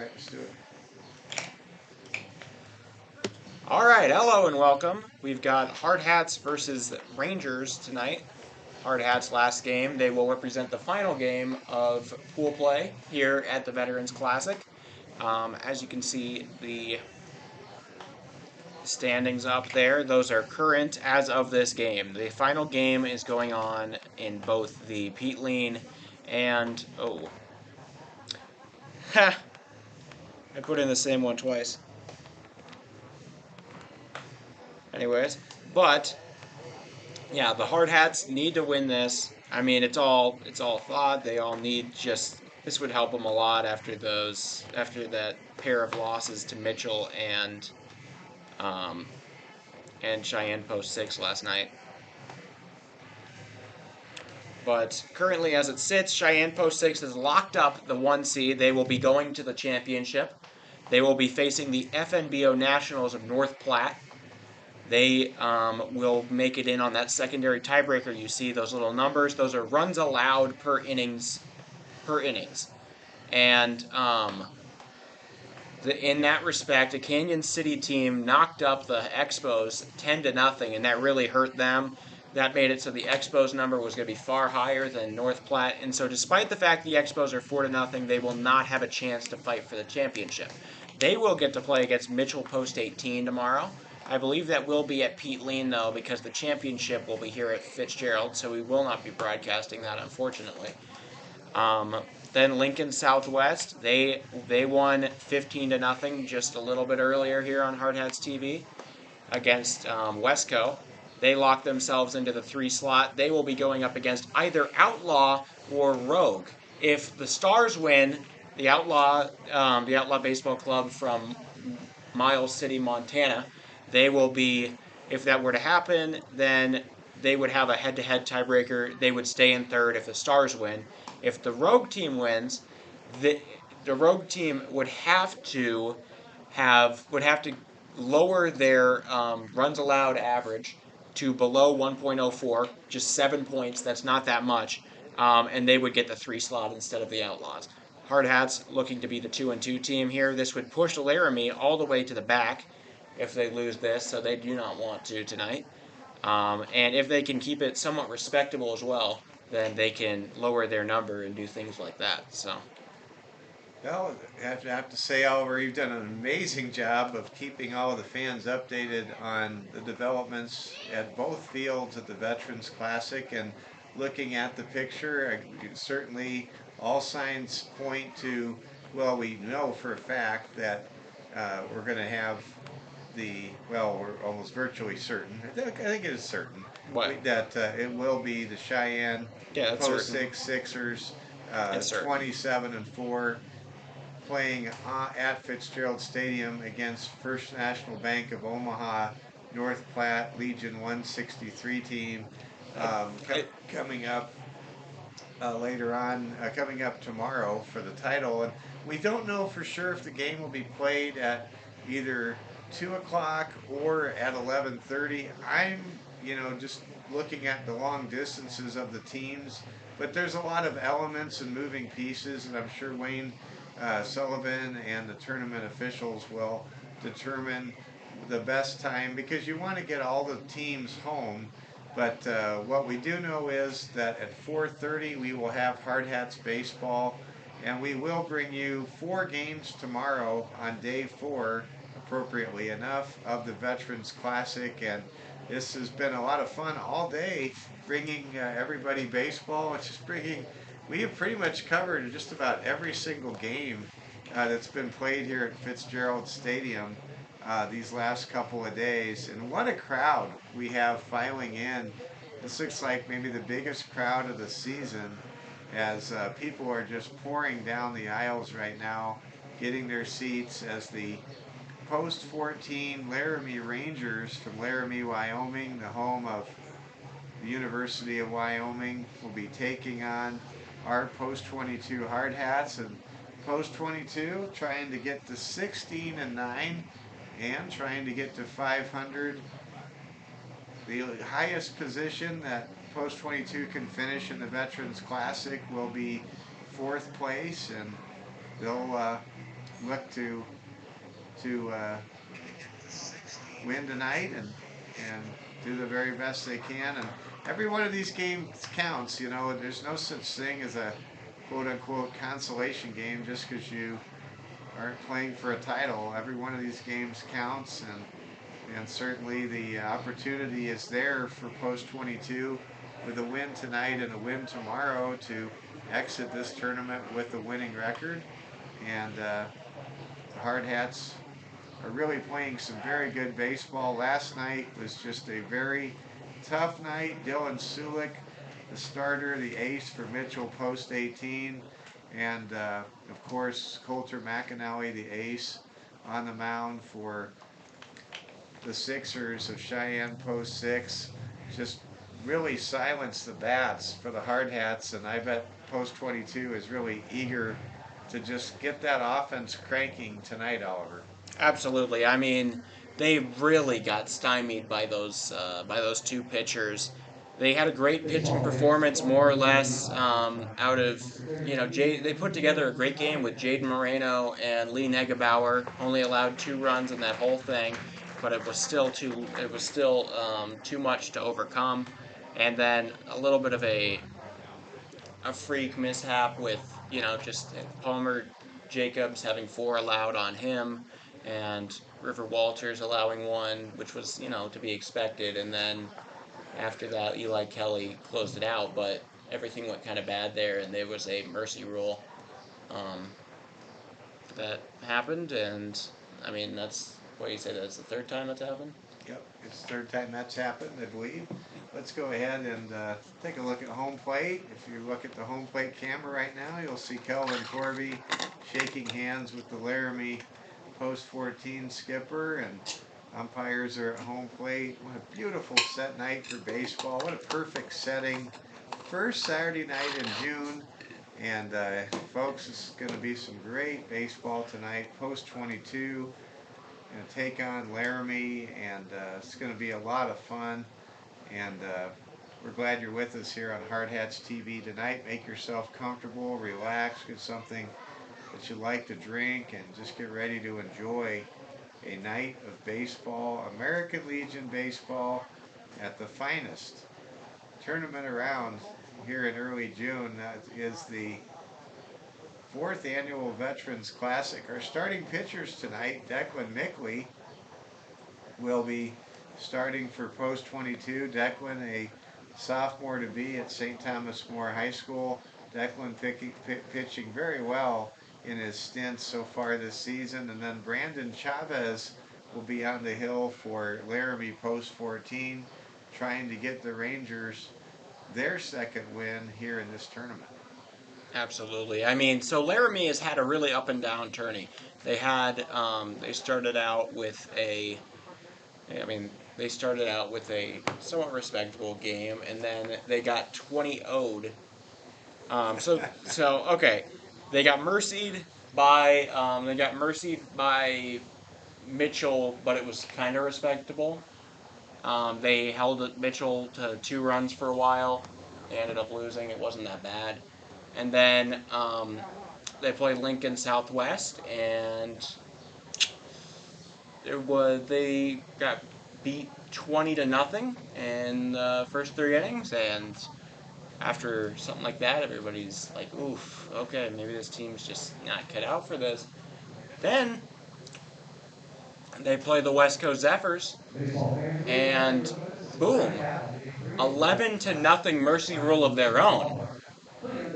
right, let's do it. All right, hello and welcome. We've got Hardhats versus Rangers tonight. Hardhats last game. They will represent the final game of pool play here at the Veterans Classic. As you can see, the standings up there, those are current as of this game. The final game is going on in both the Pete Lean and... Oh. Ha! I put in the same one twice. Anyways, but yeah, the Hardhats need to win this. I mean, it's all thought. They all need this would help them a lot after that pair of losses to Mitchell um, and Cheyenne Post 6 last night. But currently, as it sits, Cheyenne Post 6 has locked up the 1 seed. They will be going to the championship. They will be facing the FNBO Nationals of North Platte. They will make it in on that secondary tiebreaker. You see those little numbers. Those are runs allowed per innings. And in that respect, a Canyon City team knocked up the Expos 10-0, and that really hurt them. That made it so the Expos number was going to be far higher than North Platte. And so despite the fact the Expos are 4-0, they will not have a chance to fight for the championship. They will get to play against Mitchell Post 18 tomorrow. I believe that will be at Pete Lean, though, because the championship will be here at Fitzgerald, so we will not be broadcasting that, unfortunately. Then Lincoln Southwest, they won 15-0 just a little bit earlier here on Hardhats TV against Westco. They locked themselves into the 3 slot. They will be going up against either Outlaw or Rogue. If the Stars win, the Outlaw Baseball Club from Miles City, Montana, they will be, if that were to happen, then they would have a head-to-head tiebreaker. They would stay in third if the Stars win. If the Rogue team wins, the Rogue team would have to lower their runs allowed average to below 1.04, just 7 points. That's not that much, and they would get the 3 slot instead of the Outlaws. Hardhats looking to be the 2-2 team here. This would push Laramie all the way to the back if they lose this, so they do not want to tonight. And if they can keep it somewhat respectable as well, then they can lower their number and do things like that. So. Well, I have to say, Oliver, you've done an amazing job of keeping all of the fans updated on the developments at both fields at the Veterans Classic, and looking at the picture, certainly all signs point to, well, we know for a fact that we're going to have we're almost virtually certain. I think it is certain that it will be the Cheyenne Post 6 Sixers, 27-4. Playing at Fitzgerald Stadium against First National Bank of Omaha, North Platte Legion 163 team, coming up later on, coming up tomorrow for the title. And we don't know for sure if the game will be played at either 2 o'clock or at 11:30. I'm, just looking at the long distances of the teams, but there's a lot of elements and moving pieces, and I'm sure Wayne Sullivan and the tournament officials will determine the best time, because you want to get all the teams home. But what we do know is that at 4:30 we will have Hardhats baseball, and we will bring you 4 games tomorrow on day 4, appropriately enough, of the Veterans Classic. And this has been a lot of fun all day, bringing everybody baseball. We have pretty much covered just about every single game that's been played here at Fitzgerald Stadium these last couple of days. And what a crowd we have filing in. This looks like maybe the biggest crowd of the season, as people are just pouring down the aisles right now, getting their seats, as the Post 14 Laramie Rangers from Laramie, Wyoming, the home of the University of Wyoming, will be taking on our Post 22 Hardhats. And Post 22 trying to get to 16-9 and trying to get to 500. The highest position that Post 22 can finish in the Veterans Classic will be 4th place, and they'll look to win tonight and do the very best they can. And every one of these games counts. You know, there's no such thing as a quote unquote consolation game just because you aren't playing for a title. Every one of these games counts, and certainly the opportunity is there for post 22 with a win tonight and a win tomorrow to exit this tournament with a winning record. And the Hardhats are really playing some very good baseball. Last night was just a very tough night. Dylan Sulik, the starter, the ace for Mitchell post 18, and of course Coulter McAnally, the ace, on the mound for the Sixers of Cheyenne post 6. Just really silenced the bats for the Hardhats, and I bet post 22 is really eager to just get that offense cranking tonight, Oliver. Absolutely. I mean, they really got stymied by those two pitchers. They had a great pitching performance, more or less, out of they put together a great game with Jaden Moreno and Lee Negebauer. Only allowed 2 runs in that whole thing, but it was still too much to overcome. And then a little bit of a freak mishap with just Palmer Jacobs having 4 allowed on him, and River Walters allowing 1, which was to be expected. And then after that, Eli Kelly closed it out, but everything went kind of bad there, and there was a mercy rule that happened. And I mean, that's what you say. That's the 3rd time that's happened. Yep, it's the 3rd time that's happened, I believe. Let's go ahead and take a look at home plate. If you look at the home plate camera right now, you'll see Kelvin Corby shaking hands with the Laramie post 14 skipper, and umpires are at home plate. What a beautiful set night for baseball. What a perfect setting. First Saturday night in June. And folks, this is going to be some great baseball tonight. Post 22. Going to take on Laramie, and it's going to be a lot of fun. And we're glad you're with us here on Hardhats TV tonight. Make yourself comfortable, relax, get something that you like to drink, and just get ready to enjoy a night of baseball, American Legion baseball at the finest tournament around here in early June. That is the 4th annual Veterans Classic. Our starting pitchers tonight, Declan Mickley, will be starting for post 22. Declan, a sophomore to be at St. Thomas More High School. Declan pitching very well in his stints so far this season. And then Brandon Chavez will be on the hill for Laramie post 14, trying to get the Rangers their 2nd win here in this tournament. Absolutely. I mean, so Laramie has had a really up and down tourney. They had they started out with a somewhat respectable game, and then they got 20-0'd. Okay, they got mercied by Mitchell, but it was kind of respectable. They held Mitchell to 2 runs for a while. They ended up losing. It wasn't that bad. And then they played Lincoln Southwest, and they got beat 20-0 in the first 3 innings. And after something like that, everybody's like, "Oof, okay, maybe this team's just not cut out for this." Then they play the West Coast Zephyrs, and boom, 11-0 mercy rule of their own.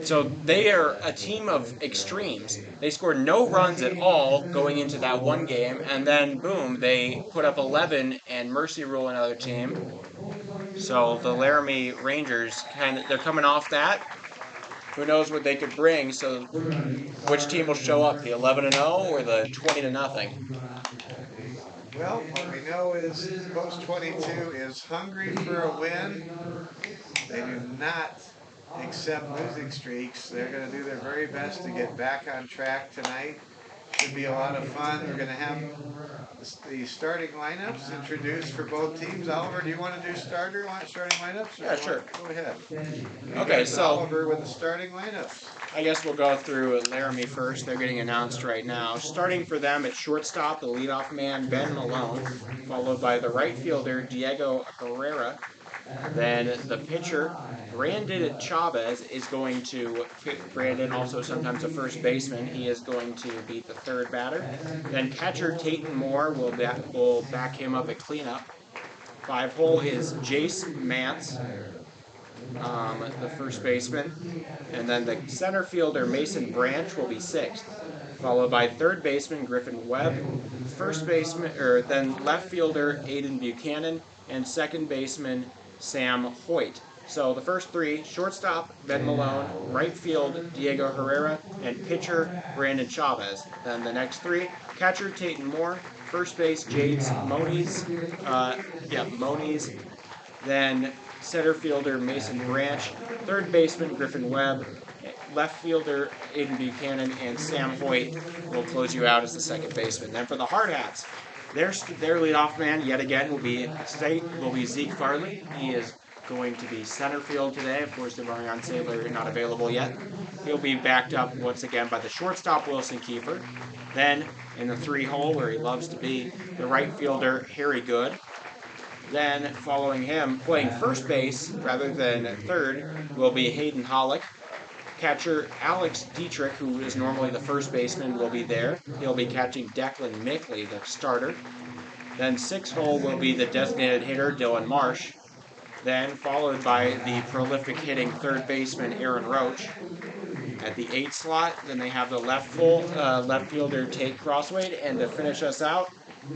So they are a team of extremes. They scored no runs at all going into that one game, and then boom, they put up 11 and mercy rule another team. So the Laramie Rangers they're coming off that. Who knows what they could bring? So which team will show up, the 11-0 or the 20-0? Well, what we know is post 22 is hungry for a win. They do not accept losing streaks. They're going to do their very best to get back on track tonight. Should be a lot of fun. We're going to have the starting lineups introduced for both teams. Oliver, do you want to do starting lineups? Yeah, sure. Go ahead. Okay, so Oliver with the starting lineups. I guess we'll go through Laramie first. They're getting announced right now. Starting for them at shortstop, the leadoff man, Ben Malone, followed by the right fielder, Diego Herrera. Then the pitcher, Brandon Chavez, is going to, Brandon also sometimes a first baseman, he is going to be the third batter. Then catcher Tayton Moore will back him up at cleanup. 5-hole is Jace Mance, the first baseman. And then the center fielder, Mason Branch, will be sixth, followed by third baseman, Griffin Webb, then left fielder, Hayden Buchanan, and second baseman, Sam Hoyt. So the first three, shortstop, Ben Malone, right field, Diego Herrera, and pitcher, Brandon Chavez. Then the next three, catcher, Tayton Moore, first base, Jades Moniz, then center fielder, Mason Branch, third baseman, Griffin Webb, left fielder, Hayden Buchanan, and Sam Hoyt will close you out as the second baseman. Then for the Hardhats, their leadoff man yet again will be Zeke Farley. He is going to be center field today. Of course, Devarion Saylor not available yet. He'll be backed up once again by the shortstop, Wilson Kiefer. Then in the 3-hole, where he loves to be, the right fielder, Harry Good. Then following him, playing first base rather than third, will be Hayden Holland. Catcher Alex Dietrich, who is normally the first baseman, will be there. He'll be catching Declan Mickley, the starter. Then 6-hole will be the designated hitter, Dylan Marsh. Then followed by the prolific hitting third baseman, Aaron Roach. At the 8 slot, then they have the left fielder, Tate Crosswade. And to finish us out,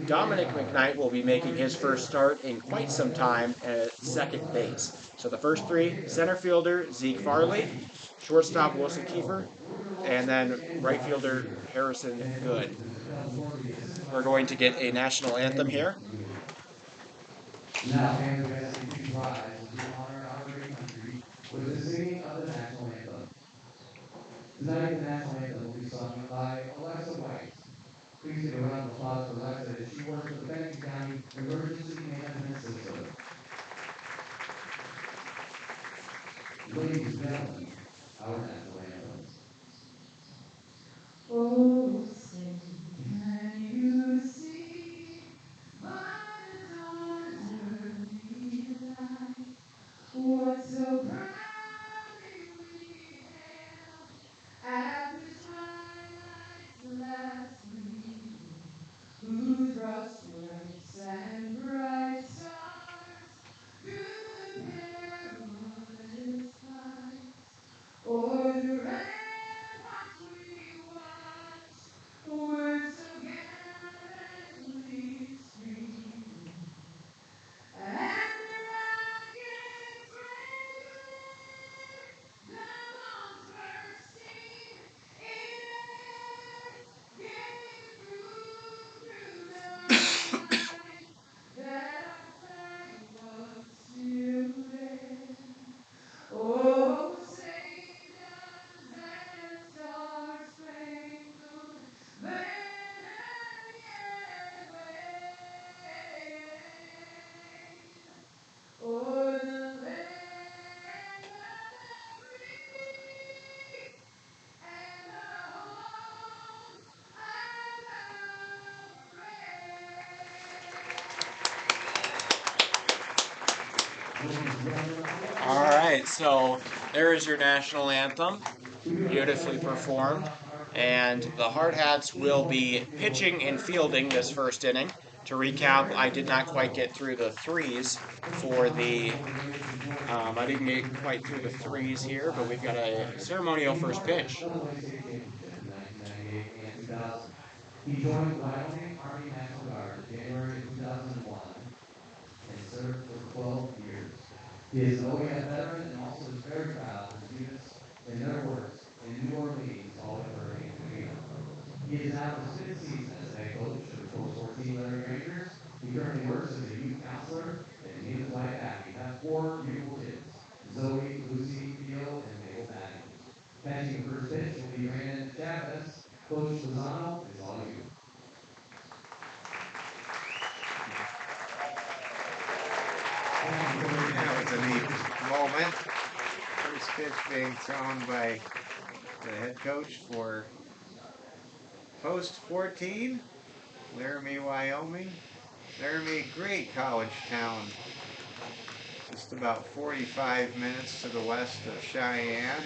Dominic McKnight will be making his first start in quite some time at second base. So the first three, center fielder, Zeke Farley, shortstop, Wilson Kiefer, and then right fielder, Harrison Good. We're going to get a national anthem here. Now, fans of SCP rise to honor our great country with the singing of the national anthem. Tonight, the national anthem will be sung by Alexa White. Please give a round of applause for Alexa as she works with the Benton County Emergency Management System. Ladies and gentlemen, our national anthem. Oh, say, can you see my daughter delight? What so proudly we hailed at the twilight's last gleaming, whose broad stripes and bright stars good perilous fight. O'er the ramparts we watch, words so gallantly streaming, and the rocket's red guns bursting in air gave proof through the night that our flag was still there. Oh, say does that star-spangled banner yet wave o'er the land of the free and the home of the brave. All right, so there is your national anthem, beautifully performed. And the Hardhats will be pitching and fielding this first inning. To recap, I did not quite get through the threes for the, I didn't get quite through the threes here, but we've got a ceremonial first pitch. He joined the Wyoming Army National Guard in January 2001 and served for 12 years. He is an OEF veteran and also is very proud of his units and their works in New Orleans all over Hurricane Katrina. He is now in his 5th season as head coach of the Post 14 Laramie Rangers. He currently works as a youth counselor, and he and his wife Abby have 4 beautiful kids, Zoe, Lucy, Theo, and Mabel Maddie. Catching first pitch will be Brandon Chavez. Coach Lozano is all you. That was a neat moment. First pitch being thrown by the head coach for Post 14, Laramie, Wyoming. Laramie, great college town. Just about 45 minutes to the west of Cheyenne.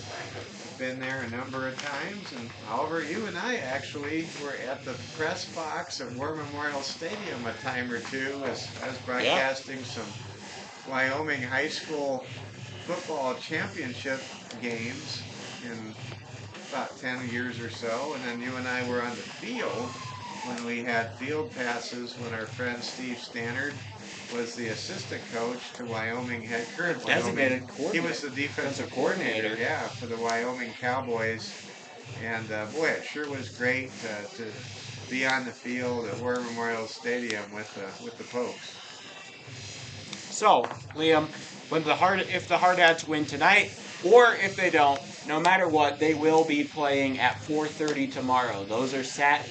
I've been there a number of times, and Oliver, you and I actually were at the press box at War Memorial Stadium a time or two as I was broadcasting some Wyoming high school football championship games in about 10 years or so, and then you and I were on the field when we had field passes when our friend Steve Stannard was the assistant coach to Wyoming current Designated Wyoming. coordinator. He was the defensive coordinator, yeah, for the Wyoming Cowboys. And boy, it sure was great to be on the field at War Memorial Stadium with the Pokes. So, Liam, if the Hardhats win tonight, or if they don't, no matter what, they will be playing at 4:30 tomorrow. Those are set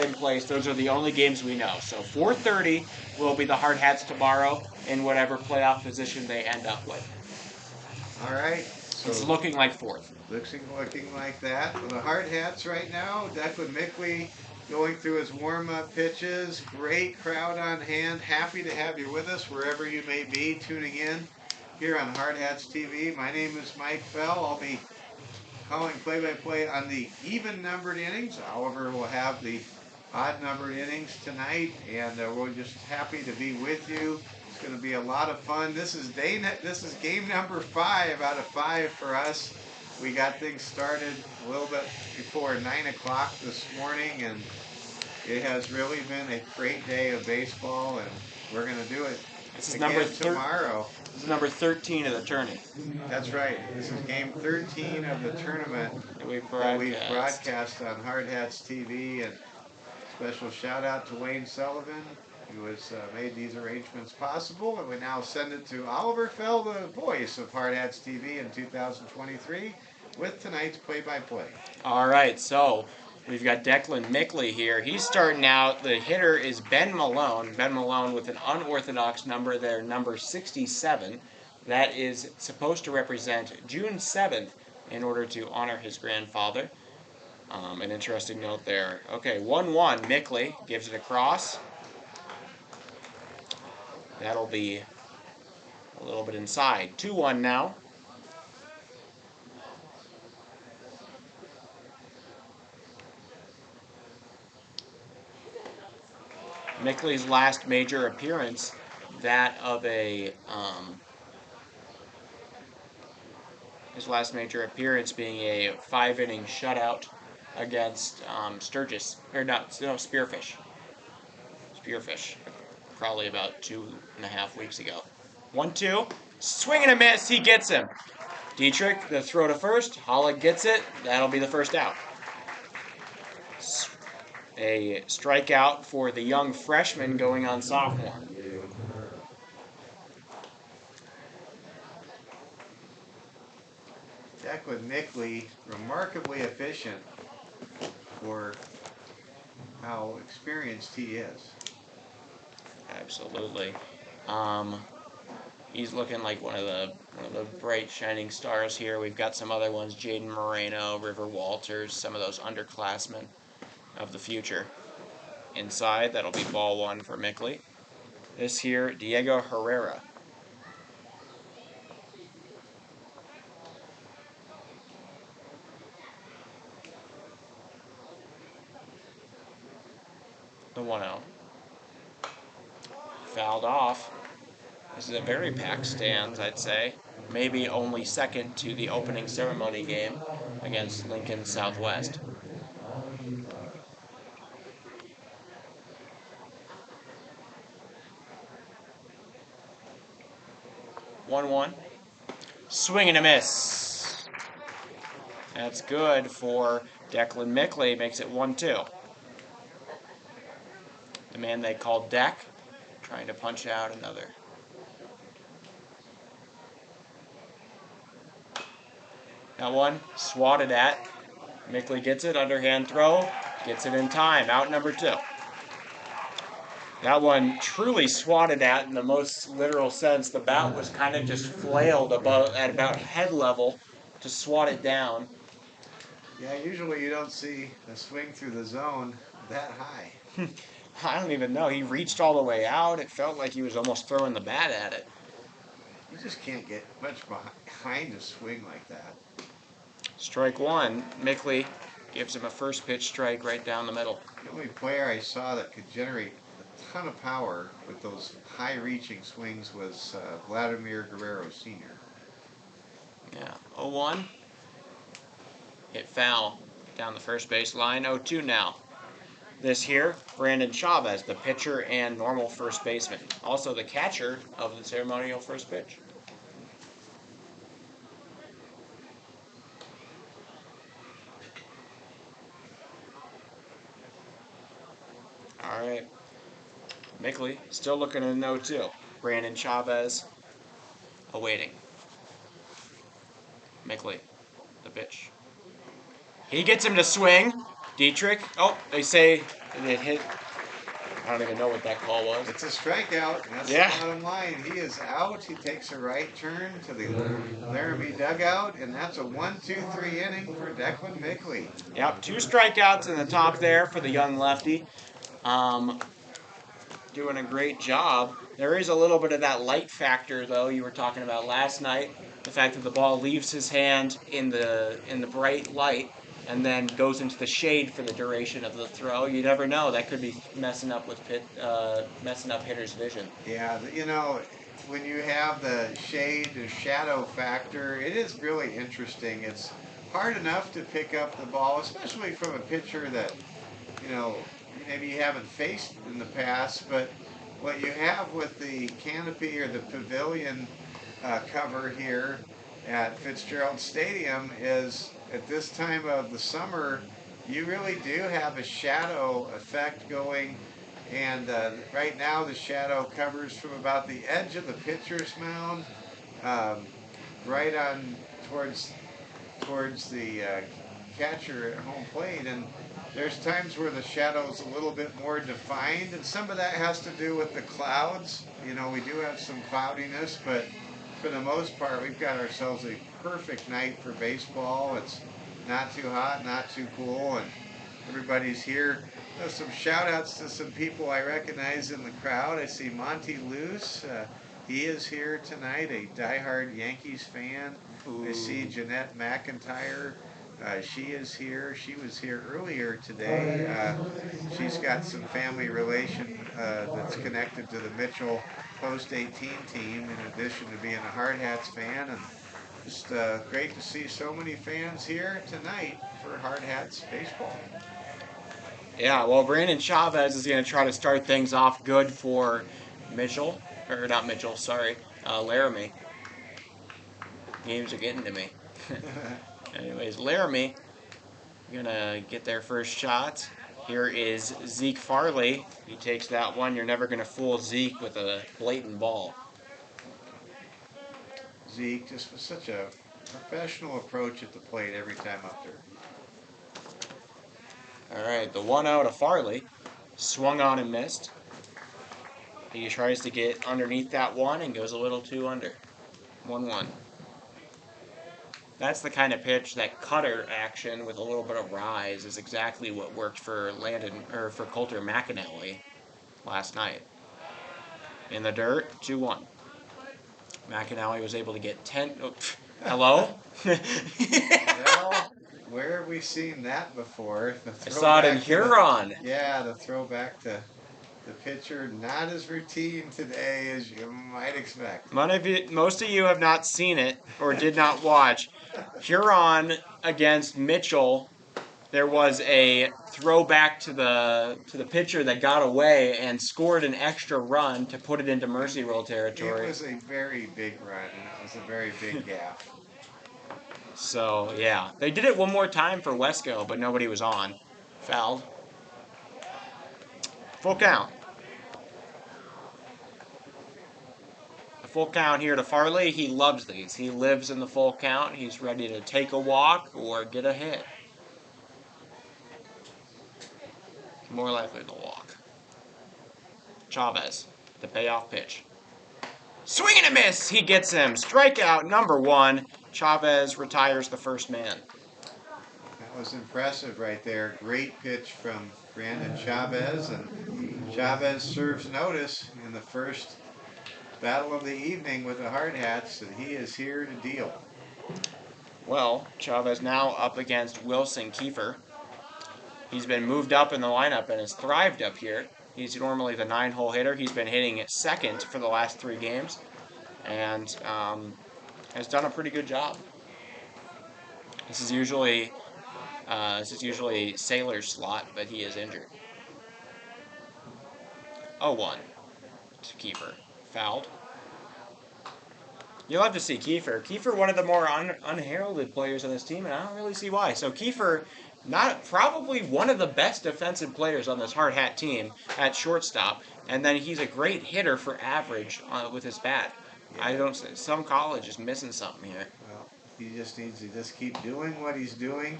in place. Those are the only games we know. So 4:30 will be the Hardhats tomorrow in whatever playoff position they end up with. All right. So it's looking like fourth. Looking like that. For the Hardhats right now, Declan Mickley going through his warm-up pitches. Great crowd on hand. Happy to have you with us wherever you may be tuning in here on Hardhats TV. My name is Mike Fell. I'll be calling play-by-play on the even-numbered innings. Oliver will have the odd-numbered innings tonight, and we're just happy to be with you. It's going to be a lot of fun. This is game number 5 out of 5 for us. We got things started a little bit before 9 o'clock this morning, and it has really been a great day of baseball, and we're going to do it tomorrow. This is number 13 of the tourney. That's right. This is game 13 of the tournament that we've broadcast on Hardhats TV. And special shout out to Wayne Sullivan, who has made these arrangements possible. And we now send it to Oliver Fell, the voice of Hardhats TV in 2023, with tonight's play-by-play. All right, so we've got Declan Mickley here. He's starting out. The hitter is Ben Malone. Ben Malone with an unorthodox number there, number 67. That is supposed to represent June 7th in order to honor his grandfather. An interesting note there. Okay, 1-1. Mickley gives it across. That'll be a little bit inside. 2-1 now. Mickley's last major appearance, that of his last major appearance being a 5-inning shutout against Spearfish. Spearfish, probably about 2.5 weeks ago. 1-2, swing and a miss. He gets him. Dietrich, the throw to first. Holland gets it. That'll be the first out. A strikeout for the young freshman going on sophomore. Declan Mickley, remarkably efficient for how experienced he is. Absolutely. He's looking like one of the bright shining stars here. We've got some other ones: Jaden Moreno, River Walters, some of those underclassmen of the future. Inside, that'll be ball 1 for Mickley. This here, Diego Herrera. The 1-0. Fouled off. This is a very packed stands, I'd say. Maybe only second to the opening ceremony game against Lincoln Southwest. 1-1. Swing and a miss. That's good for Declan Mickley. Makes it 1-2. The man they called Deck trying to punch out another. That one swatted at. Mickley gets it. Underhand throw. Gets it in time. Out number 2. That one truly swatted at in the most literal sense. The bat was kind of just flailed at about head level to swat it down. Yeah, usually you don't see a swing through the zone that high. I don't even know. He reached all the way out. It felt like he was almost throwing the bat at it. You just can't get much behind a swing like that. Strike 1. Mickley gives him a first pitch strike right down the middle. The only player I saw that could generate a ton of power with those high-reaching swings was Vladimir Guerrero Sr. Yeah. 0-1. Hit foul down the first base line. 0-2 now. This here, Brandon Chavez, the pitcher and normal first baseman. Also the catcher of the ceremonial first pitch. All right. Mickley still looking at 0-2. Brandon Chavez awaiting. Mickley, the pitch. He gets him to swing. Dietrich. Oh, they say it hit. I don't even know what that call was. It's a strikeout. That's the bottom line. He is out. He takes a right turn to the Laramie dugout, and that's a 1-2-3 inning for Declan Mickley. Yep, 2 strikeouts in the top there for the young lefty. Doing a great job. There is a little bit of that light factor, though, you were talking about last night. The fact that the ball leaves his hand in the bright light and then goes into the shade for the duration of the throw. You never know. That could be messing up hitters' vision. Yeah, you know, when you have the shade, the shadow factor, it is really interesting. It's hard enough to pick up the ball, especially from a pitcher that, you know, maybe you haven't faced in the past, but what you have with the canopy or the pavilion cover here at Fitzgerald Stadium is at this time of the summer, you really do have a shadow effect going, and right now the shadow covers from about the edge of the pitcher's mound right on towards the catcher at home plate, and there's times where the shadow's a little bit more defined, and some of that has to do with the clouds. You know, we do have some cloudiness, but for the most part, we've got ourselves a perfect night for baseball. It's not too hot, not too cool, and everybody's here. Some shout-outs to some people I recognize in the crowd. I see Monty Luce. He is here tonight, a diehard Yankees fan. Ooh. I see Jeanette McIntyre. She is here. She was here earlier today. She's got some family relation that's connected to the Mitchell Post-18 team, in addition to being a Hardhats fan. And just great to see so many fans here tonight for Hardhats baseball. Yeah, well, Brandon Chavez is going to try to start things off good for Mitchell. Or not Mitchell, sorry. Laramie. Games are getting to me. Anyways, Laramie gonna get their first shot. Here is Zeke Farley. He takes that one. You're never gonna fool Zeke with a blatant ball. Zeke just with such a professional approach at the plate every time up there. All right, the 1-0 to Farley. Swung on and missed. He tries to get underneath that one and goes a little too under. 1-1. That's the kind of pitch, that cutter action with a little bit of rise, is exactly what worked for Coulter McAnally last night. In the dirt, 2-1. McAnally was able to get 10. Oh, hello? Well, where have we seen that before? I saw it in Huron. Yeah, the throwback to the pitcher, not as routine today as you might expect. Most of you have not seen it or did not watch. Huron against Mitchell, there was a throwback to the pitcher that got away and scored an extra run to put it into Mercy Rule territory. It was a very big run, and it was a very big gap. So, yeah. They did it one more time for Wesco, but nobody was on. Fouled. Full count. A full count here to Farley. He loves these. He lives in the full count. He's ready to take a walk or get a hit. More likely to walk. Chavez, the payoff pitch. Swing and a miss! He gets him. Strikeout number 1. Chavez retires the first man. That was impressive right there. Great pitch from Brandon Chavez, and Chavez serves notice in the first battle of the evening with the Hardhats that he is here to deal. Well, Chavez now up against Wilson Kiefer. He's been moved up in the lineup and has thrived up here. He's normally the 9-hole hitter. He's been hitting second for the last 3 games and has done a pretty good job. This is usually Sailor's slot, but he is injured. 0-1 to Kiefer. Fouled. You'll have to see Kiefer. Kiefer, one of the more unheralded players on this team, and I don't really see why. So Kiefer, probably one of the best defensive players on this Hard Hat team at shortstop, and then he's a great hitter for average with his bat. Yeah. Some college is missing something here. Well, he just needs to just keep doing what he's doing.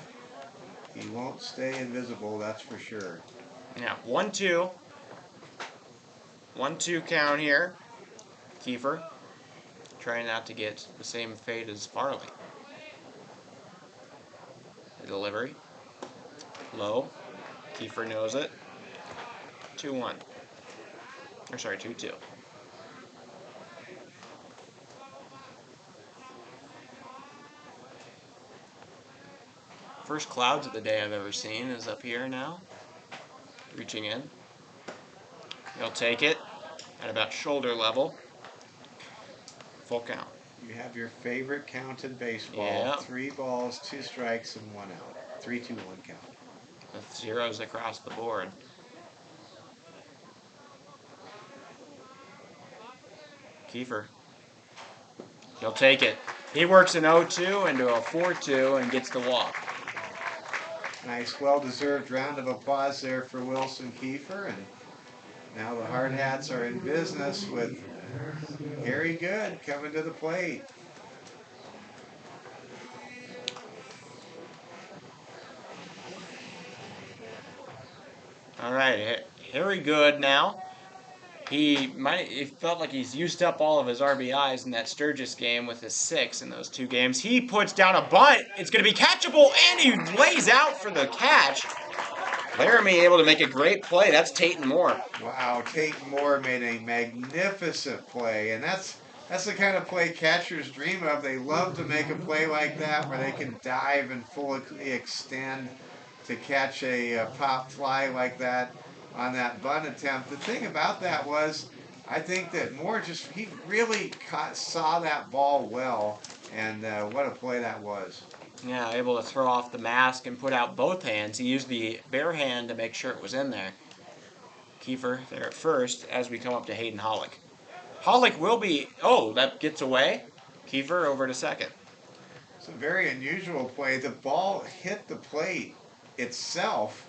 He won't stay invisible, that's for sure. Yeah, 1-2. 1-2 count here. Kiefer trying not to get the same fate as Farley. The delivery. Low. Kiefer knows it. 2-1. Or sorry, 2-2. First clouds of the day I've ever seen is up here now. Reaching in. He'll take it at about shoulder level. Full count. You have your favorite count in baseball. Yeah. 3 balls, 2 strikes, and 1 out. 3-2-1 count. With zeros across the board. Kiefer. He'll take it. He works an 0-2 into a 4-2 and gets the walk. Nice, well-deserved round of applause there for Wilson Kiefer. And now the Hardhats are in business with Harry Good coming to the plate. All right, Harry Good now. It felt like he's used up all of his RBIs in that Sturgis game with his 6 in those 2 games. He puts down a bunt. It's going to be catchable, and he lays out for the catch. Laramie able to make a great play. That's Tate Moore. Wow, Tate Moore made a magnificent play, and that's the kind of play catchers dream of. They love to make a play like that where they can dive and fully extend to catch a pop fly like that on that bunt attempt. The thing about that was, I think that Moore he really saw that ball well, and what a play that was. Yeah, able to throw off the mask and put out both hands. He used the bare hand to make sure it was in there. Kiefer there at first as we come up to Hayden Holland. Holland will be, that gets away. Kiefer over to second. It's a very unusual play. The ball hit the plate itself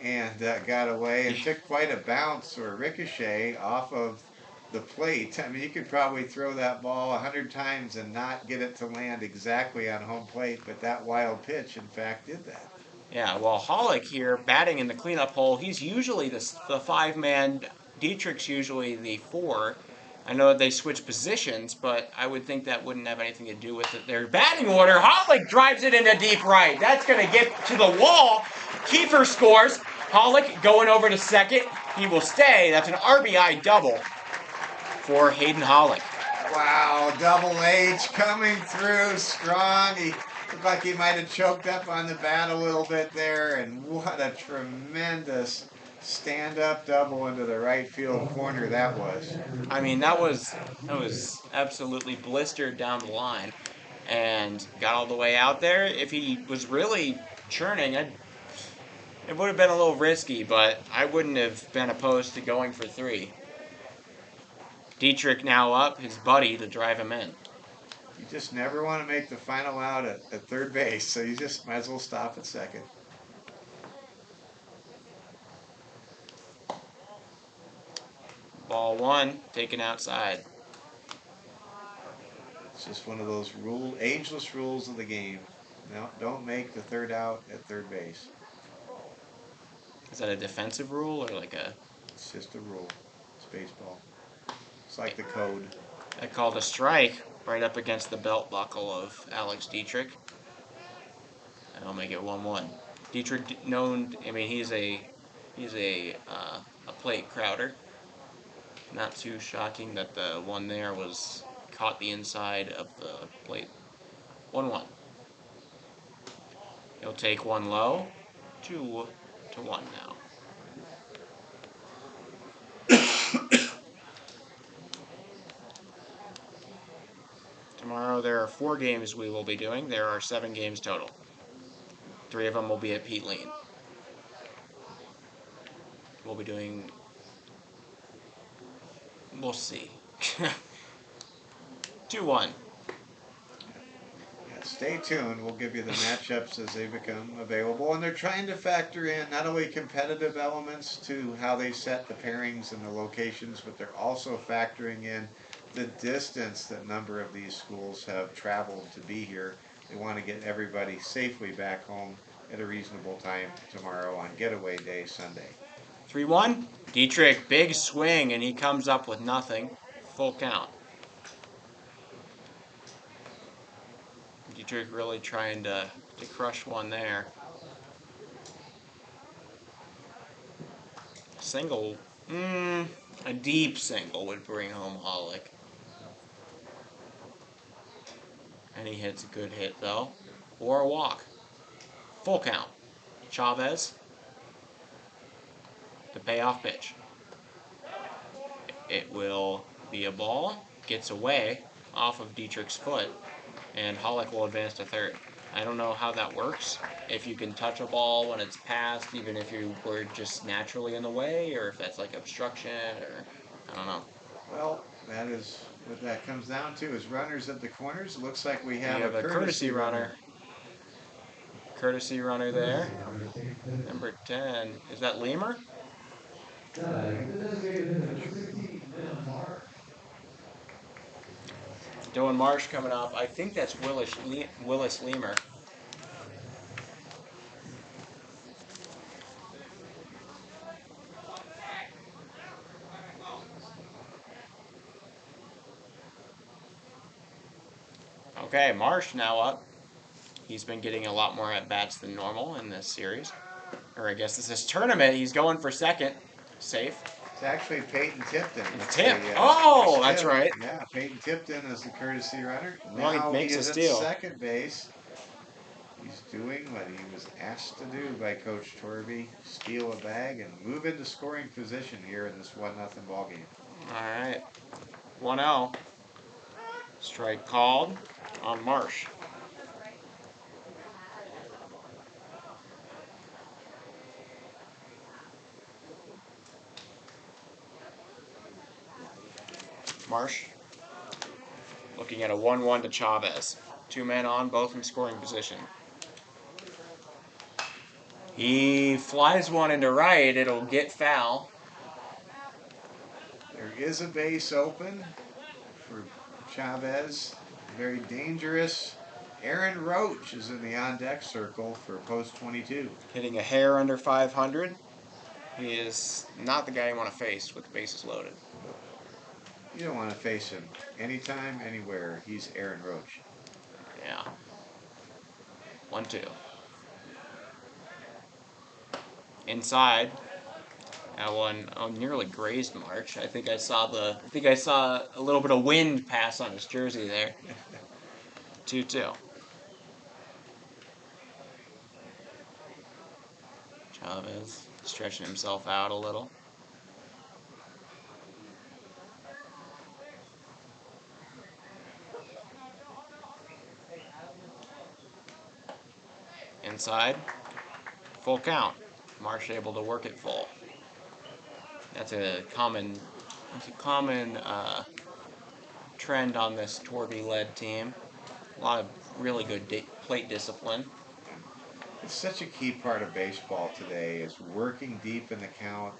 and got away and took quite a bounce or a ricochet off of the plate. I mean, you could probably throw that ball 100 times and not get it to land exactly on home plate, but that wild pitch, in fact, did that. Yeah, well, Hollick here batting in the cleanup hole. He's usually the 5-man. Dietrich's usually the 4. I know they switch positions, but I would think that wouldn't have anything to do with their batting order. Hollick drives it into deep right. That's going to get to the wall. Kiefer scores. Hollick going over to second. He will stay. That's an RBI double for Hayden Hollick. Wow, Double H coming through strong. He looked like he might have choked up on the bat a little bit there, and what a tremendous stand-up double into the right field corner that was. I mean, that was absolutely blistered down the line and got all the way out there. If he was really churning, it would have been a little risky, but I wouldn't have been opposed to going for 3. Dietrich now up, his buddy, to drive him in. You just never want to make the final out at third base, so you just might as well stop at second. Ball 1, taken outside. It's just one of those ageless rules of the game. No, don't make the third out at third base. Is that a defensive rule or like a? It's just a rule. It's baseball. It's like the code. I called a strike right up against the belt buckle of Alex Dietrich. And I'll make it 1-1. Dietrich known. I mean, he's a plate crowder. Not too shocking that the one there was caught the inside of the plate. 1-1. He'll take one low. 2-1 now. Tomorrow there are 4 games we will be doing. There are 7 games total. 3 of them will be at Pete Lean. We'll be doing... We'll see. 2-1. Stay tuned. We'll give you the matchups as they become available. And they're trying to factor in not only competitive elements to how they set the pairings and the locations, but they're also factoring in the distance that a number of these schools have traveled to be here. They want to get everybody safely back home at a reasonable time tomorrow on Getaway Day, Sunday. 3-1. Dietrich, big swing, and he comes up with nothing. Full count. Dietrich really trying to crush one there. Single, a deep single would bring home Hollick. And he hits a good hit though, or a walk. Full count. Chavez, the payoff pitch. It will be a ball, gets away off of Dietrich's foot, and Hollick will advance to third. I don't know how that works. If you can touch a ball when it's passed, even if you were just naturally in the way, or if that's like obstruction, or I don't know. Well, that is what that comes down to is runners at the corners. It looks like we have a courtesy runner. Courtesy runner there. Number 10. Is that Lemur? Dylan Marsh coming up. I think that's Willis Lemur. Okay, Marsh now up. He's been getting a lot more at-bats than normal in this series. Or I guess this is tournament. He's going for second. Safe. It's actually Peyton Tipton. That's right. Yeah, Peyton Tipton is the courtesy runner. Well, now he makes he a is steal. at second base. He's doing what he was asked to do by Coach Torby. Steal a bag and move into scoring position here in this 1-0 ball game. All right. 1-0. Strike called on Marsh. Marsh looking at a 1-1 to Chavez. 2 men on, both in scoring position. He flies one into right. It'll get foul. There is a base open for Chavez. Very dangerous. Aaron Roach is in the on-deck circle for post 22. Hitting a hair under 500. He is not the guy you want to face with the bases loaded. You don't want to face him anytime, anywhere. He's Aaron Roach. Yeah. 1-2. Inside. That one nearly grazed March. I think I saw a little bit of wind pass on his jersey there. 2-2. Chavez stretching himself out a little. Inside. Full count. Marsh able to work it full. That's a common trend on this Torby-led team. A lot of really good plate discipline. It's such a key part of baseball today is working deep in the count,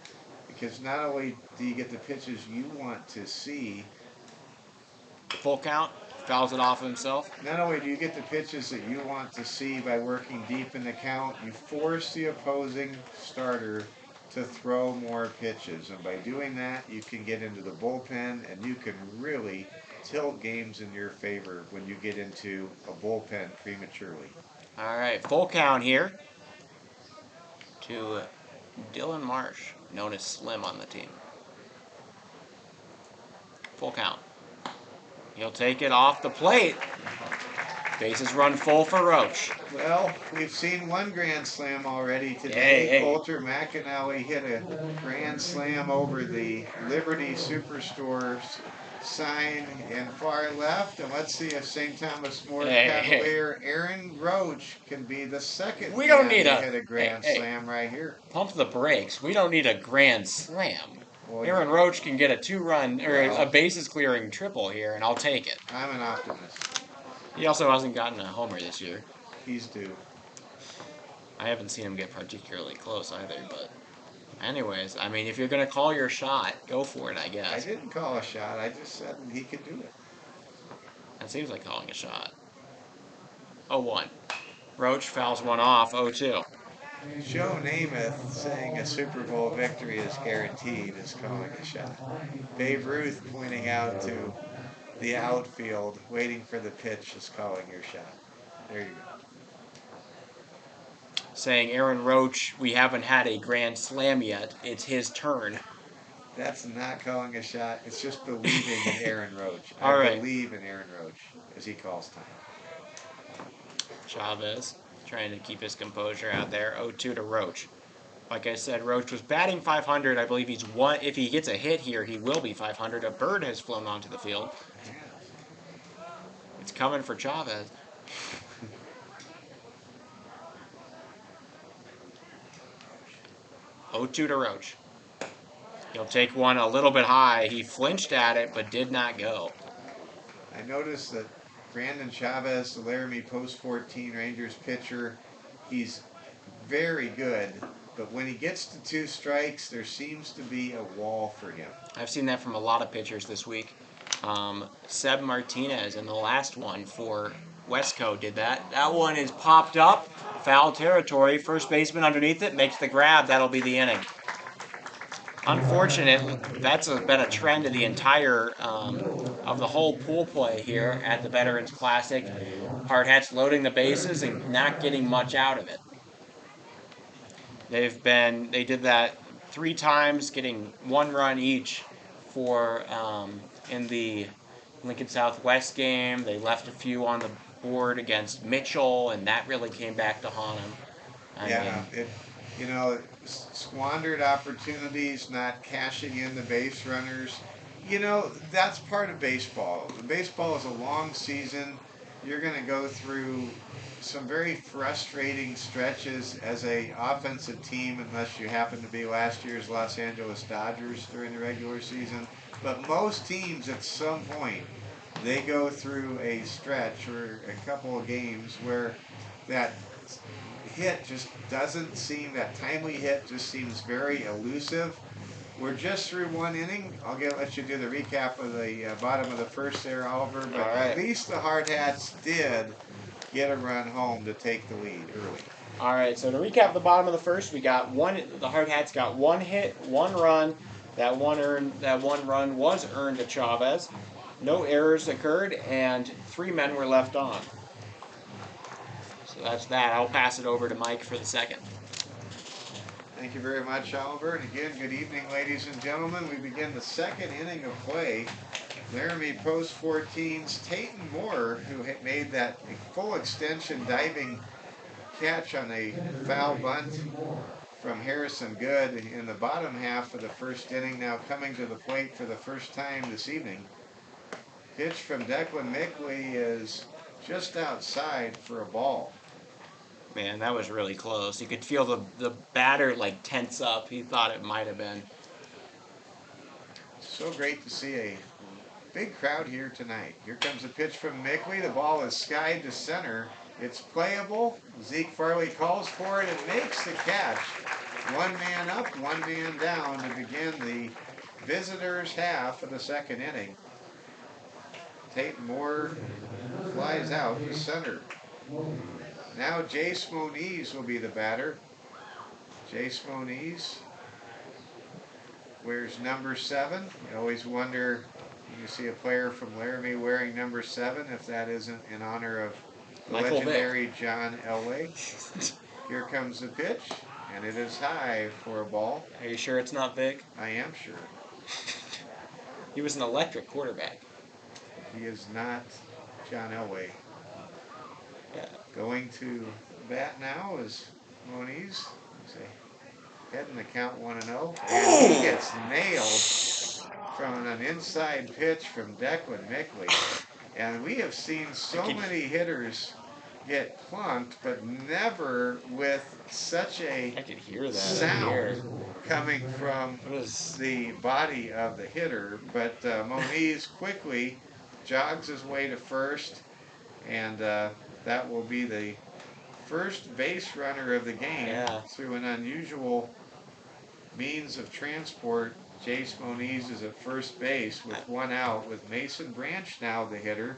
because not only do you get the pitches you want to see, full count, fouls it off himself. Not only do you get the pitches that you want to see by working deep in the count, you force the opposing starter to throw more pitches. And by doing that, you can get into the bullpen and you can really tilt games in your favor when you get into a bullpen prematurely. All right, full count here to Dylan Marsh, known as Slim on the team. Full count. He'll take it off the plate. Bases run full for Roach. Well, we've seen one grand slam already today. Hey. Coulter McAnally hit a grand slam over the Liberty Superstore's sign in far left. And let's see if St. Thomas More Cavalier Aaron Roach can be the second. We don't need to hit a grand slam right here. Pump the brakes. We don't need a grand slam. Well, Aaron Roach can get a 2-run or a bases clearing triple here, and I'll take it. I'm an optimist. He also hasn't gotten a homer this year. He's due. I haven't seen him get particularly close either, but anyways, I mean, if you're going to call your shot, go for it, I guess. I didn't call a shot. I just said he could do it. That seems like calling a shot. 0-1. Roach fouls one off, 0-2. Joe Namath saying a Super Bowl victory is guaranteed is calling a shot. Babe Ruth pointing out to the outfield, waiting for the pitch, is calling your shot. There you go. Saying Aaron Roach, we haven't had a grand slam yet. It's his turn. That's not calling a shot. It's just believing in Aaron Roach. All right. Believe in Aaron Roach as he calls time. Chavez trying to keep his composure out there. 0-2 to Roach. Like I said, Roach was batting 500. I believe he's one. If he gets a hit here, he will be 500. A bird has flown onto the field. It's coming for Chavez. Oh, 2 to Roach. He'll take one a little bit high. He flinched at it, but did not go. I noticed that Brandon Chavez, the Laramie Post 14 Rangers pitcher, he's very good, but when he gets to 2 strikes, there seems to be a wall for him. I've seen that from a lot of pitchers this week. Seb Martinez in the last one for Westco did that. That one is popped up, foul territory. First baseman underneath it makes the grab. That'll be the inning. Unfortunate. That's been a trend of the entire of the whole pool play here at the Veterans Classic. Hardhats loading the bases and not getting much out of it. They did that 3 times, getting 1 run each for in the Lincoln Southwest game. They left a few on the board against Mitchell, and that really came back to haunt them. Squandered opportunities, not cashing in the base runners. That's part of baseball. Baseball is a long season. You're going to go through some very frustrating stretches as a offensive team, unless you happen to be last year's Los Angeles Dodgers during the regular season. But most teams at some point, they go through a stretch or a couple of games where that hit just doesn't seem, that timely hit just seems very elusive. We're just through 1 inning. I'll let you do the recap of the bottom of the first there, Oliver. But at least the Hardhats did get a run home to take the lead early. All right, so to recap the bottom of the first, we got the Hardhats got 1 hit, 1 run. That one run was earned to Chavez. No errors occurred, and 3 men were left on. So that's that. I'll pass it over to Mike for the second. Thank you very much, Oliver. And again, good evening, ladies and gentlemen. We begin the second inning of play. Laramie Post 14's Hayden Moore, who had made that full extension diving catch on a foul bunt from Harrison Good in the bottom half of the first inning, now coming to the plate for the first time this evening. Pitch from Declan Mickley is just outside for a ball. Man, that was really close. You could feel the batter tense up. He thought it might have been. So great to see a big crowd here tonight. Here comes a pitch from Mickley. The ball is skied to center. It's playable. Zeke Farley calls for it and makes the catch. 1 man up, 1 man down to begin the visitors' half of the second inning. Hayden Moore flies out to center. Now Jace Moniz will be the batter. Jace Moniz wears number 7. You always wonder when you see a player from Laramie wearing number 7 if that isn't in honor of the Michael legendary John Elway. Here comes the pitch, and it is high for a ball. Are you sure it's not Vic? I am sure. He was an electric quarterback. He is not John Elway. Yeah. Going to bat now is Moniz. Heading the count 1-0. And he gets nailed from an inside pitch from Declan Mickley. And we have seen so many hitters get plunked, but never with such a I could hear that sound coming from the body of the hitter. But Moniz quickly jogs his way to first, and that will be the first base runner of the game through an unusual means of transport. Jace Moniz is at first base with 1 out, with Mason Branch now the hitter.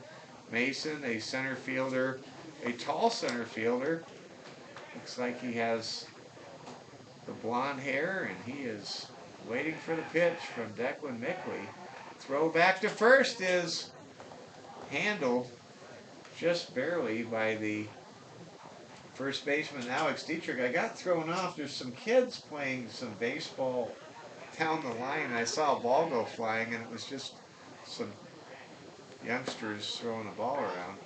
Mason, a center fielder, a tall center fielder. Looks like he has the blonde hair, and he is waiting for the pitch from Declan Mickley. Throw back to first is handled just barely by the first baseman, Alex Dietrich. I got thrown off. There's some kids playing some baseball down the line, and I saw a ball go flying, and it was just some youngsters throwing a ball around.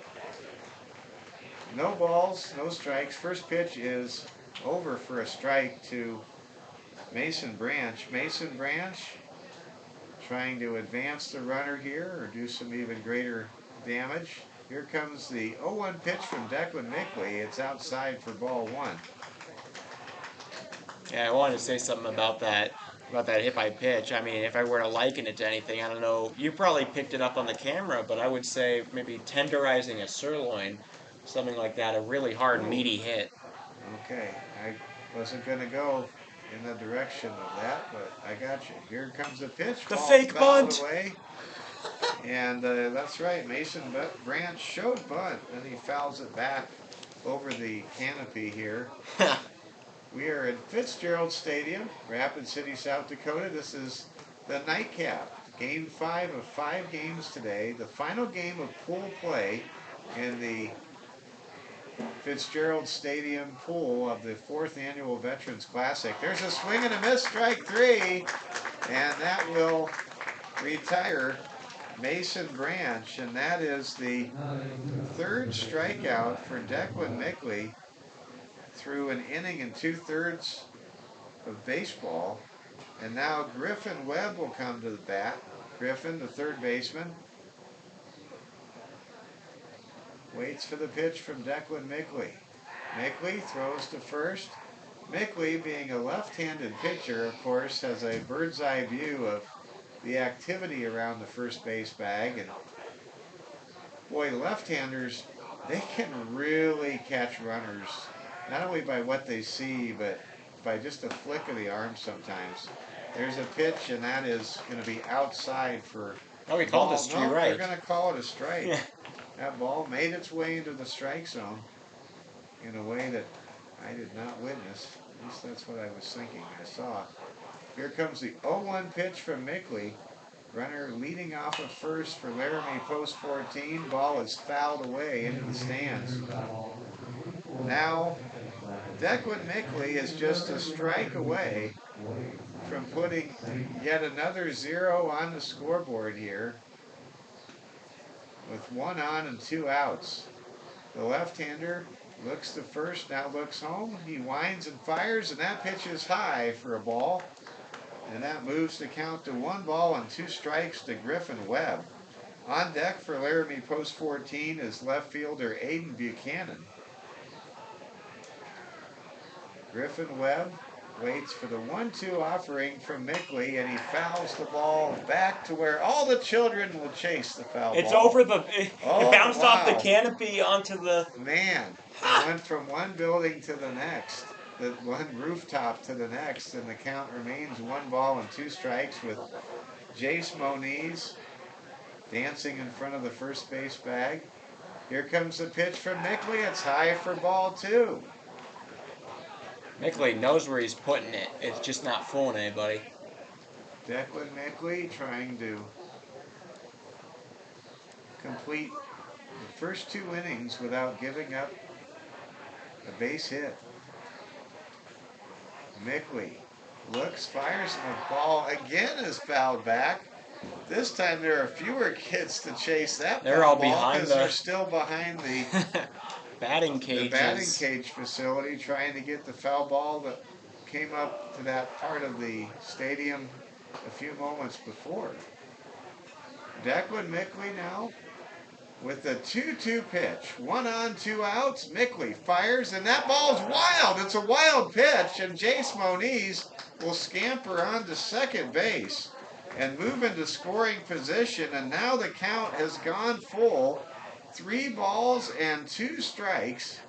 No balls, no strikes. First pitch is over for a strike to Mason Branch. Mason Branch trying to advance the runner here or do some even greater damage. Here comes the 0-1 pitch from Declan Mickley. It's outside for ball 1. Yeah, I wanted to say something about that hit by pitch. I mean, if I were to liken it to anything, I don't know. You probably picked it up on the camera, but I would say maybe tenderizing a sirloin, something like that, a really hard, meaty hit. Okay, I wasn't going to go in the direction of that, but I got you. Here comes the pitch. The fake bunt. Away. And that's right, Mason Branch showed bunt, and he fouls it back over the canopy here. We are at Fitzgerald Stadium, Rapid City, South Dakota. This is the nightcap. Game 5 of 5 games today. The final game of pool play in the Fitzgerald Stadium pool of the 4th Annual Veterans Classic. There's a swing and a miss, strike 3, and that will retire Mason Branch, and that is the 3rd strikeout for Declan Mickley through an inning and 2/3 of baseball. And now Griffin Webb will come to the bat. Griffin, the 3rd baseman, waits for the pitch from Declan Mickley. Mickley throws to first. Mickley, being a left-handed pitcher, of course, has a bird's eye view of the activity around the first base bag. And boy, left-handers, they can really catch runners, not only by what they see, but by just a flick of the arm sometimes. There's a pitch, and that is going to be outside for we called it straight right. They're going to call it a strike. Yeah. That ball made its way into the strike zone in a way that I did not witness. At least that's what I was thinking. I saw. Here comes the 0-1 pitch from Mickley. Runner leading off of first for Laramie post 14. Ball is fouled away into the stands. Now, Declan Mickley is just a strike away from putting yet another 0 on the scoreboard here with 1 on and 2 outs. The left-hander looks to first, now looks home. He winds and fires, and that pitch is high for a ball. And that moves the count to 1 ball and 2 strikes to Griffin Webb. On deck for Laramie post 14 is left fielder Hayden Buchanan. Griffin Webb waits for the 1-2 offering from Mickley, and he fouls the ball back to where all the children will chase the foul ball. It's over it bounced off the canopy onto the... Man, it went from one building to the next, the one rooftop to the next, and the count remains 1 ball and 2 strikes with Jace Moniz dancing in front of the first base bag. Here comes the pitch from Mickley. It's high for ball 2. Mickley knows where he's putting it. It's just not fooling anybody. Declan McKnight trying to complete the first 2 innings without giving up a base hit. McKnight looks, fires, and the ball again is fouled back. This time there are fewer kids to chase that They're all ball behind because the they're still behind the batting cages. the batting cage facility trying to get the foul ball that came up to that part of the stadium a few moments before. Declan McKnight now with the 2-2 pitch. 1 on, 2 outs. McKnight fires, and that ball's wild. It's a wild pitch, and Jace Moniz will scamper on to second base and move into scoring position, and now the count has gone full. 3 balls and 2 strikes,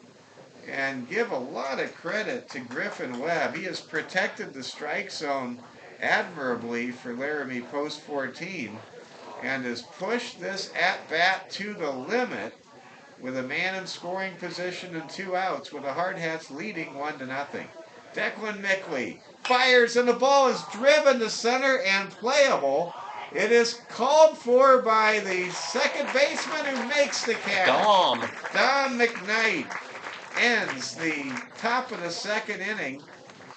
and give a lot of credit to Griffin Webb. He has protected the strike zone admirably for Laramie post 14 and has pushed this at-bat to the limit with a man in scoring position and 2 outs with the Hardhats leading 1-0. Declan McKnight fires, and the ball is driven to center and playable. It is called for by the second baseman who makes the catch. Dom McKnight ends the top of the second inning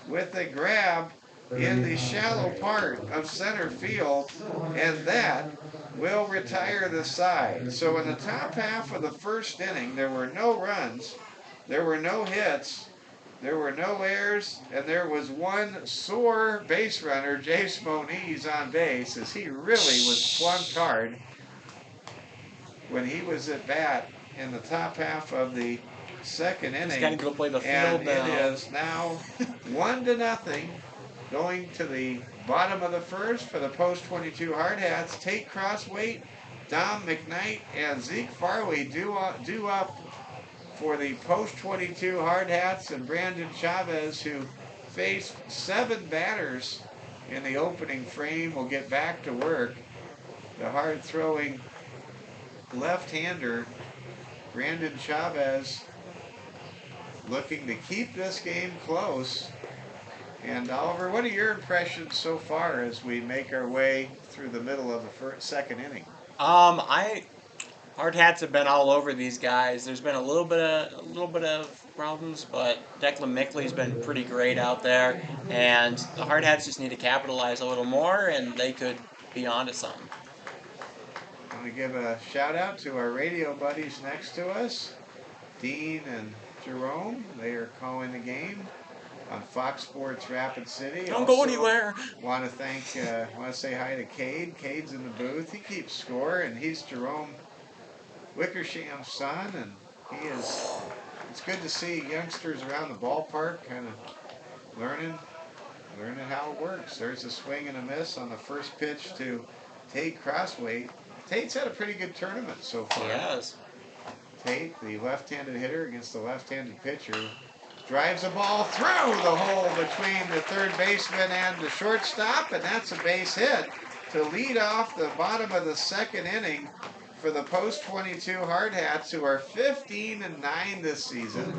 with a grab in the shallow part of center field, and that will retire the side. So in the top half of the first inning, there were no runs, there were no hits, there were no errors, and there was 1 sore base runner, Jace Moniz, on base, as he really was plunked hard when he was at bat in the top half of the second inning. He's got to go play the field and now. It is now 1-0 going to the bottom of the first for the post 22 Hardhats. Tate Crossweight, Dom McKnight, and Zeke Farley due up for the post 22 Hardhats, and Brandon Chavez, who faced 7 batters in the opening frame, will get back to work. The hard-throwing left-hander, Brandon Chavez, looking to keep this game close. And Oliver, what are your impressions so far as we make our way through the middle of the second inning? Hardhats have been all over these guys. There's been a little bit of problems, but Declan McKnight's been pretty great out there, and the Hardhats just need to capitalize a little more, and they could be onto something. I'm going to give a shout out to our radio buddies next to us, Dean and Jerome. They are calling the game on Fox Sports Rapid City. Don't go anywhere. Want to say hi to Cade. Cade's in the booth. He keeps score, and he's Jerome Wickersham's son, and it's good to see youngsters around the ballpark kind of learning how it works. There's a swing and a miss on the first pitch to Tate Crossweight. Tate's had a pretty good tournament so far. He has. Tate, the left-handed hitter against the left-handed pitcher, drives the ball through the hole between the third baseman and the shortstop, and that's a base hit to lead off the bottom of the second inning for the post 22 Hardhats, who are 15-9 this season,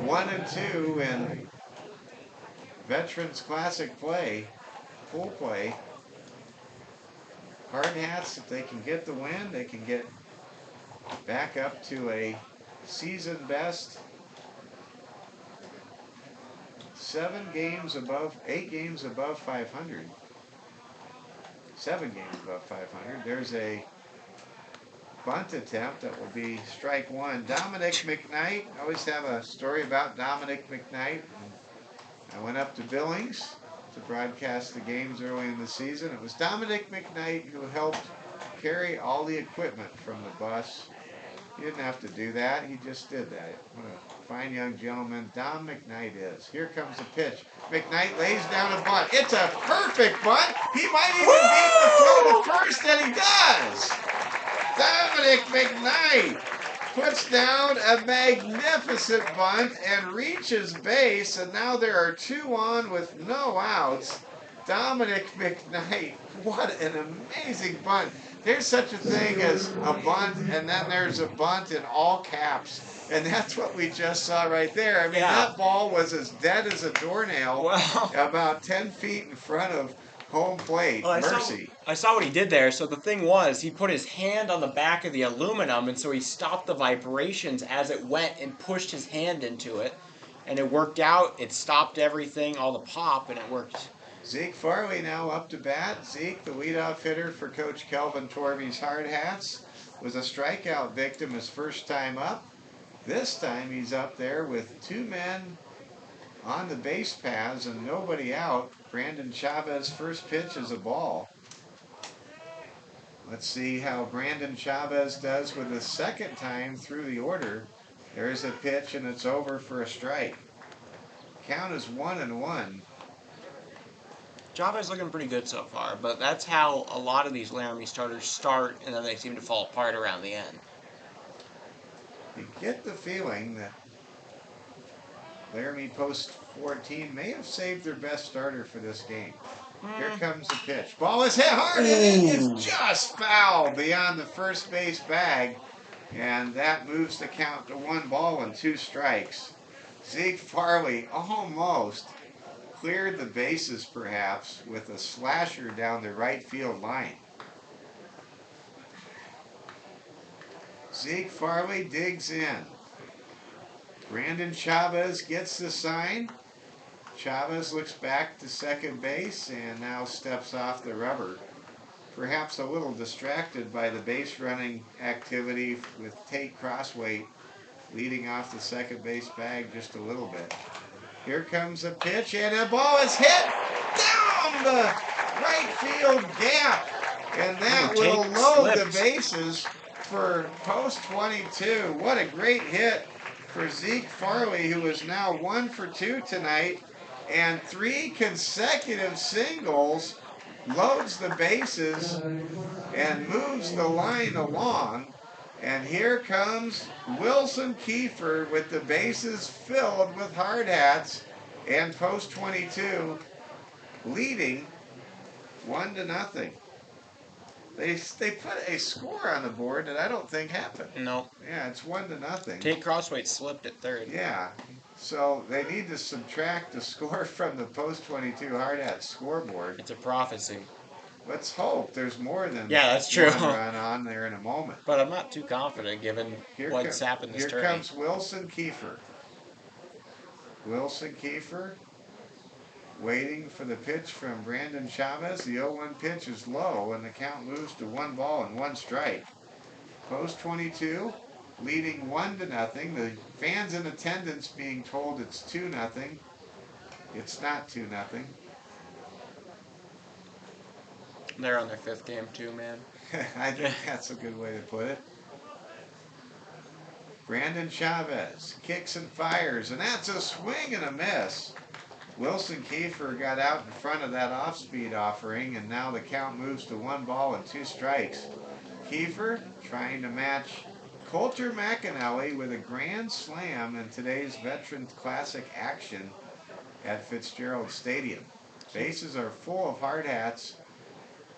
1-2 in Veterans Classic play, pool play. Hardhats, if they can get the win, they can get back up to a season best 8 games above 500. 7 games above 500. There's a bunt attempt that will be strike 1. Dominic McKnight. I always have a story about Dominic McKnight. I went up to Billings to broadcast the games early in the season. It was Dominic McKnight who helped carry all the equipment from the bus. He didn't have to do that. He just did that. What a fine young gentleman Dom McKnight is. Here comes the pitch. McKnight lays down a bunt. It's a perfect bunt. He might even beat the throw to first, and he does. Dominic McKnight puts down a magnificent bunt and reaches base, and now there are 2 on with no outs. Dominic McKnight, what an amazing bunt. There's such a thing as a bunt, and then there's a bunt in all caps. And that's what we just saw right there. I mean, That ball was as dead as a doornail, about 10 feet in front of home plate. Well, Mercy. I saw what he did there. So the thing was, he put his hand on the back of the aluminum, and so he stopped the vibrations as it went and pushed his hand into it. And it worked out. It stopped everything, all the pop, and it worked. Zeke Farley now up to bat. Zeke, the leadoff hitter for Coach Kelvin Torby's Hardhats, was a strikeout victim his first time up. This time he's up there with two men on the base paths and nobody out. Brandon Chavez first pitch is a ball. Let's see how Brandon Chavez does with the second time through the order. There's a pitch and it's over for a strike. Count is 1-1. Chavez looking pretty good so far, but that's how a lot of these Laramie starters start, and then they seem to fall apart around the end. You get the feeling that Laramie Post 14 may have saved their best starter for this game. Here comes the pitch. Ball is hit hard, and it is just foul beyond the first base bag, and that moves the count to 1-2 strikes. Zeke Farley almost cleared the bases, perhaps, with a slasher down the right field line. Zeke Farley digs in. Brandon Chavez gets the sign. Chavez looks back to second base and now steps off the rubber. Perhaps a little distracted by the base running activity with Tate Crossway leading off the second base bag just a little bit. Here comes a pitch, and the ball is hit down the right field gap. And that will load the bases for Post 22. What a great hit for Zeke Farley, who is now 1 for 2 tonight, and 3 consecutive singles, loads the bases and moves the line along. And here comes Wilson Kiefer with the bases filled with Hardhats, and Post 22 leading 1-0. They put a score on the board that I don't think happened. No. Yeah, it's 1-0. Tate Crossway slipped at third. Yeah. So they need to subtract the score from the Post 22 Hardhats scoreboard. It's a prophecy. Let's hope there's more than that's true. one run on there in a moment. But I'm not too confident given what's happened this Here turn. comes Wilson Kiefer. Wilson Kiefer waiting for the pitch from Brandon Chavez. The 0-1 pitch is low, and the count moves to 1-1 strike. Post 22 leading 1-0. The fans in attendance being told it's 2-0. It's not 2-0. They're on their 5th game too, man. I think that's a good way to put it. Brandon Chavez kicks and fires, and that's a swing and a miss. Wilson Kiefer got out in front of that off-speed offering, and now the count moves to 1-2 strikes. Kiefer trying to match Coulter McAnally with a grand slam in today's Veterans Classic action at Fitzgerald Stadium. Bases are full of Hardhats.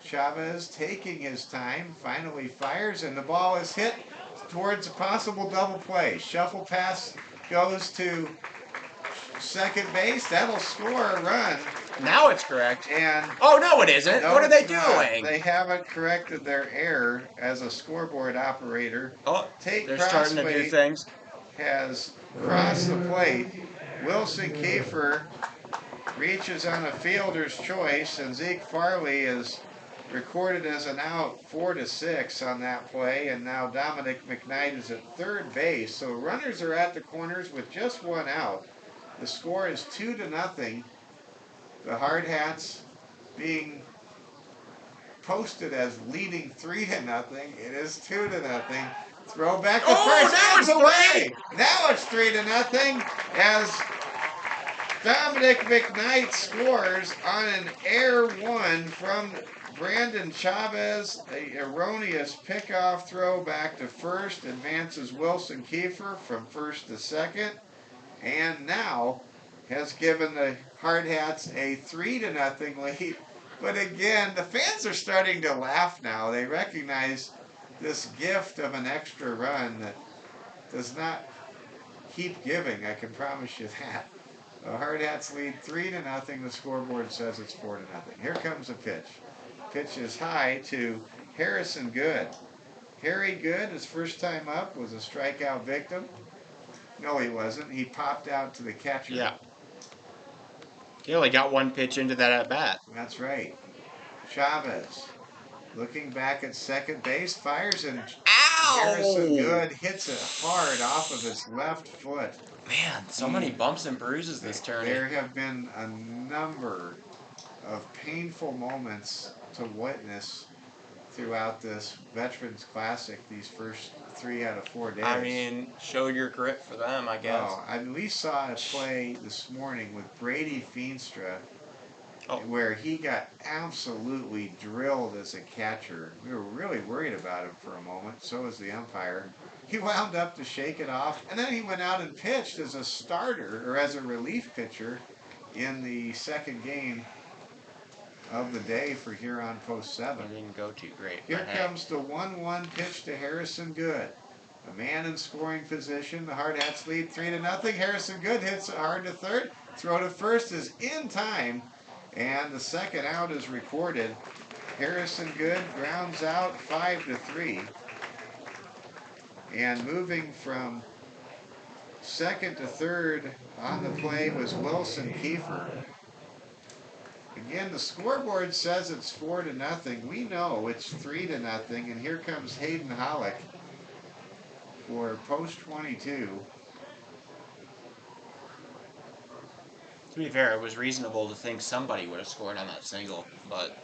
Chavez taking his time, finally fires, and the ball is hit towards a possible double play. Shuffle pass goes to second base. That'll score a run. Now it's correct. And oh, no, it isn't. no, what are they it's not. doing? They haven't corrected their error as a scoreboard operator. Oh, Tate they're starting to do things. Has crossed the plate. Wilson Kiefer reaches on a fielder's choice, and Zeke Farley is recorded as an out 4-6 on that play, and now Dominic McKnight is at third base. So runners are at the corners with just one out. The score is 2-0. The Hardhats being posted as leading 3-0. It is 2-0. Throw back to first. Now it's away. Now it's 3-0 as Dominic McKnight scores on an air one from Brandon Chavez. An erroneous pickoff throw back to first advances Wilson Kiefer from first to second, and now has given the Hardhats a 3-0 lead. But again, the fans are starting to laugh now. They recognize this gift of an extra run that does not keep giving, I can promise you that. The Hardhats lead 3-0. The scoreboard says it's 4-0. Here comes the pitch. Pitch is high to Harrison Good. Harry Good, his first time up, was a strikeout victim. No, he wasn't. He popped out to the catcher. Yeah. He only got one pitch into that at bat. That's right. Chavez, looking back at second base, fires and Harrison Good hits it hard off of his left foot. Man, so many bumps and bruises this tourney. There have been a number of painful moments to witness throughout this Veterans Classic these first 3 out of 4 days. I mean, show your grit for them, I guess. Oh, we saw a play this morning with Brady Feenstra where he got absolutely drilled as a catcher. We were really worried about him for a moment. So was the umpire. He wound up to shake it off, and then he went out and pitched as a starter or as a relief pitcher in the second game of the day for Huron Post 7. It didn't go too great. Here comes the 1-1 pitch to Harrison Good. A man in scoring position. The Hardhats lead 3-0. Harrison Good hits it hard to third. Throw to first is in time, and the second out is recorded. Harrison Good grounds out 5-3. And moving from second to third on the play was Wilson Kiefer. Again, the scoreboard says it's 4-0. We know it's 3-0, and here comes Hayden Holland for post 22. To be fair, it was reasonable to think somebody would have scored on that single, but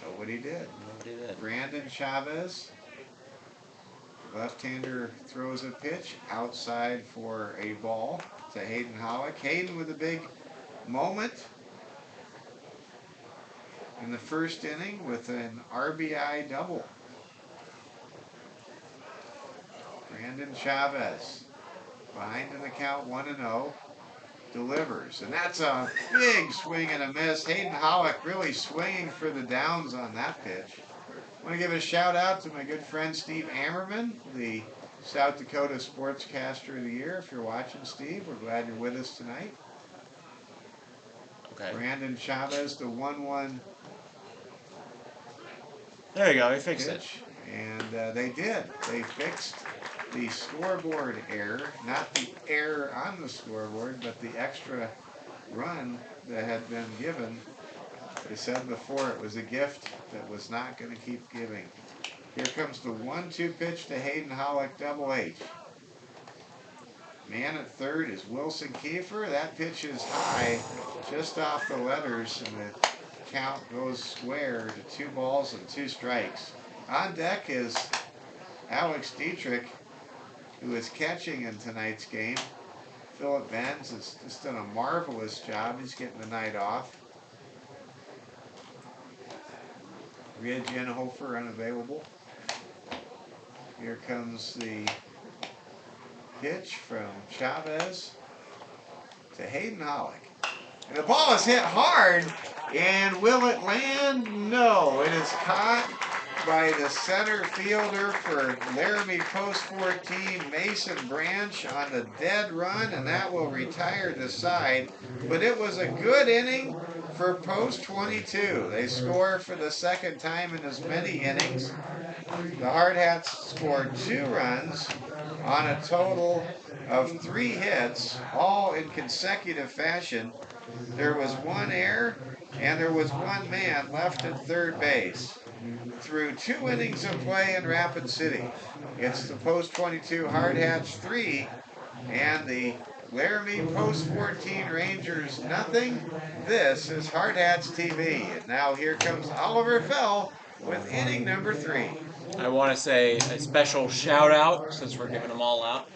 nobody did. Nobody did. Brandon Chavez, left-hander, throws a pitch outside for a ball to Hayden Holland. Hayden with a big moment in the first inning with an RBI double. Brandon Chavez, behind in the count 1-0, delivers. And that's a big swing and a miss. Hayden Holland really swinging for the downs on that pitch. I want to give a shout out to my good friend Steve Ammerman, the South Dakota Sportscaster of the Year. If you're watching, Steve, we're glad you're with us tonight. Okay. Brandon Chavez, the 1-1. There you go, he fixed it. And they did. They fixed the scoreboard error, not the error on the scoreboard, but the extra run that had been given. They said before it was a gift that was not going to keep giving. Here comes the 1-2 pitch to Hayden Holland, Double H. Man at third is Wilson Kiefer. That pitch is high, just off the letters, and the count goes square to 2 balls and 2 strikes. On deck is Alex Dietrich, who is catching in tonight's game. Philip Benz has just done a marvelous job. He's getting the night off. Ria Jenhofer unavailable. Here comes the pitch from Chavez to Hayden Holland. And the ball is hit hard, and will it land? No, it is caught by the center fielder for Laramie Post 14, Mason Branch, on the dead run, and that will retire the side. But it was a good inning for Post 22. They score for the second time in as many innings. The Hardhats scored 2 runs on a total of 3 hits, all in consecutive fashion. There was 1 error, and there was 1 man left at third base. Through 2 innings of play in Rapid City, it's the Post 22 Hardhats 3 and the Laramie Post 14 Rangers nothing. This is Hardhats TV, and now here comes Oliver Fell with inning number 3. I want to say a special shout out, since we're giving them all out,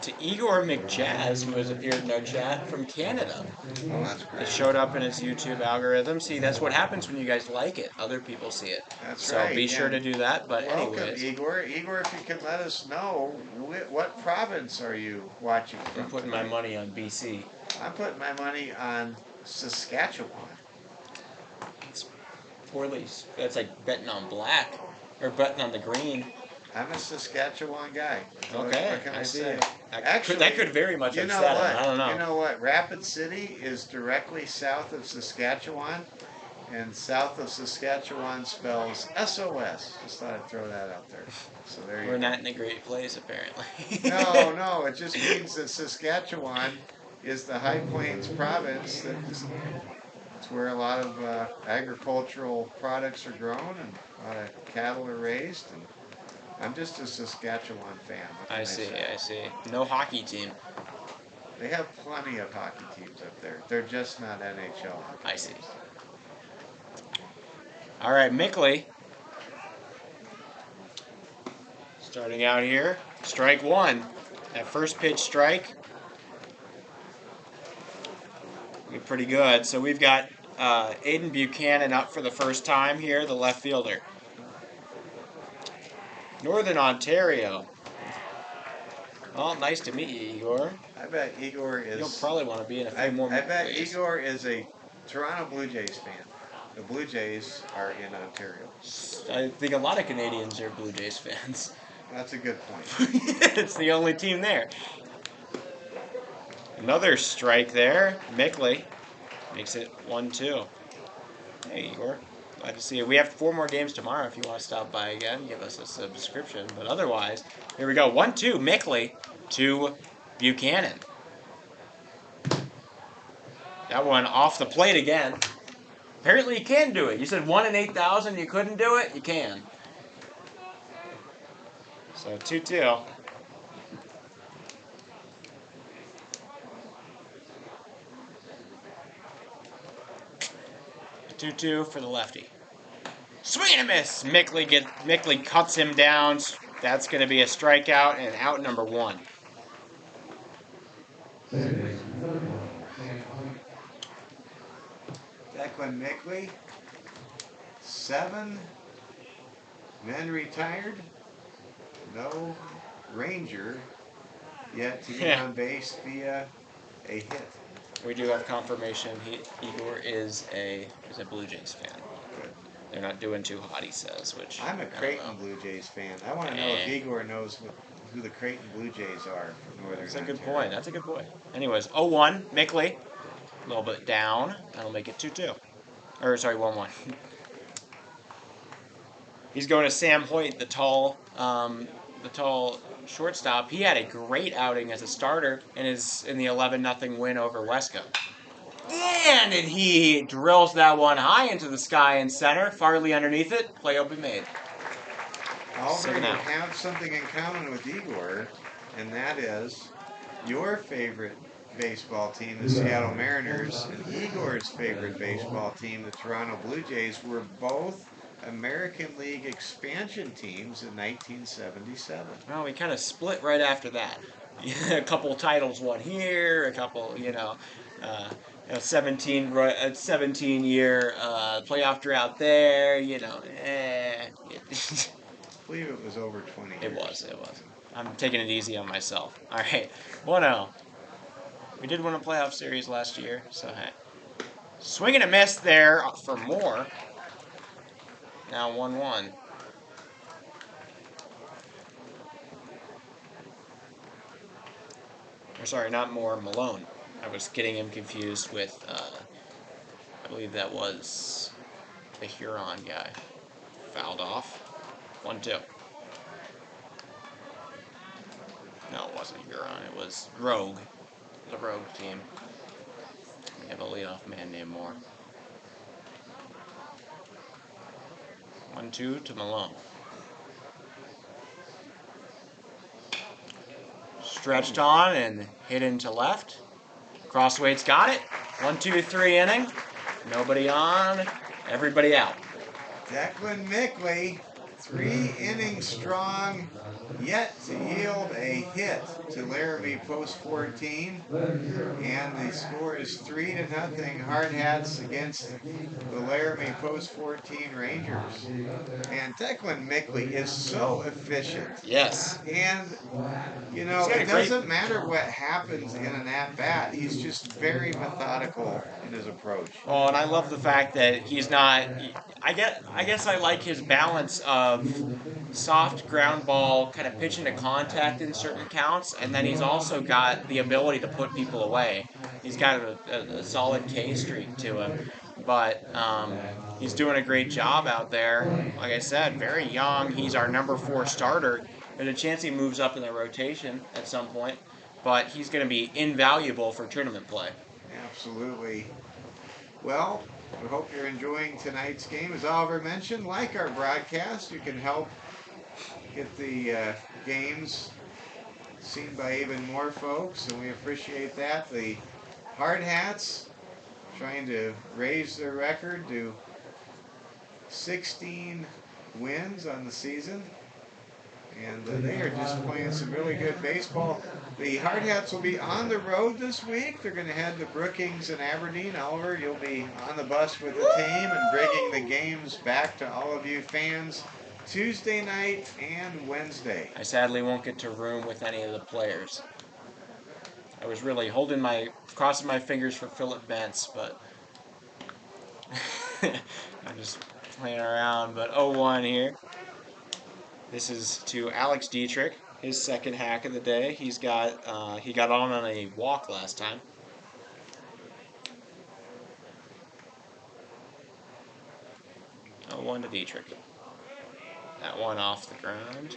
to Igor McJazz, who has appeared in our chat from Canada. Oh, that's great. It showed up in his YouTube algorithm. See, that's what happens when you guys like it. Other people see it. That's so right. be sure to do that. But welcome, anyways, Igor. Igor, if you could let us know, what province are you watching from? I'm putting my money on BC. I'm putting my money on Saskatchewan. It's poorly. That's like betting on black or betting on the green. I'm a Saskatchewan guy. Okay, What can I see. say? That could very much You know upset what? him. I don't know. You know what? Rapid City is directly south of Saskatchewan, and south of Saskatchewan spells SOS. Just thought I'd throw that out there. So there you We're go. not in a great place, apparently. No, it just means that Saskatchewan is the High Plains province. It's where a lot of agricultural products are grown and a lot of cattle are raised. And I'm just a Saskatchewan fan. What can I I see, say? I see. No hockey team. They have plenty of hockey teams up there. They're just not NHL. I see. All right, Mickley. Starting out here, strike one. That first pitch strike. Pretty good. So we've got Aiden Buchanan up for the first time here, the left fielder. Northern Ontario. Well, nice to meet you, Igor. I bet Igor is. You'll probably want to be in a few more I bet movies. Igor is a Toronto Blue Jays fan. The Blue Jays are in Ontario. I think a lot of Canadians are Blue Jays fans. That's a good point. It's the only team there. Another strike there. Mickley makes it 1-2. Hey, Igor. Glad to see you. We have 4 more games tomorrow if you want to stop by again. Give us a subscription. But otherwise, here we go. 1-2. Mickley to Buchanan. That one off the plate again. Apparently you can do it. You said 1 in 8,000 you couldn't do it? You can. So 2-2. For the lefty. Swing and a miss. Mickley cuts him down. That's going to be a strikeout and out number 1. Declan Mickley, 7 men retired, no Ranger yet to get on base via a hit. We do have confirmation. Igor is a Blue Jays fan. Good. They're not doing too hot, he says. Which I'm a Creighton Blue Jays fan. I want to know if Igor knows who the Creighton Blue Jays are from Northern That's a good Ontario. point. That's a good point. Anyways, 0-1, Mickley. A little bit down. That'll make it 2-2. Or, sorry, 1-1. He's going to Sam Hoyt, the tall shortstop. He had a great outing as a starter in the 11-0 win over Wesco. And he drills that one high into the sky in center. Farley underneath it. Play will be made. However, you have something in common with Igor, and that is your favorite baseball team, the Seattle Mariners, and Igor's favorite baseball team, the Toronto Blue Jays, were both American League expansion teams in 1977. Well, we kind of split right after that. A couple titles won here, a couple, 17-year playoff drought there, I believe it was over 20 years. It was. I'm taking it easy on myself. All right, 1-0. We did win a playoff series last year, so hey. Swing and a miss there for Moore. Now 1-1. Or sorry, not Moore, Malone. I was getting him confused with, I believe that was the Huron guy. Fouled off. 1-2. No, it wasn't Huron. It was Rogue. The Rogue team. We have a leadoff man named Moore. 1-2 to Malone. Stretched on and hit into left. Crosswaite's got it. 1-2-3 inning. Nobody on. Everybody out. Declan Mickley, 3 innings strong, yet to yield a hit to Laramie post 14, and the score is 3-0 Hardhats against the Laramie post 14 Rangers. And Declan Mickley is so efficient. Yes. And it doesn't matter what happens in an at-bat. He's just very methodical in his approach. Oh, and I love the fact that he's not. I guess I like his balance of soft ground ball, kind of pitch into contact in certain counts, and then he's also got the ability to put people away. He's got a solid K streak to him, but he's doing a great job out there. Like I said, very young. He's our number 4 starter. There's a chance he moves up in the rotation at some point, but he's going to be invaluable for tournament play. Absolutely. Well, we hope you're enjoying tonight's game. As Oliver mentioned, like our broadcast, you can help get the games seen by even more folks, and we appreciate that. The Hardhats trying to raise their record to 16 wins on the season, and they are just playing some really good baseball. The Hardhats will be on the road this week. They're going to head to Brookings and Aberdeen. Oliver, you'll be on the bus with the team and bringing the games back to all of you fans Tuesday night and Wednesday. I sadly won't get to room with any of the players. I was really crossing my fingers for Philip Bentz, but I'm just playing around. But 0-1 here. This is to Alex Dietrich, his second hack of the day. He got on a walk last time. Oh, 1 to Dietrich. That one off the ground.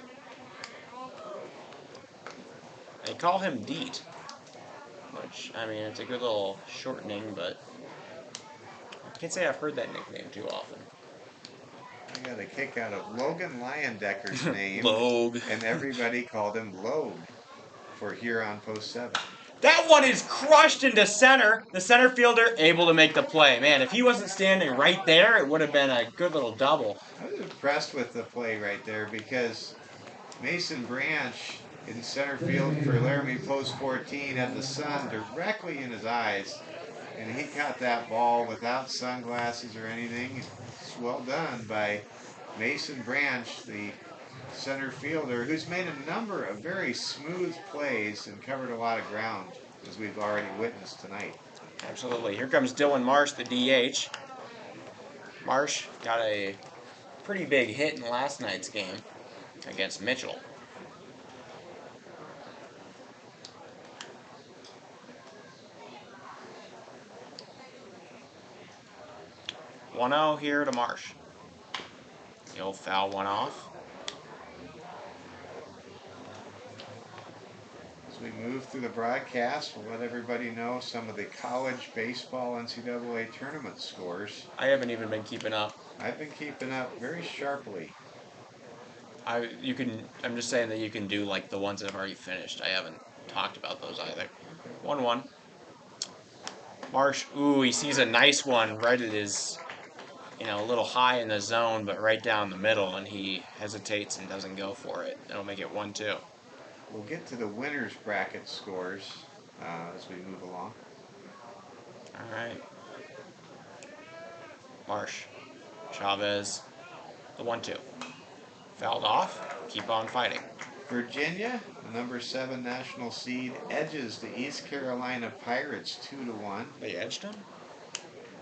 They call him Deet, which, I mean, it's a good little shortening, but I can't say I've heard that nickname too often. I got a kick out of Logan Leondecker's name. Logue. And everybody called him Logue for here on Post 7. That one is crushed into center. The center fielder able to make the play. Man, if he wasn't standing right there, it would have been a good little double. I was impressed with the play right there because Mason Branch in center field for Laramie Post 14 had the sun directly in his eyes, and he caught that ball without sunglasses or anything. It's well done by Mason Branch, the center fielder, who's made a number of very smooth plays and covered a lot of ground, as we've already witnessed tonight. Absolutely. Here comes Dylan Marsh, the DH. Marsh got a pretty big hit in last night's game against Mitchell. Here to Marsh. He'll foul one off. As we move through the broadcast, we'll let everybody know some of the college baseball NCAA tournament scores. I haven't even been keeping up. I've been keeping up very sharply. I'm just saying that you can do like the ones that have already finished. I haven't talked about those either. 1-1. Marsh, ooh, he sees a nice one right at his, a little high in the zone, but right down the middle, and he hesitates and doesn't go for it. That'll make it 1-2. We'll get to the winner's bracket scores as we move along. All right. Marsh, Chavez, the 1-2. Fouled off. Keep on fighting. Virginia, the number 7 national seed, edges the East Carolina Pirates 2-1. They edged him?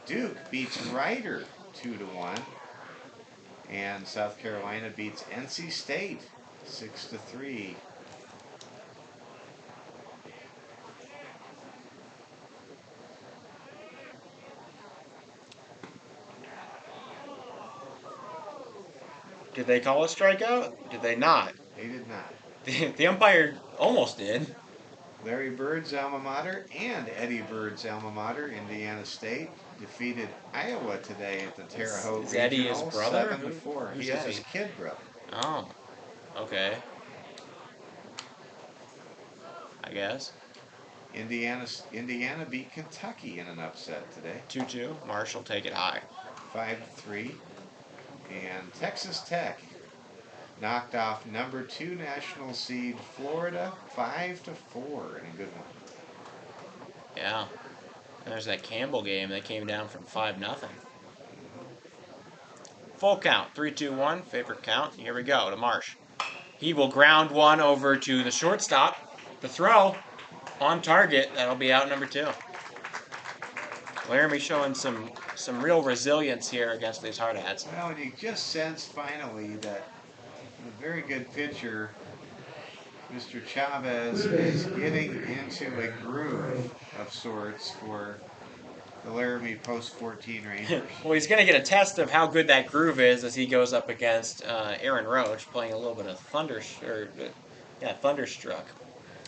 Duke beats Rider 2-1. And South Carolina beats NC State 6-3. Did they call a strikeout? Did they not? They did not. The umpire almost did. Larry Bird's alma mater and Eddie Bird's alma mater, Indiana State, defeated Iowa today at the Terre Haute Is Eddie his Regional, brother? 7-4. Who's He is his Eddie? kid brother. Oh, okay. I guess. Indiana beat Kentucky in an upset today, 2-2. Marshall take it high. 5-3. And Texas Tech knocked off number 2 national seed Florida 5-4 in a good one. Yeah. And there's that Campbell game. They came down from 5-0. Full count. 3-2-1. Favorite count. Here we go to Marsh. He will ground one over to the shortstop. The throw on target. That'll be out number 2. Laramie showing some real resilience here against these Hardhats. Well, and you just sense finally that A very good pitcher, Mr. Chavez, is getting into a groove of sorts for the Laramie Post 14 Rangers. Well, he's going to get a test of how good that groove is as he goes up against Aaron Roach, playing a little bit of Thunderstruck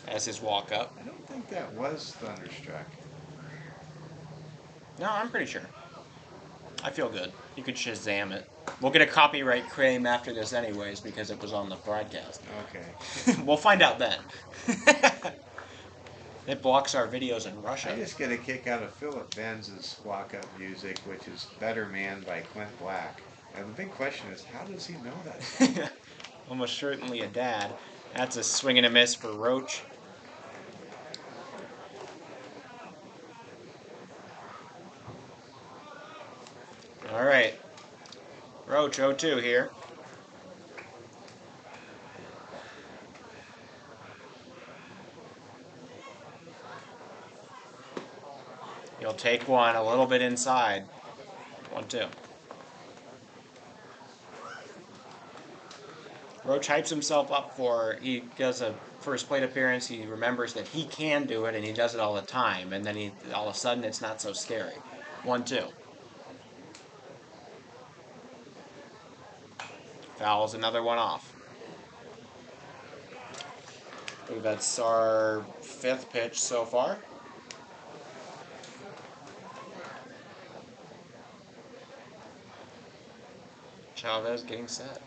as his walk-up. I don't think that was Thunderstruck. No, I'm pretty sure. I feel good. You could Shazam it. We'll get a copyright claim after this anyways because it was on the broadcast. Okay. We'll find out then. It blocks our videos in Russia. I just get a kick out of Philip Benz's walk-up music, which is Better Man by Clint Black. And the big question is, how does he know that song? Almost certainly a dad. That's a swing and a miss for Roach. All right. Roach 0-2 here. He'll take one a little bit inside. 1-2. Roach hypes himself up he does a first plate appearance, he remembers that he can do it, and he does it all the time, and then all of a sudden it's not so scary. 1-2. Fouls another one off. I believe that's our 5th pitch so far. Chavez getting set.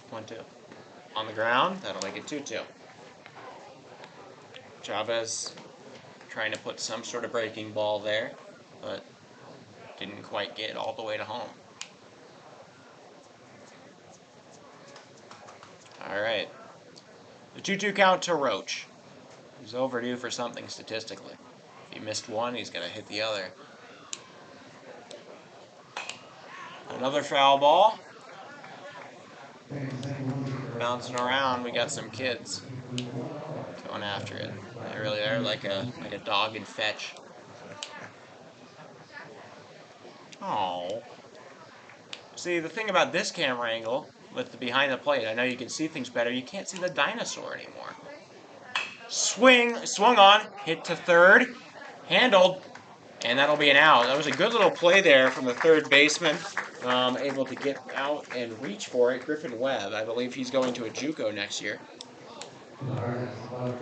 One, two. On the ground, that'll make it 2-2. Chavez trying to put some sort of breaking ball there, but didn't quite get it all the way to home. All right. The 2-2 count to Roach. He's overdue for something statistically. If he missed one, he's going to hit the other. Another foul ball. Bouncing around, we got some kids going after it. They really are like a dog in fetch. Oh. See, the thing about this camera angle with the behind the plate, I know you can see things better. You can't see the dinosaur anymore. Swung on, hit to third, handled, and that'll be an out. That was a good little play there from the third baseman, able to get out and reach for it. Griffin Webb, I believe he's going to a JUCO next year. Well,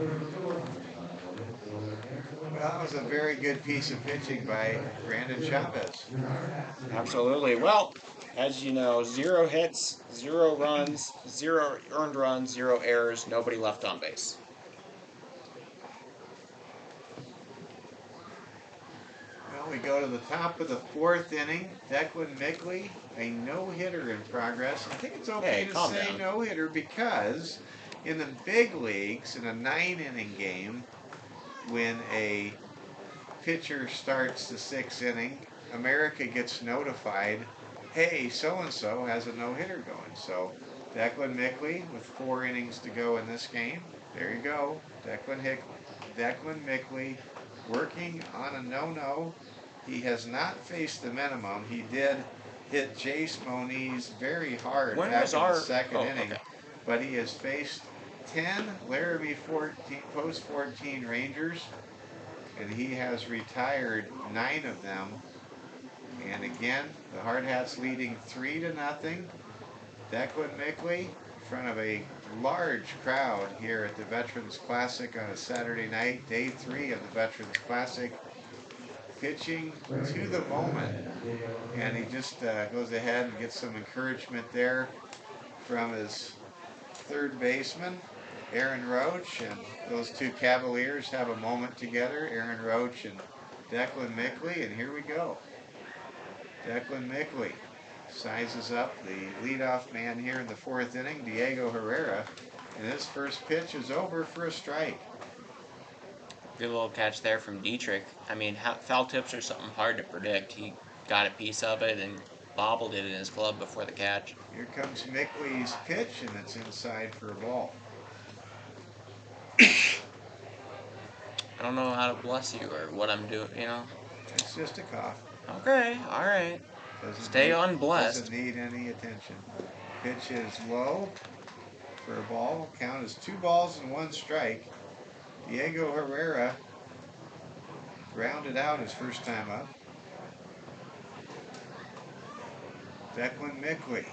that was a very good piece of pitching by Brandon Chavez. Absolutely. Well, as you know, 0 hits, 0 runs, 0 earned runs, 0 errors, nobody left on base. Well, we go to the top of the 4th inning. Declan Mickley, a no-hitter in progress. I think it's okay to say no-hitter because in the big leagues, in a 9-inning game, when a pitcher starts the 6th inning, America gets notified, hey, so-and-so has a no-hitter going. So Declan Mickley with 4 innings to go in this game. There you go. Declan Mickley working on a no-no. He has not faced the minimum. He did hit Jace Moniz very hard back in the 2nd inning. Okay. But he has faced 10 Laramie Post 14 Rangers, and he has retired 9 of them. And again, the Hardhats leading 3-0. Declan Mickley in front of a large crowd here at the Veterans Classic on a Saturday night, day 3 of the Veterans Classic, pitching to the moment. And he just goes ahead and gets some encouragement there from his third baseman, Aaron Roach, and those two Cavaliers have a moment together, Aaron Roach and Declan Mickley, and here we go. Declan Mickley sizes up the leadoff man here in the 4th inning, Diego Herrera, and his first pitch is over for a strike. Good little catch there from Dietrich. I mean, foul tips are something hard to predict. He got a piece of it and bobbled it in his glove before the catch. Here comes Mickley's pitch, and it's inside for a ball. I don't know how to bless you or what I'm doing, you know. It's just a cough. Okay, all right. Stay unblessed. Doesn't need any attention. Pitch is low for a ball. Count is 2 balls and 1 strike. Diego Herrera grounded out his first time up. Declan Mickley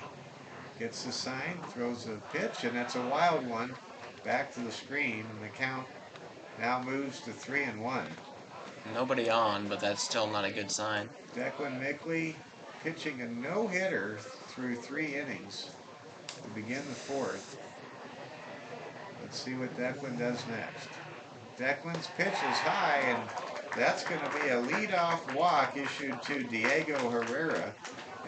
gets the sign, throws a pitch, and that's a wild one back to the screen, and the count now moves to 3-1. Nobody on, but that's still not a good sign. Declan Mickley pitching a no-hitter through 3 innings to begin the 4th. Let's see what Declan does next. Declan's pitch is high, and that's going to be a leadoff walk issued to Diego Herrera.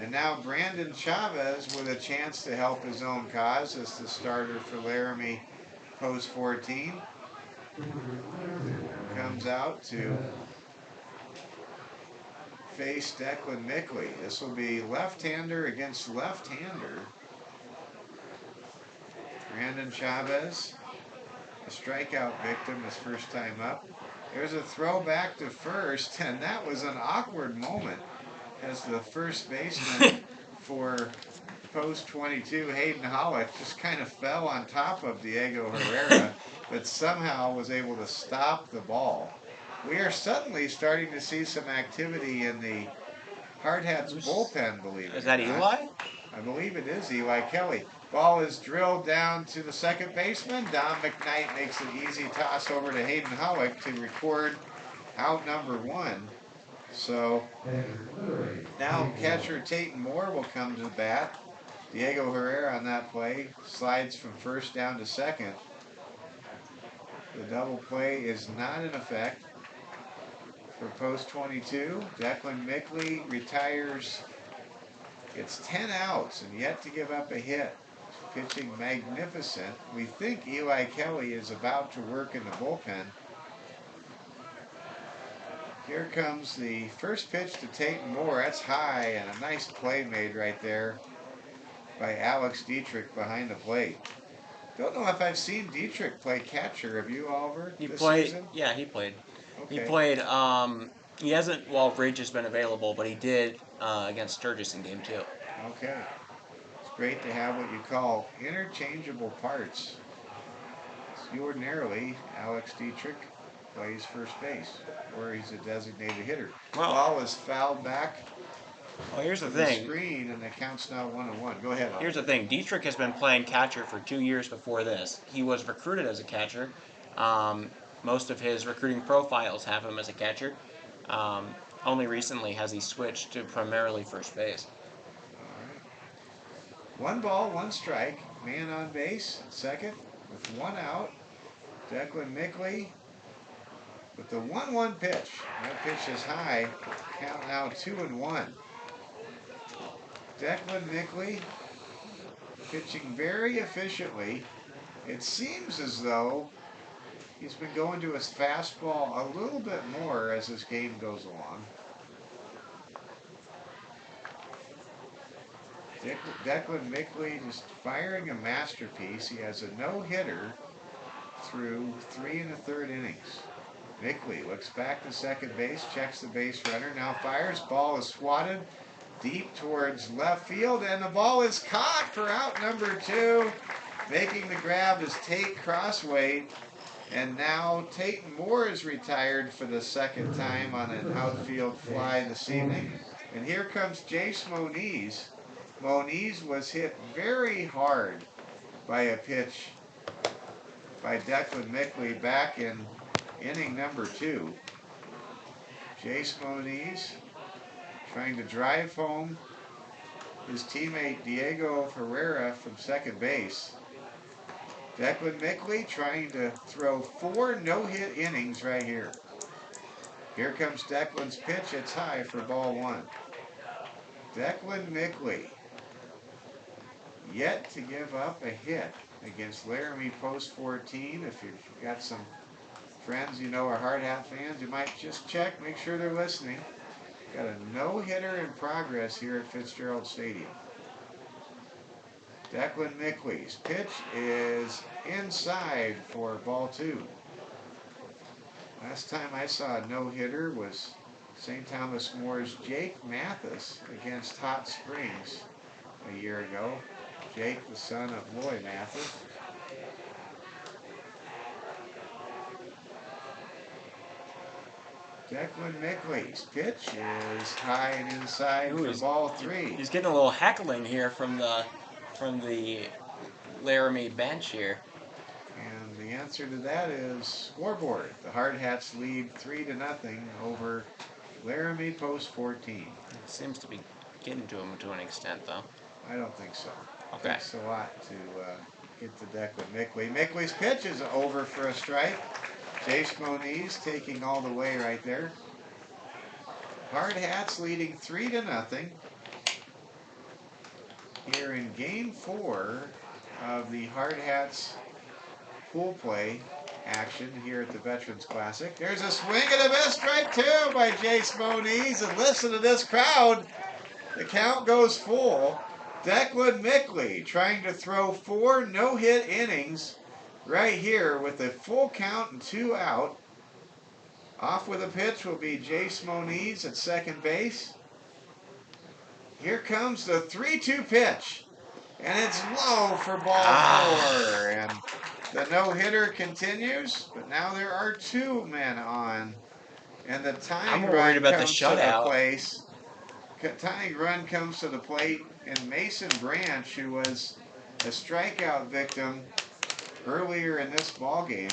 And now Brandon Chavez with a chance to help his own cause as the starter for Laramie post 14. Comes out to face Declan Mickley. This will be left-hander against left-hander. Brandon Chavez, a strikeout victim his first time up. There's a throw back to first, and that was an awkward moment as the first baseman for post 22, Hayden Holland, just kind of fell on top of Diego Herrera, but somehow was able to stop the ball. We are suddenly starting to see some activity in the Hardhats bullpen, believe it or not. Is that Eli? I believe it is Eli Kelly. Ball is drilled down to the second baseman. Dom McKnight makes an easy toss over to Hayden Holland to record out number 1. So now catcher Tatum Moore will come to the bat. Diego Herrera on that play slides from first down to second. The double play is not in effect for post 22. Declan Mickley retires. It's 10 outs and yet to give up a hit. Pitching magnificent. We think Eli Kelly is about to work in the bullpen. Here comes the first pitch to Tatum Moore. That's high, and a nice play made right there by Alex Dietrich behind the plate. Don't know if I've seen Dietrich play catcher. Have you, Oliver? He this played. season? Yeah, he played. Okay. He played. He hasn't while Ridge has been available, but he did against Sturgis in game 2. Okay. It's great to have what you call interchangeable parts. Ordinarily, Alex Dietrich plays first base, or he's a designated hitter. Well, ball is fouled back well, here's the to the thing. screen, and the count's now 1-1. Go ahead. Here's the thing. Dietrich has been playing catcher for 2 years before this. He was recruited as a catcher. Most of his recruiting profiles have him as a catcher. Only recently has he switched to primarily first base. All right. 1 ball, 1 strike. Man on base, second, with 1 out. Declan Mickley with the 1-1 pitch. That pitch is high. Count now 2-1. Declan Mickley pitching very efficiently. It seems as though he's been going to his fastball a little bit more as this game goes along. Declan Mickley just firing a masterpiece. He has a no-hitter through 3 1/3 innings. Mickley looks back to second base, checks the base runner, now fires. Ball is swatted deep towards left field, and the ball is caught for out number 2. Making the grab is Tate Crossway, and now Tate Moore is retired for the second time on an outfield fly this evening. And here comes Jace Moniz. Moniz was hit very hard by a pitch by Declan Mickley back in inning number 2. Jace Moniz trying to drive home his teammate Diego Herrera from second base. Declan Mickley trying to throw 4 no-hit innings right here. Here comes Declan's pitch. It's high for ball 1. Declan Mickley yet to give up a hit against Laramie post 14. If you've got some friends you know are Hardhat fans, you might just check, make sure they're listening. Got a no-hitter in progress here at Fitzgerald Stadium. Declan Mickley's pitch is inside for ball 2. Last time I saw a no-hitter was St. Thomas More's Jake Mathis against Hot Springs a year ago. Jake, the son of Loy Mathis. Declan Mickley's pitch is high and inside for ball 3. He's getting a little heckling here from the Laramie bench here. And the answer to that is scoreboard. The Hardhats lead 3-0 over Laramie post 14. It seems to be getting to him to an extent, though. I don't think so. Okay. It takes a lot to get to Declan Mickley. Mickley's pitch is over for a strike. Jace Moniz taking all the way right there. Hardhats leading 3-0 here in Game 4 of the Hardhats pool play action here at the Veterans Classic. There's a swing and a miss, strike 2 by Jace Moniz. And listen to this crowd. The count goes full. Declan Mickley trying to throw 4 no-hit innings right here with a full count and 2 out. Off with a pitch will be Jace Moniz at second base. Here comes the 3-2 pitch. And it's low for ball 4. And the no-hitter continues, but now there are 2 men on. And the tying run comes to the place. Tying run comes to the plate, and Mason Branch, who was a strikeout victim earlier in this ball game,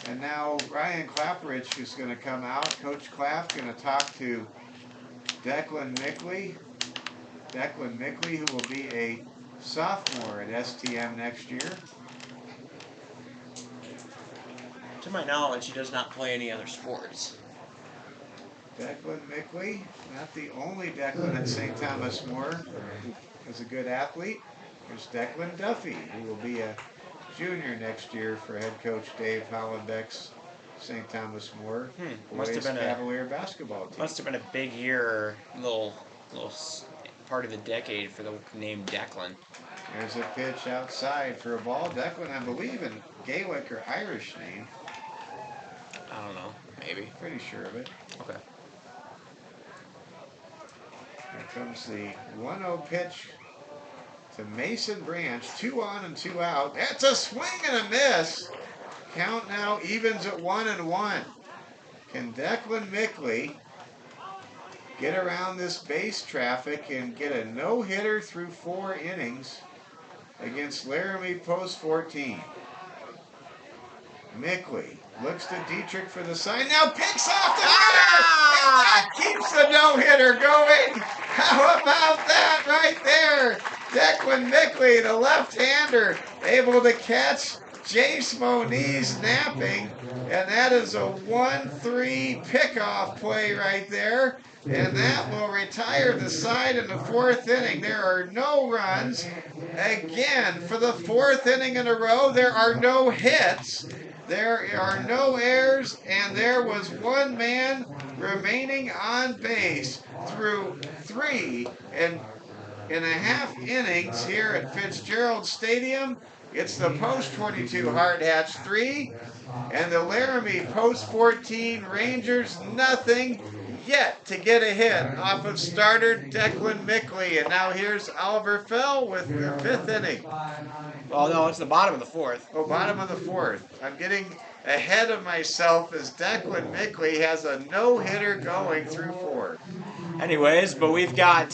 and now Ryan Clapperidge is going to come out. Coach Clapp going to talk to Declan Mickley. Declan Mickley, who will be a sophomore at STM next year. To my knowledge, he does not play any other sports. Declan Mickley, not the only Declan at St. Thomas More, is a good athlete. There's Declan Duffy, who will be a junior next year for head coach Dave Hollenbeck's St. Thomas More Must have been Cavalier basketball team. Must have been a big year, little part of the decade for the name Declan. There's a pitch outside for a ball. Declan, I believe, in Gaelic or Irish name. I don't know, maybe. Pretty sure of it. Okay. Here comes the 1-0 pitch to Mason Branch. 2 on and 2 out. That's a swing and a miss. Count now evens at 1-1. Can Declan Mickley get around this base traffic and get a no-hitter through 4 innings against Laramie post 14? Mickley looks to Dietrich for the sign. Now picks off the hitter! And that keeps the no-hitter going! How about that right there? Declan Mickley, the left-hander, able to catch Jace Moniz napping. And that is a 1-3 pickoff play right there. And that will retire the side in the 4th inning. There are no runs. Again, for the 4th inning in a row, there are no hits. There are no errors, and there was 1 man remaining on base through 3.5 innings here at Fitzgerald Stadium. It's the post-22 Hardhats 3, and the Laramie post-14 Rangers nothing yet to get a hit off of starter Declan Mickley. And now here's Oliver Fell with the 5th inning. Well, no, it's the bottom of the 4th. Oh, bottom of the 4th. I'm getting ahead of myself as Declan Mickley has a no-hitter going through 4. Anyways, but we've got,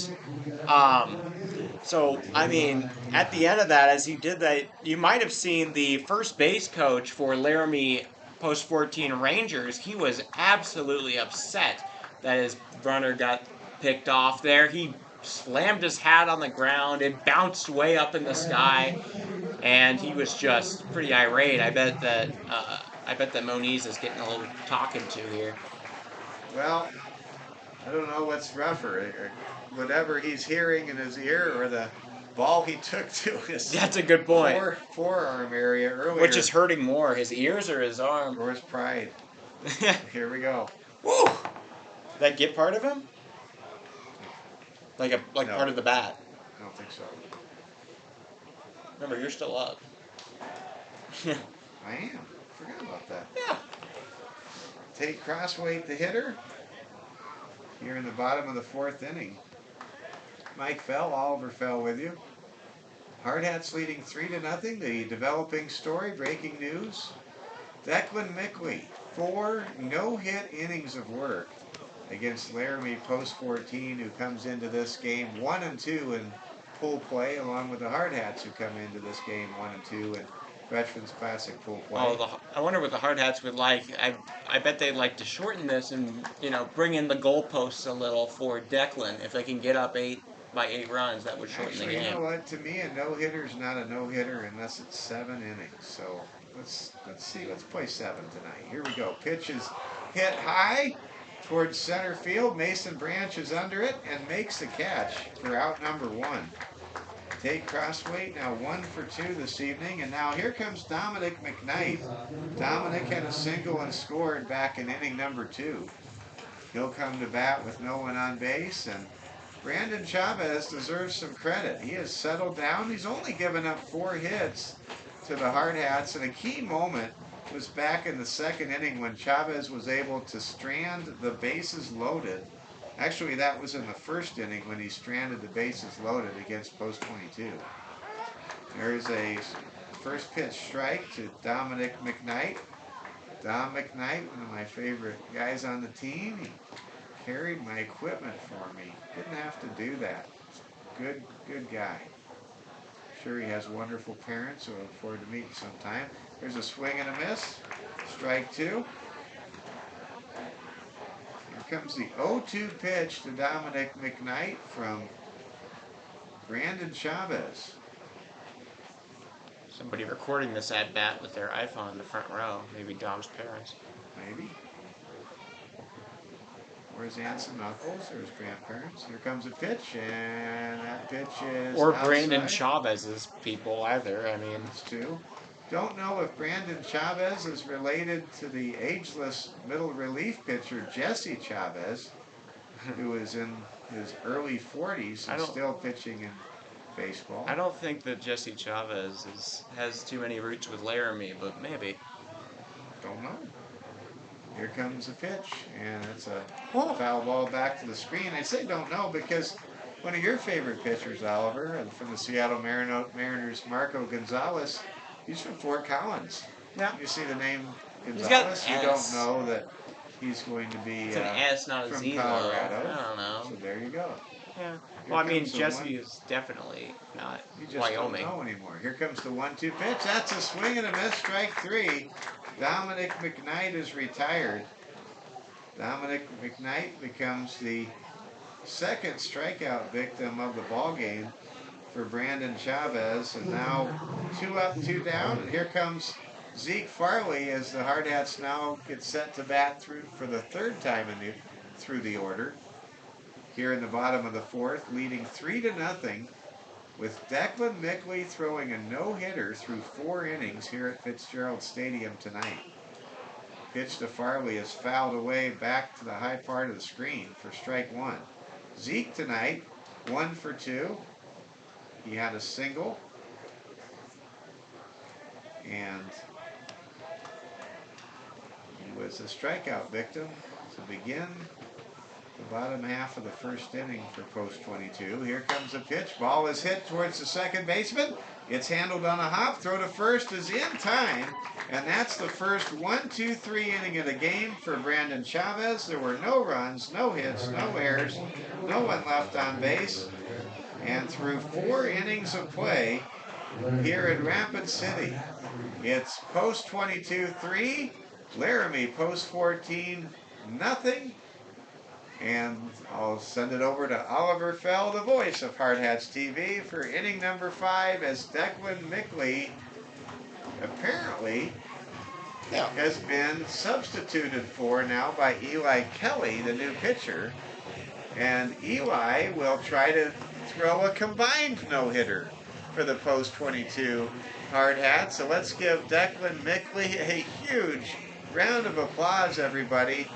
so, I mean, at the end of that, as he did that, you might have seen the first base coach for Laramie post-14 Rangers. He was absolutely upset that his runner got picked off there. He slammed his hat on the ground. It bounced way up in the sky, and he was just pretty irate. I bet that Moniz is getting a little talking to here. Well, I don't know what's rougher, whatever he's hearing in his ear or the ball he took to his That's a good point. Forearm area earlier. Which is hurting more, his ears or his arm? Or his pride. Here we go. Woo! That get part of him? Like No. part of the bat? I don't think so. Remember, you're still up. I am. Forgot about that. Yeah. Tate Crossweight, the hitter. here in the bottom of the 4th inning. Mike Fell, Oliver Fell with you. Hardhats leading 3-0. The developing story, breaking news. Declan McKnight, 4 no-hit innings of work against Laramie post 14, who comes into this game 1-2 in pool play, along with the Hardhats, who come into this game 1-2 in Veterans Classic pool play. Oh, I wonder what the Hardhats would like. I bet they'd like to shorten this and bring in the goalposts a little for Declan. If they can get up 8 runs, that would shorten the game. You know what? To me, a no-hitter is not a no-hitter unless it's 7 innings. So let's see. Let's play 7 tonight. Here we go. Pitch is hit high towards center field. Mason Branch is under it and makes the catch for out number 1. Tate Crossway now 1 for 2 this evening, and now here comes Dominic McKnight. Dominic had a single and scored back in inning number 2. He'll come to bat with no one on base, and Brandon Chavez deserves some credit. He has settled down. He's only given up 4 hits to the Hardhats, and a key moment was back in the 2nd inning when Chavez was able to strand the bases loaded. Actually, that was in the 1st inning when he stranded the bases loaded against post 22. There's a first pitch strike to Dominic McKnight. Dom McKnight, one of my favorite guys on the team. He carried my equipment for me. Didn't have to do that. Good guy. Sure, he has wonderful parents who I look forward to meeting sometime. There's a swing and a miss. Strike 2. Here comes the 0-2 pitch to Dominic McKnight from Brandon Chavez. Somebody recording this at bat with their iPhone in the front row. Maybe Dom's parents. Maybe. Where's aunts and uncles? There's grandparents. Here comes a pitch, and that pitch is or outside. Brandon Chavez's people either. I mean, That's 2. Don't know if Brandon Chavez is related to the ageless middle relief pitcher Jesse Chavez, who is in his early 40s and still pitching in baseball. I don't think that Jesse Chavez has too many roots with Laramie, but maybe. Don't know. Here comes a pitch, and it's a foul ball back to the screen. I say don't know because one of your favorite pitchers, Oliver, and from the Seattle Mariners, Marco Gonzalez, he's from Fort Collins. Yeah. You see the name He's got Gonzalez? an You S. don't know that he's going to be It's an S, not a from Z, Colorado. I don't know. So there you go. Yeah. Here Well, I mean, comes the Jesse is definitely not You just Wyoming. don't know anymore. Here comes the 1-2 pitch. That's a swing and a miss. Strike 3. Dominic McKnight is retired. Dominic McKnight becomes the 2nd strikeout victim of the ball game for Brandon Chavez, and now 2 up, 2 down. And here comes Zeke Farley as the Hardhats now get set to bat for the 3rd time through the order. Here in the bottom of the 4th, leading 3-0, with Declan McKnight throwing a no-hitter through 4 innings here at Fitzgerald Stadium tonight. Pitch to Farley is fouled away back to the high part of the screen for strike 1. Zeke tonight, 1 for 2. He had a single, and he was a strikeout victim to begin the bottom half of the 1st inning for post 22. Here comes the pitch. Ball is hit towards the second baseman. It's handled on a hop. Throw to first is in time. And that's the first 1-2-3 inning of the game for Brandon Chavez. There were no runs, no hits, no errors, no one left on base. And through 4 innings of play here in Rapid City, it's post 22-3, Laramie post 14 nothing. And I'll send it over to Oliver Fell, the voice of Hardhats TV, for inning number 5 as Declan McKnight apparently has been substituted for now by Eli Kelly, the new pitcher. And Eli will try to throw a combined no-hitter for the post 22 Hardhats. So let's give Declan McKnight a huge round of applause, everybody.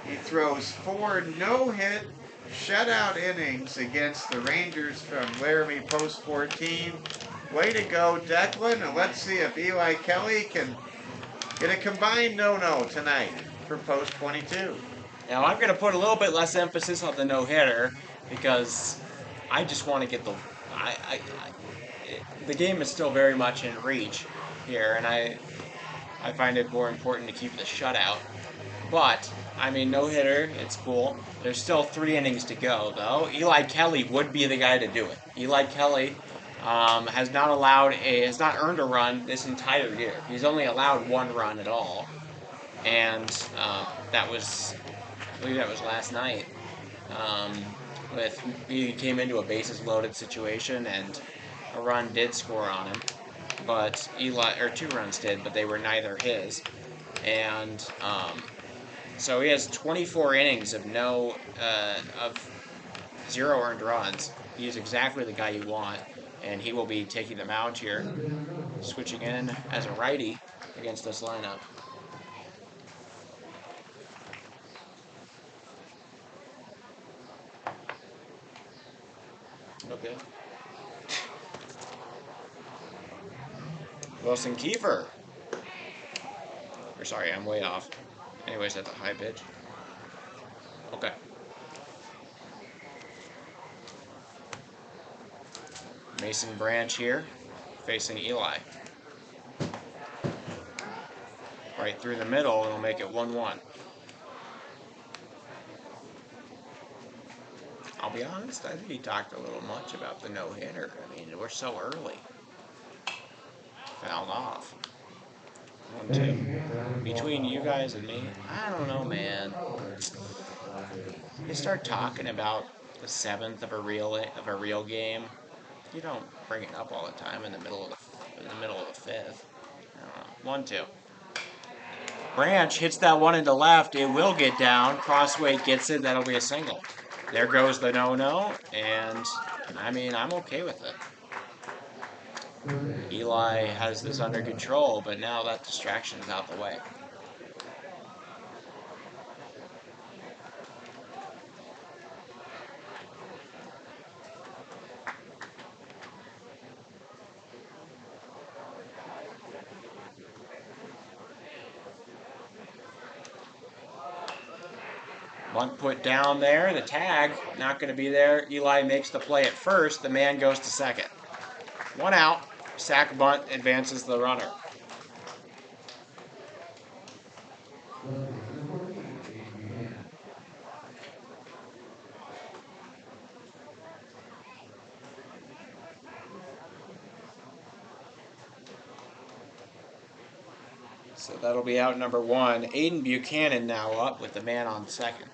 He throws 4 no-hit shutout innings against the Rangers from Laramie post 14. Way to go, Declan, and let's see if Eli Kelly can get a combined no-no tonight for post 22. Now I'm going to put a little bit less emphasis on the no-hitter because I just want to get the... the game is still very much in reach here, and I find it more important to keep the shutout. But, I mean, no-hitter, it's cool. There's still 3 innings to go, though. Eli Kelly would be the guy to do it. Eli Kelly has not earned a run this entire year. He's only allowed 1 run at all. And I believe that was last night. He came into a bases loaded situation and a run did score on him, but 2 runs did, but they were neither his. And so he has 24 innings of 0 earned runs. He is exactly the guy you want, and he will be taking the mound here, switching in as a righty against this lineup. Okay. Wilson Kiefer. Or sorry, I'm way off. Anyways, that's a high pitch. Okay. Mason Branch here, facing Eli. Right through the middle, and it'll make it 1-1. I'll be honest, I think he talked a little much about the no-hitter. I mean, we're so early. Fouled off. 1-2. Between you guys and me, I don't know, man. You start talking about the 7th of a real game. You don't bring it up all the time in the middle of the 5th. I don't know. 1-2. Branch hits that one into left. It will get down. Crossway gets it. That'll be a single. There goes the no-no, and I mean, I'm okay with it. Eli has this under control, but now that distraction is out the way. Bunt put down there. The tag, not going to be there. Eli makes the play at first. The man goes to second. 1 out. Sack bunt advances the runner. So that'll be out number 1. Hayden Buchanan now up with the man on second.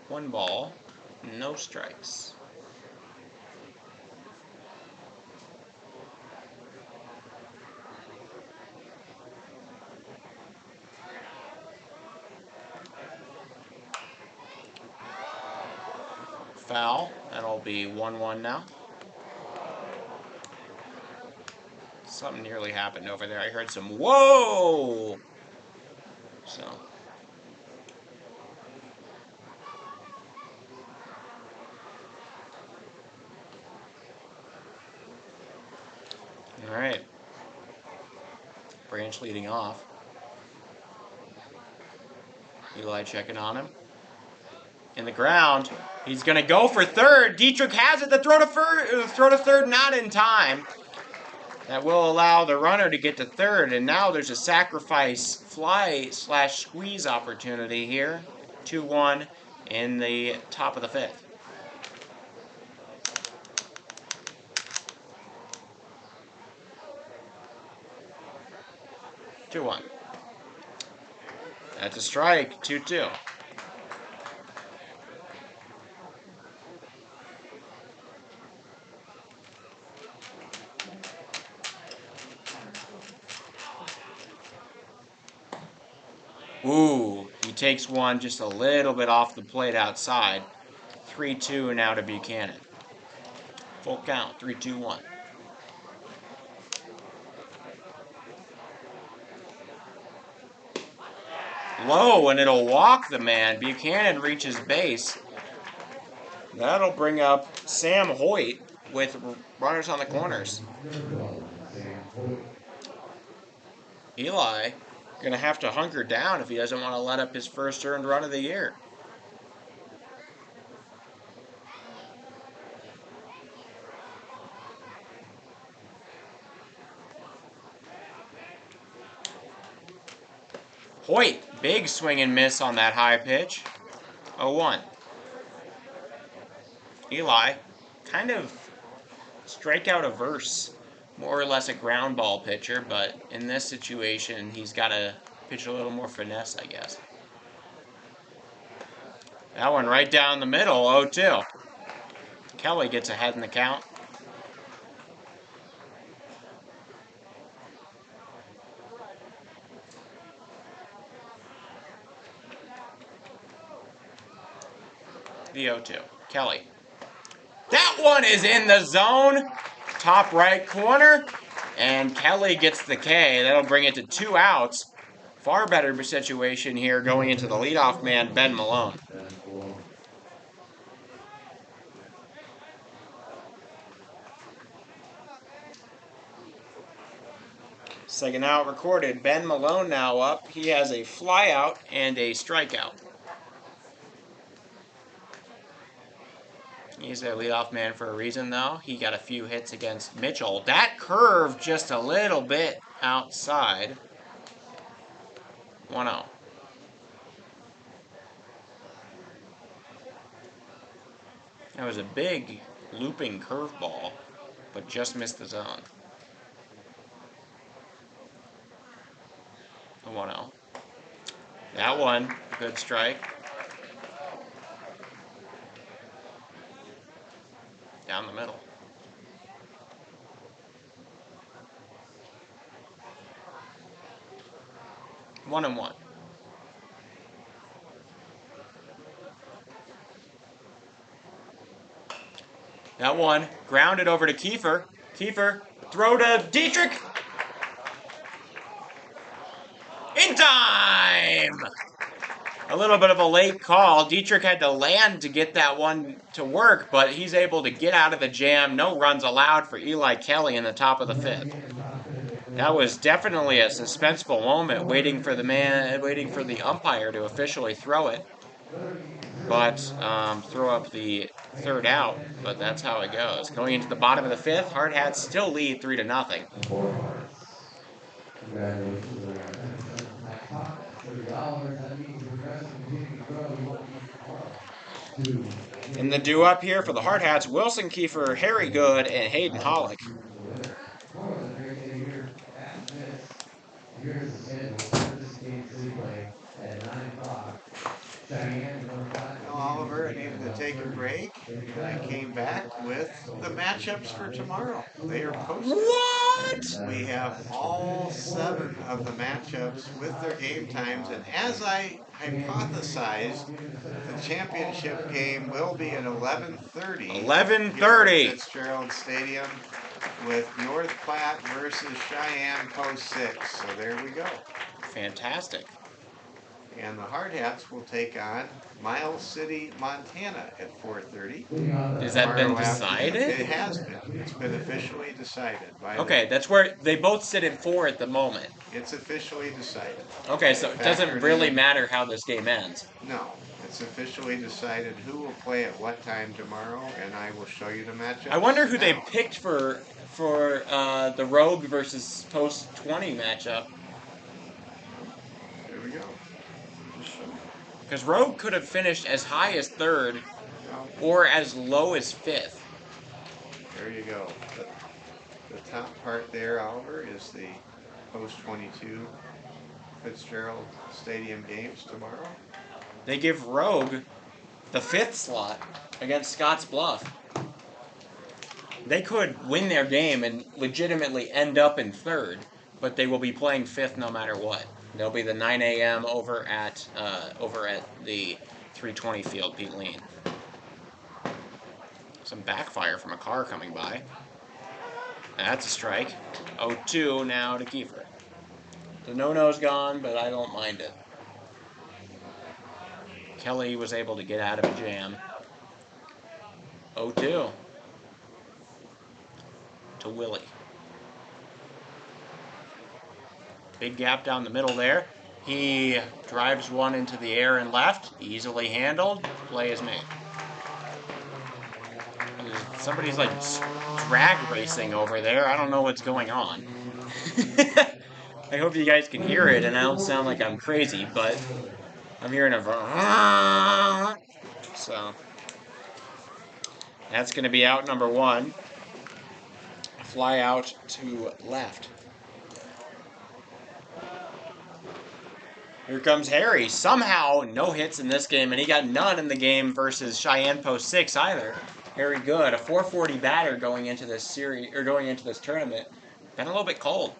One ball, no strikes. Foul. That'll be 1-1 now. Something nearly happened over there. I heard some whoa! So. All right. Branch leading off. Eli checking on him. In the ground. He's going to go for third. Dietrich has it. The throw to third, not in time. That will allow the runner to get to third. And now there's a sacrifice fly/squeeze opportunity here. 2-1 in the top of the 5th. That's a strike. 2-2. Ooh, he takes one just a little bit off the plate outside. 3-2 now to Buchanan. Full count, 3-2-1. Low, and it'll walk the man. Buchanan reaches base. That'll bring up Sam Hoyt, with runners on the corners. Eli going to have to hunker down if he doesn't want to let up his first earned run of the year. Hoyt, big swing and miss on that high pitch. 0-1. Eli, kind of strikeout averse. More or less a ground ball pitcher, but in this situation, he's got to pitch a little more finesse, I guess. That one right down the middle, 0-2. Kelly gets ahead in the count. The 0-2. Kelly. That one is in the zone. Top right corner. And Kelly gets the K. That'll bring it to 2 outs. Far better situation here going into the leadoff man, Ben Malone. Second out recorded. Ben Malone now up. He has a flyout and a strikeout. He's their leadoff man for a reason, though. He got a few hits against Mitchell. That curve just a little bit outside. 1-0. That was a big looping curveball, but just missed the zone. 1-0. That one, good strike. Down the middle. One and one. That one grounded over to Kiefer. Kiefer, throw to Dietrich. In time! A little bit of a late call. Dietrich had to land to get that one to work, but he's able to get out of the jam. No runs allowed for Eli Kelly in the top of the 5th. That was definitely a suspenseful moment, waiting for the umpire to officially throw it. But throw up the 3rd out, but that's how it goes. Going into the bottom of the 5th, Hardhats still lead 3-0. In the due up here for the Hardhats, Wilson Kiefer, Harry Good, and Hayden Holland. Oliver, I needed to take a break, and I came back with the matchups for tomorrow. They are posted. What? We have all 7 of the matchups with their game times, and as I hypothesized, the championship game will be at 11:30. 11:30. Fitzgerald Stadium with North Platte versus Cheyenne Post 6. So there we go. Fantastic. And the Hardhats will take on Miles City, Montana at 4:30. Has that been decided? It has been. It's been officially decided. Okay, that's where they both sit at 4 at the moment. It's officially decided. Okay, so it doesn't really matter how this game ends. No, it's officially decided who will play at what time tomorrow, and I will show you the matchup. I wonder who they picked for the Rogue versus Post 20 matchup. There we go. Because Rogue could have finished as high as 3rd or as low as 5th. There you go. The top part there, Oliver, is the Post 22 Fitzgerald Stadium games tomorrow. They give Rogue the 5th slot against Scotts Bluff. They could win their game and legitimately end up in 3rd, but they will be playing 5th no matter what. They'll be the 9 a.m. over at the 320 field, Pete Lean. Some backfire from a car coming by. That's a strike. 0-2 now to Kiefer. The no-no's gone, but I don't mind it. Kelly was able to get out of a jam. 0-2. to Willie. Big gap down the middle there. He drives one into the air and left. Easily handled. Play is made. Somebody's like drag racing over there. I don't know what's going on. I hope you guys can hear it and I don't sound like I'm crazy, but I'm hearing a so that's going to be out number one. Fly out to left. Here comes Harry. Somehow no hits in this game, and he got none in the game versus Cheyenne Post 6 either. Harry Good, a 440 batter going into this series or going into this tournament. Been a little bit cold.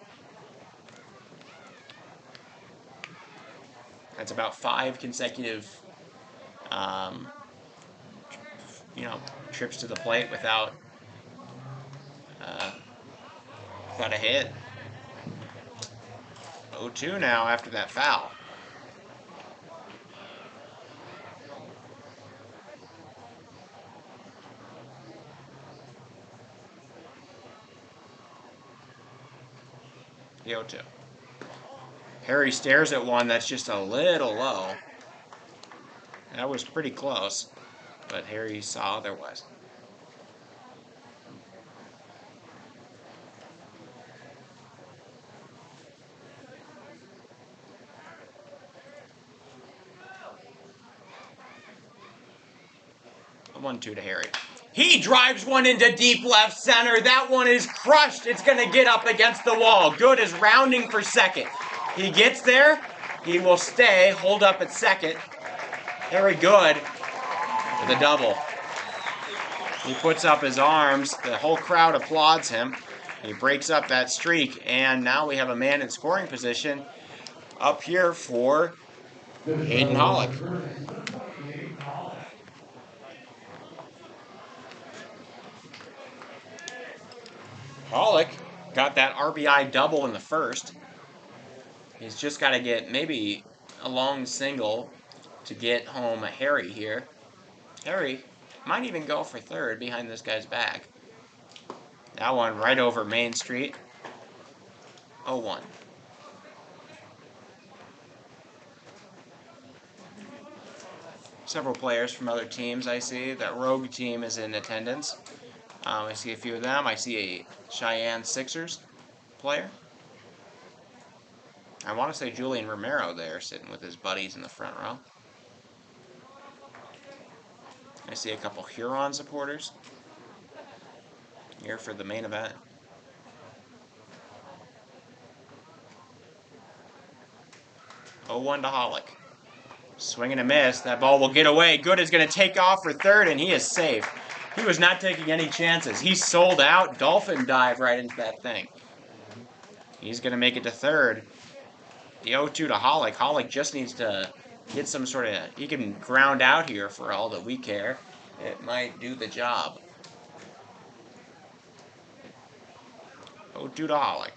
That's about 5 consecutive, trips to the plate without a hit. 0-2 now after that foul. The 0-2. Harry stares at one that's just a little low. That was pretty close, but Harry saw otherwise. A 1-2 to Harry. He drives one into deep left center. That one is crushed. It's going to get up against the wall. Good is rounding for second. He gets there. He will stay. Hold up at second. Very good with a double. He puts up his arms. The whole crowd applauds him. He breaks up that streak. And now we have a man in scoring position up here for Hayden Holland. Pollock got that RBI double in the first. He's just got to get maybe a long single to get home a Harry here. Harry might even go for third behind this guy's back. That one right over Main Street. 0-1. Several players from other teams I see. That Rogue team is in attendance. I see a few of them. I see a Cheyenne Sixers player. I want to say Julian Romero there, sitting with his buddies in the front row. I see a couple Huron supporters here for the main event. Oh, 0-1 to Hollick. Swing and a miss. That ball will get away. Good is going to take off for third, and he is safe. He was not taking any chances. He sold out. Dolphin dive right into that thing. He's going to make it to third. The 0-2 to Hollick. Hollick just needs to get some sort of... He can ground out here for all that we care. It might do the job. 0-2 to Hollick.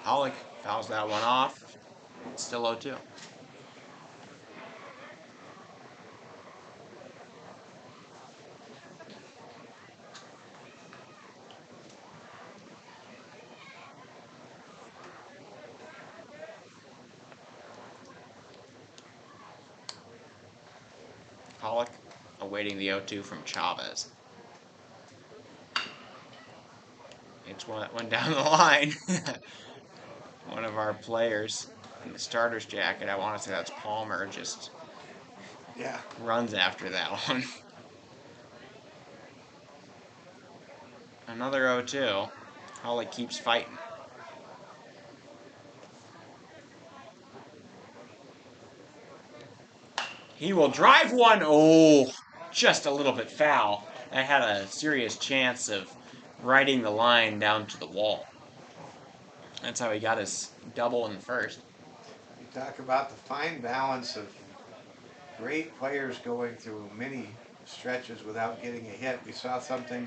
Hollick fouls that one off. It's still 0-2. Hollick awaiting the 0-2 from Chavez. It's one that went down the line. One of our players in the starter's jacket, I want to say that's Palmer, just runs after that one. Another 0-2. Hollick keeps fighting. He will drive one. Oh, just a little bit foul. I had a serious chance of riding the line down to the wall. That's how he got his double in the first. You talk about the fine balance of great players going through many stretches without getting a hit. We saw something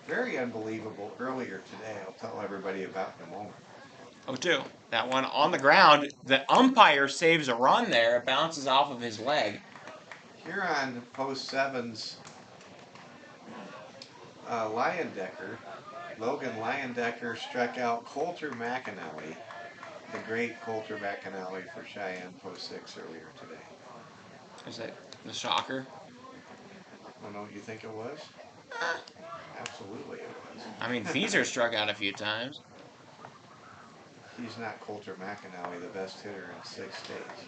very unbelievable earlier today. I'll tell everybody about in a moment. 0-2. That one on the ground. The umpire saves a run there. It bounces off of his leg. Here on post sevens, Logan Leyendecker struck out Coulter McAnally, the great Coulter McAnally for Cheyenne post 6 earlier today. Is that the shocker? Well, don't you think it was? Absolutely it was. I mean, Feezer struck out a few times. He's not Coulter McAnally, the best hitter in 6 states.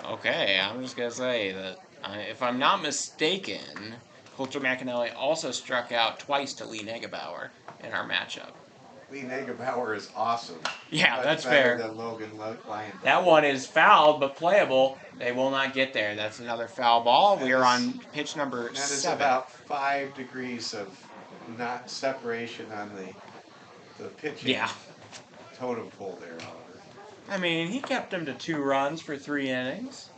Okay, I'm just going to say that if I'm not mistaken, Coulter McAnally also struck out twice to Lee Negebauer in our matchup. Lee Negebauer is awesome. Yeah, Much that's better fair. than Logan Leyendecker. That one is fouled but playable. They will not get there. That's another foul ball. We are on pitch number 7. That is about 5 degrees of not separation on the pitching totem pole there, however. I mean, he kept him to 2 runs for 3 innings.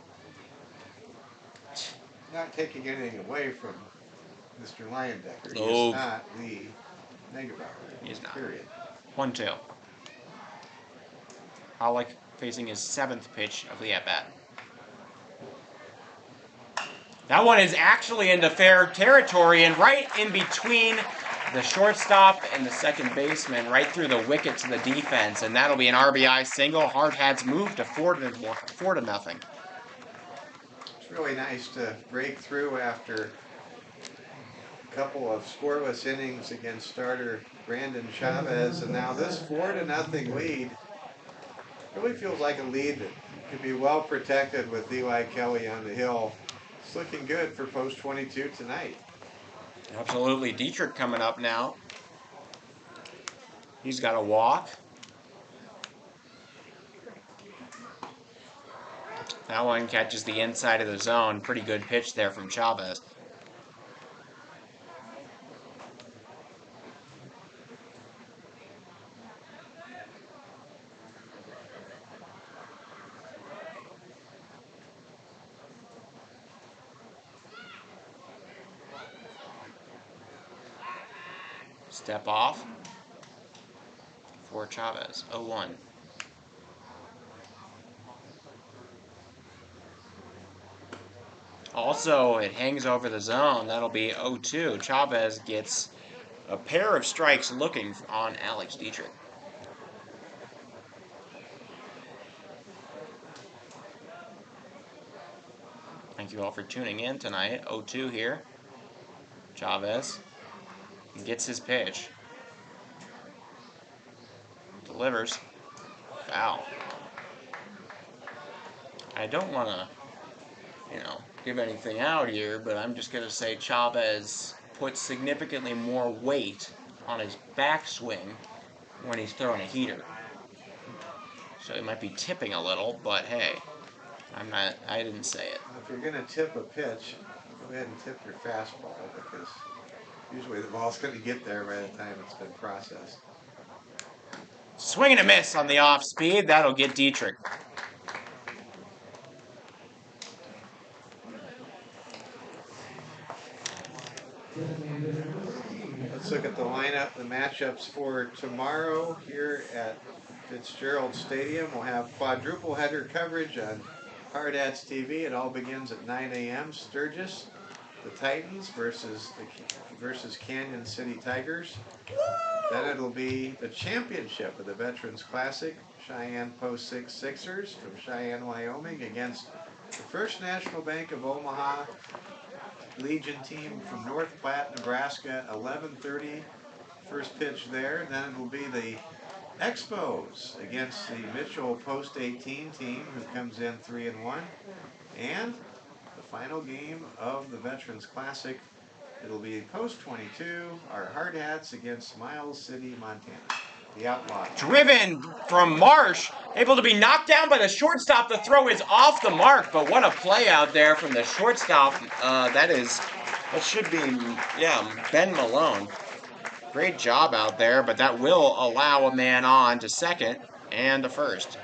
Not taking anything away from Mr. Leyendecker. No. He is not Lee Negebauer. He's not. Period. 1-2. Hollick facing his 7th pitch of the at-bat. That one is actually into fair territory and right in between the shortstop and the second baseman, right through the wicket to the defense, and that'll be an RBI single. Hardhats move to 4-0. It's really nice to break through after a couple of scoreless innings against starter Brandon Chavez, and now this 4-0 lead really feels like a lead that could be well protected with Eli Kelly on the hill. It's looking good for post 22 tonight. Absolutely. Dietrich coming up now. He's got a walk. That one catches the inside of the zone. Pretty good pitch there from Chavez. Step off for Chavez. 0-1. Also, it hangs over the zone. That'll be 0-2. Chavez gets a pair of strikes looking on Alex Dietrich. Thank you all for tuning in tonight. 0-2 here. Chavez gets his pitch. Delivers. Foul. I don't want to, give anything out here, but I'm just going to say Chavez puts significantly more weight on his backswing when he's throwing a heater. So he might be tipping a little, but hey, I didn't say it. If you're going to tip a pitch, go ahead and tip your fastball, because usually the ball's going to get there by the time it's been processed. Swing and a miss on the off speed. That'll get Dietrich. Let's look at the lineup, the matchups for tomorrow here at Fitzgerald Stadium. We'll have quadruple header coverage on Hardhats TV. It all begins at 9 a.m. Sturgis, the Titans versus Canyon City Tigers. Then it'll be the championship of the Veterans Classic, Cheyenne Post 6 Sixers from Cheyenne, Wyoming against the First National Bank of Omaha Legion team from North Platte, Nebraska, 11:30 first pitch there. Then it will be the Expos against the Mitchell Post 18 team, who comes in 3-1. And the final game of the Veterans Classic, it'll be Post 22, our Hardhats against Miles City, Montana. The Outlaws. Driven from Marsh, able to be knocked down by the shortstop. The throw is off the mark, but what a play out there from the shortstop. That should be, Ben Malone. Great job out there, but that will allow a man on to second and to first.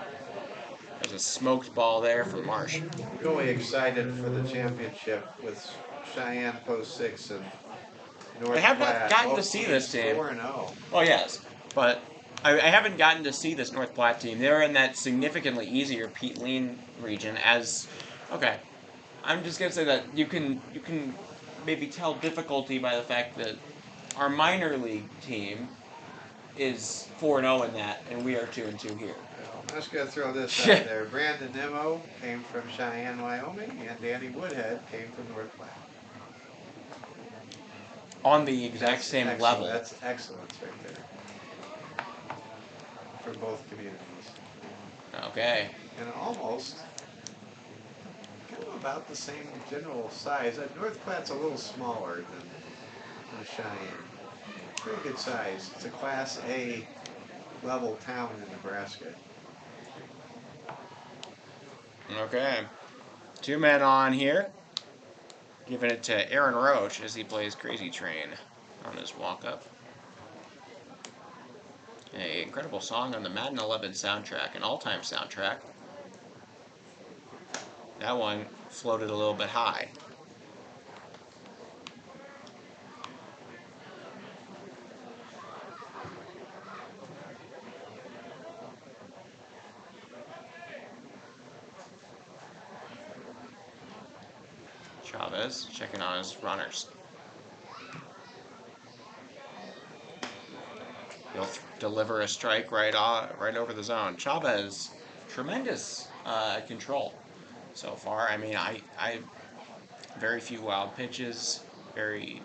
There's a smoked ball there from Marsh. Really excited for the championship with Cheyenne Post 6 and North I have not Platte. gotten to Both see teams this team. 4-0. Oh, yes. But I haven't gotten to see this North Platte team. They're in that significantly easier Pete Lean region as... Okay. I'm just going to say that you can maybe tell difficulty by the fact that our minor league team is 4-0 in that, and we are 2-2 here. I'm just going to throw this out there. Brandon Nimmo came from Cheyenne, Wyoming, and Danny Woodhead came from North Platte. On the exact same level. That's excellence right there. For both communities. Okay. And almost kind of about the same general size. North Platte's a little smaller than Cheyenne. Pretty good size. It's a Class A level town in Nebraska. Okay. 2 men on here. Giving it to Aaron Roach as he plays Crazy Train on his walk-up. An incredible song on the Madden 11 soundtrack, an all-time soundtrack. That one floated a little bit high. Chavez checking on his runners. He'll deliver a strike right over the zone. Chavez, tremendous control so far. I mean, I very few wild pitches, very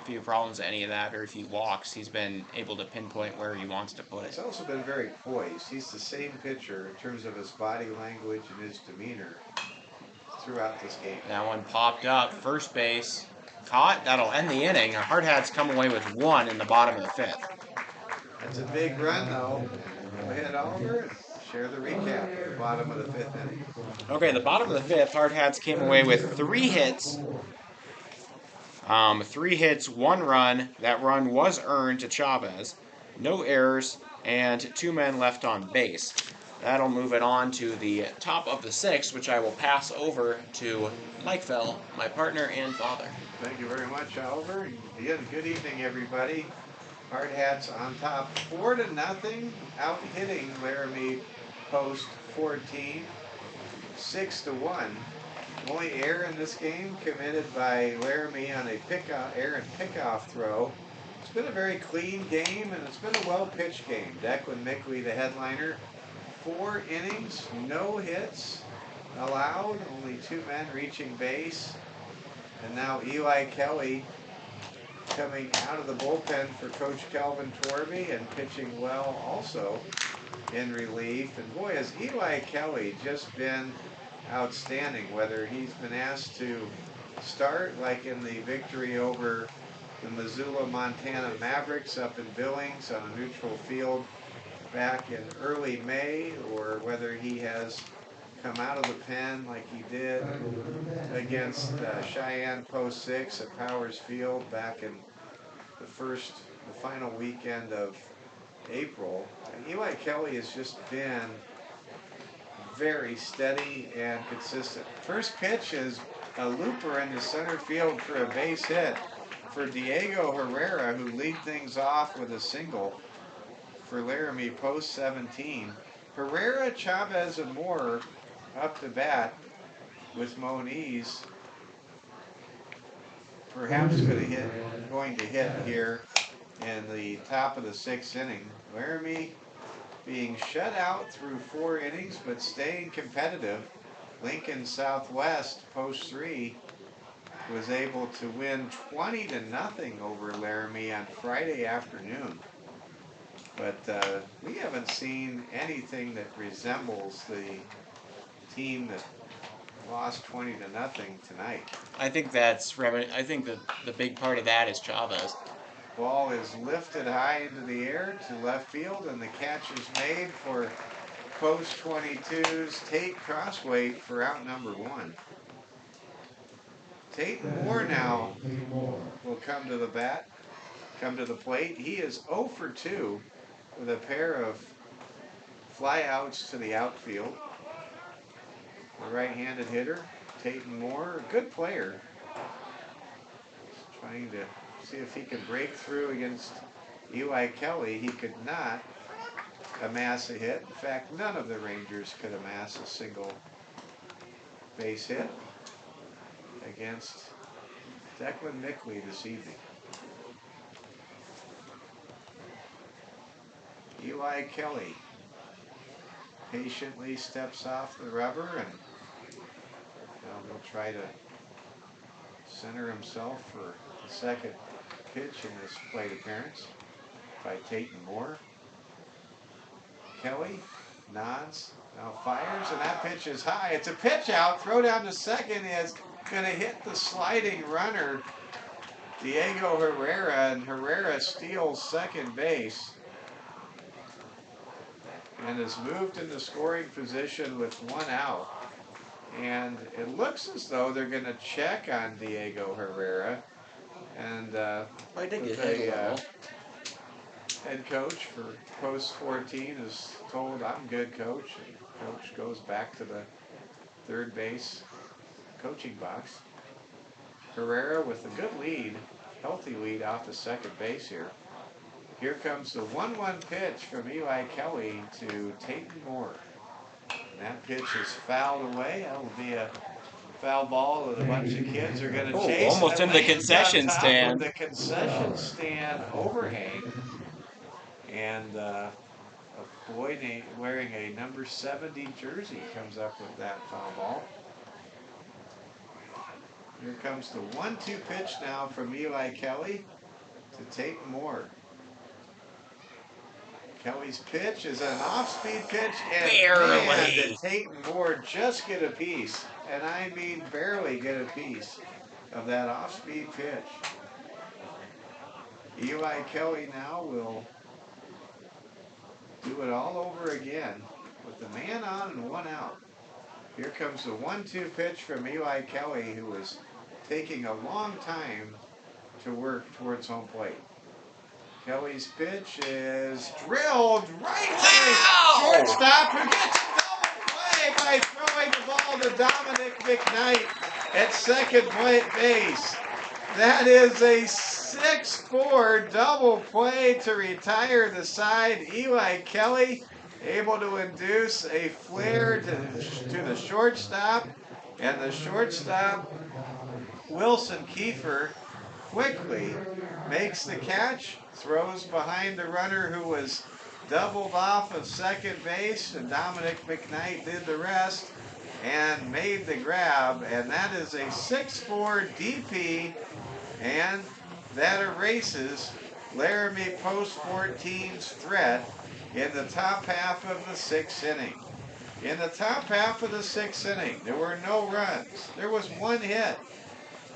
few problems, any of that, very few walks. He's been able to pinpoint where he wants to put it. He's also been very poised. He's the same pitcher in terms of his body language and his demeanor throughout this game. That one popped up, first base, caught. That'll end the inning. Hardhats come away with 1 in the bottom of the 5th. That's a big run, though. Go ahead, Oliver. Share the recap at the bottom of the 5th inning. Okay, the bottom of the 5th, Hardhats came away with 3 hits. 3 hits, 1 run. That run was earned to Chavez. No errors, and 2 men left on base. That'll move it on to the top of the 6th, which I will pass over to Mike Fell, my partner and father. Thank you very much, Oliver. Again, good evening, everybody. Hardhats on top, 4-0, out hitting Laramie Post 14, 6-1. Only error in this game committed by Laramie on a errant pickoff throw. It's been a very clean game, and it's been a well-pitched game. Declan Mickley, the headliner, 4 innings, no hits allowed, only 2 men reaching base. And now Eli Kelly coming out of the bullpen for Coach Kelvin Torby and pitching well also in relief. And boy, has Eli Kelly just been outstanding, whether he's been asked to start like in the victory over the Missoula, Montana Mavericks up in Billings on a neutral field back in early May, or whether he has come out of the pen like he did against Cheyenne Post 6 at Powers Field back in the final weekend of April. And Eli Kelly has just been very steady and consistent. First pitch is a looper into center field for a base hit for Diego Herrera, who lead things off with a single for Laramie Post 17. Herrera, Chavez, and Moore up to bat with Moniz. Perhaps going to hit here in the top of the 6th inning. Laramie being shut out through 4 innings, but staying competitive. Lincoln Southwest Post 3 was able to win 20-0 over Laramie on Friday afternoon. But we haven't seen anything that resembles the team that lost 20-0 tonight. I think I think the big part of that is Chavez. Ball is lifted high into the air to left field, and the catch is made for Post 22's Tate Crossway for out number 1. Tate Moore now will come to the plate. He is 0 for 2 with a pair of flyouts to the outfield. The right-handed hitter, Tate Moore, a good player, trying to see if he can break through against Eli Kelly. He could not amass a hit. In fact, none of the Rangers could amass a single base hit against Declan Mickley this evening. Eli Kelly patiently steps off the rubber and he'll try to center himself for the second pitch in this plate appearance by Peyton Moore. Kelly nods, now fires, and that pitch is high. It's a pitch out. Throw down to second is going to hit the sliding runner, Diego Herrera, and Herrera steals second base and is moved into scoring position with one out. And it looks as though they're going to check on Diego Herrera. And I did get hit a little. Head coach for Post 14 is told, "I'm good, coach." And coach goes back to the third base coaching box. Herrera with a good lead, healthy lead off the second base here. Here comes the 1-1 pitch from Eli Kelly to Peyton Moore. And that pitch is fouled away. That will be a foul ball that a bunch of kids are going to chase. Almost in the concession stand. The concession stand overhang. And a boy wearing a number 70 jersey comes up with that foul ball. Here comes the 1-2 pitch now from Eli Kelly to Peyton Moore. Kelly's pitch is an off-speed pitch, and man, did Peyton Moore just get a piece, and I mean barely get a piece of that off-speed pitch. Eli Kelly now will do it all over again with the man on and one out. Here comes the 1-2 pitch from Eli Kelly, who is taking a long time to work towards home plate. Kelly's pitch is drilled right to shortstop, who gets a double play by throwing the ball to Dominic McKnight at second base. That is a 6-4 double play to retire the side. Eli Kelly able to induce a flare to the shortstop, and the shortstop, Wilson Kiefer, quickly makes the catch, throws behind the runner who was doubled off of second base, and Dominic McKnight did the rest and made the grab, and that is a 6-4 DP, and that erases Laramie Post 14's threat in the top half of the 6th inning. In the top half of the 6th inning, there were no runs. There was one hit,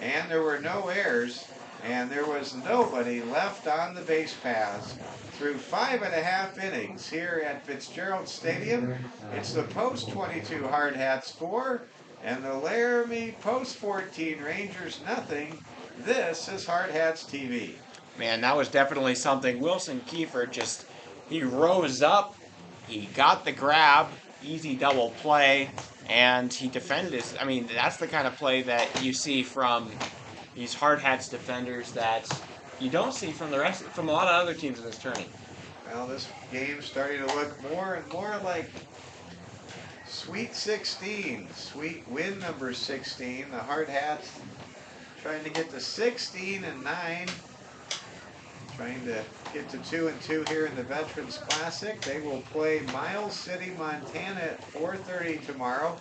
and there were no errors, and there was nobody left on the base paths through 5.5 innings here at Fitzgerald Stadium. It's the Post 22 Hardhats 4 and the Laramie Post 14 Rangers nothing. This is Hardhats TV. Man, that was definitely something. Wilson Kiefer he rose up, he got the grab, easy double play, and he defended. I mean, that's the kind of play that you see from these Hardhats defenders that you don't see from a lot of other teams in this tourney. Well, this game's starting to look more and more like Sweet 16, sweet win number 16. The Hardhats trying to get to 16-9, trying to get to 2-2 here in the Veterans Classic. They will play Miles City, Montana at 4:30 tomorrow.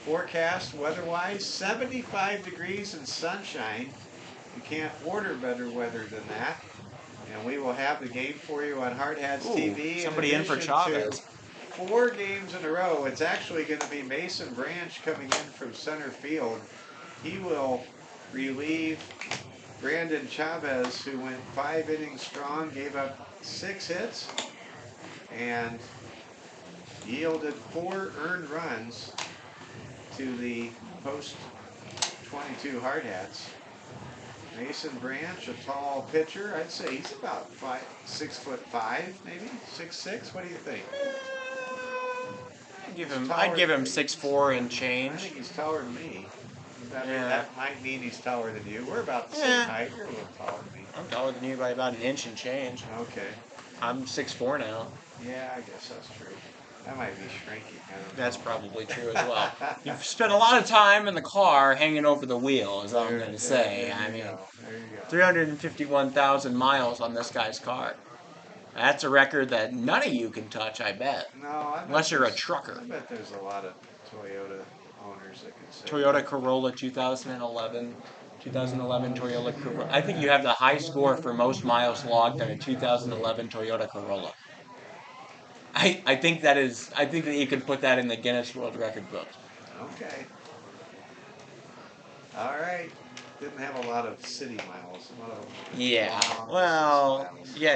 Forecast weather-wise, 75 degrees and sunshine. You can't order better weather than that. And we will have the game for you on Hardhats TV. Somebody in for Chavez. 4 games in a row. It's actually going to be Mason Branch coming in from center field. He will relieve Brandon Chavez, who went 5 innings strong, gave up 6 hits, and yielded 4 earned runs to the Post 22 Hardhats. Mason Branch, a tall pitcher. I'd say he's about 6'5", maybe 6'6". What do you think? I'd give him 6'4" and I change. think he's taller than me. That might mean he's taller than you. We're about the same height. You're a little taller than me. I'm taller than you by about an inch and change. Okay. I'm 6'4" now. Yeah, I guess that's true. I might be shrinking. I don't know. That's probably true as well. You've spent a lot of time in the car hanging over the wheel, is all I'm going to say. There I you mean, go. There you go. 351,000 miles on this guy's car. That's a record that none of you can touch, I bet. No, I bet Unless you're a there's- trucker. I bet there's a lot of Toyota owners that can say Toyota that. Corolla 2011. 2011 Toyota Corolla. I think you have the high score for most miles logged on a 2011 Toyota Corolla. I think that you could put that in the Guinness World Record books. Okay. All right. Didn't have a lot of city miles. A lot of Yeah. long Well, distance miles. yeah,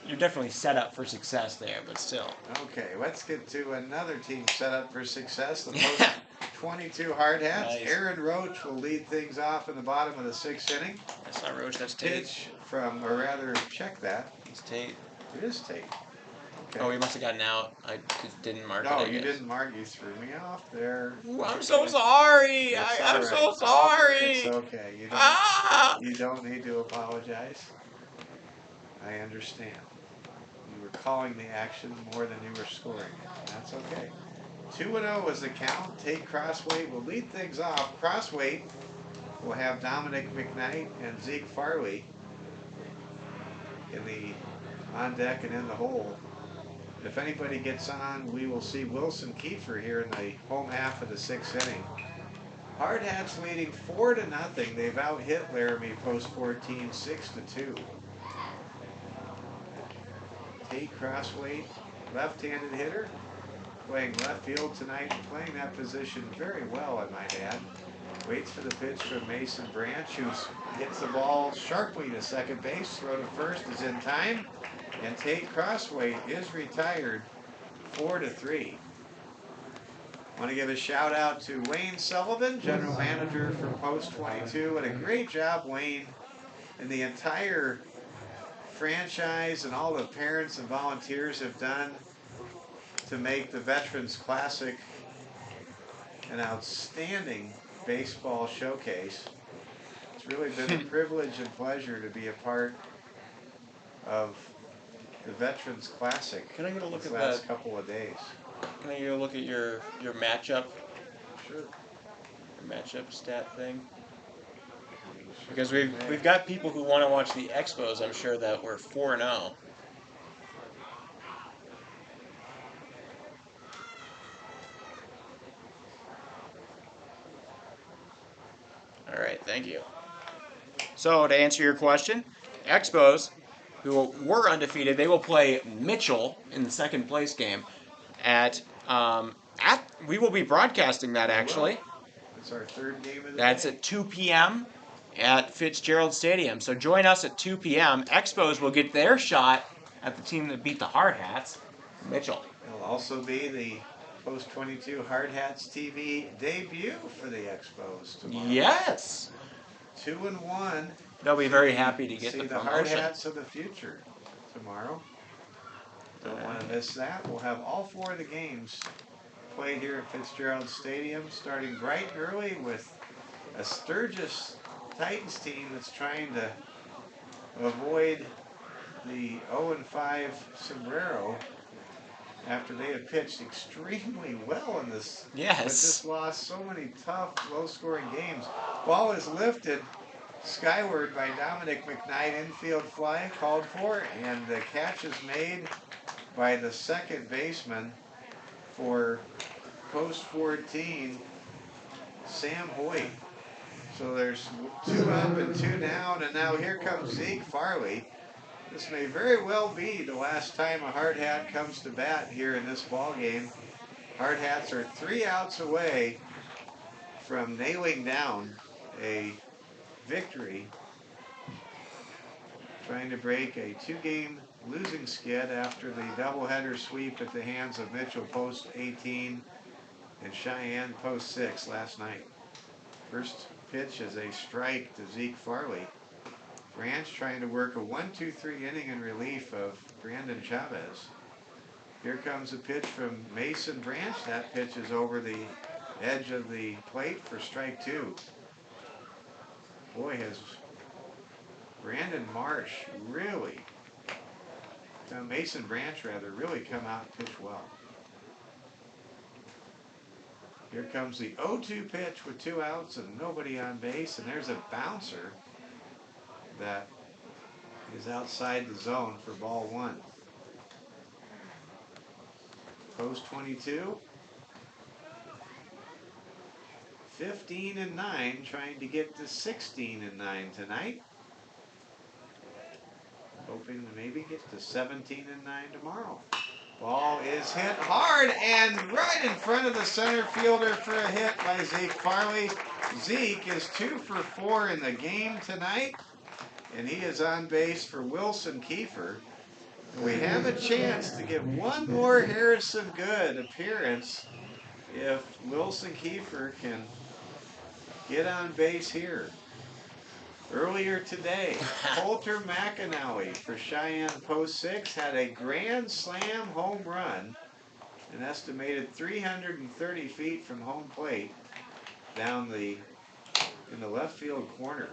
you're definitely set up for success there, but still. Okay, let's get to another team set up for success. The post 22 Hardhats. Nice. Aaron Roach will lead things off in the bottom of the 6th inning. That's not Roach, that's Tate. Pitch from, or rather, check that. It's Tate. It is Tate. Okay. Oh, he must have gotten out. I just didn't mark it. No, I you guess. didn't mark. You threw me off there. Ooh, I'm so sorry. It's I'm all so right. sorry. It's okay. You don't need to apologize. I understand. You were calling the action more than you were scoring it. That's okay. 2-0 is the count. Tate Crossway will lead things off. Crossway will have Dominic McKnight and Zeke Farley in the on deck and in the hole. If anybody gets on, we will see Wilson Kiefer here in the home half of the 6th inning. Hardhats leading 4-0. They've out-hit Laramie post 14, 6-2. Tate Crossway, left-handed hitter, playing left field tonight, playing that position very well, I might add. Waits for the pitch from Mason Branch, who hits the ball sharply to second base. Throw to first is in time. And Tate Crossway is retired 4-3. Want to give a shout out to Wayne Sullivan, general manager for Post 22. And a great job, Wayne, and the entire franchise and all the parents and volunteers have done to make the Veterans Classic an outstanding baseball showcase. It's really been a privilege and pleasure to be a part of the Veterans Classic. Can I get a look these at last that? couple of days? Can I get a look at your matchup? Sure. Your matchup stat thing? Because we've got people who want to watch the Expos, I'm sure, that we're 4-0. All right, thank you. So to answer your question, Expos, who were undefeated, they will play Mitchell in the second place game at we will be broadcasting that actually. It's our third game of the That's day. at 2 p.m. at Fitzgerald Stadium. So join us at 2 p.m. Expos will get their shot at the team that beat the Hardhats, Mitchell. It'll also be the Post 22 Hardhats TV debut for the Expos tomorrow. Yes. 2-1. They'll be very happy to get See the the promotion. Hardhats of the future tomorrow. Don't want to miss that. We'll have all 4 of the games played here at Fitzgerald Stadium, starting bright and early with a Sturgis Titans team that's trying to avoid the 0-5 sombrero after they have pitched extremely well in this. Yes. But just lost so many tough, low-scoring games. Ball is lifted skyward by Dominic McKnight, infield fly called for, and the catch is made by the second baseman for Post 14, Sam Hoyt. So there's 2 up and 2 down, and now here comes Zeke Farley. This may very well be the last time a Hardhat comes to bat here in this ball game. Hardhats are 3 outs away from nailing down a victory, trying to break a 2-game losing skid after the doubleheader sweep at the hands of Mitchell Post 18 and Cheyenne Post 6 last night. First pitch is a strike to Zeke Farley. Branch trying to work a 1-2-3 inning in relief of Brandon Chavez. Here comes a pitch from Mason Branch. That pitch is over the edge of the plate for strike 2. Boy, has Brandon Marsh really, Mason Branch rather, really come out and pitch well. Here comes the 0-2 pitch with 2 outs and nobody on base, and there's a bouncer that is outside the zone for ball 1. Post 22. 15-9, trying to get to 16-9 tonight. Hoping to maybe get to 17-9 tomorrow. Ball is hit hard and right in front of the center fielder for a hit by Zeke Farley. Zeke is 2 for 4 in the game tonight, and he is on base for Wilson Kiefer. We have a chance to get one more Harrison Good appearance if Wilson Kiefer can get on base here. Earlier today, Coulter McAnowie for Cheyenne Post 6 had a grand slam home run, an estimated 330 feet from home plate, down in the left field corner.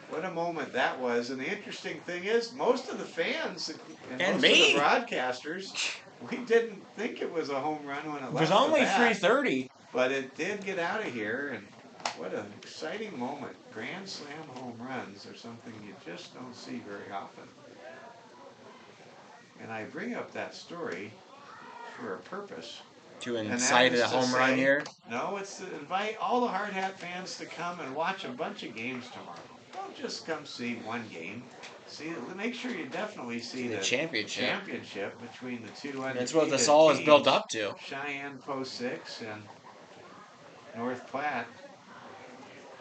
What a moment that was. And the interesting thing is, most of the fans and most of the broadcasters, we didn't think it was a home run when it left the bat. It was only 330. But it did get out of here, and what an exciting moment. Grand slam home runs are something you just don't see very often. And I bring up that story for a purpose. To incite a home run here? No, it's to invite all the Hard Hat fans to come and watch a bunch of games tomorrow. Don't just come see one game. Make sure you definitely see the championship between the two undefeated That's what this all is built up to. Cheyenne Post 6 and North Platte,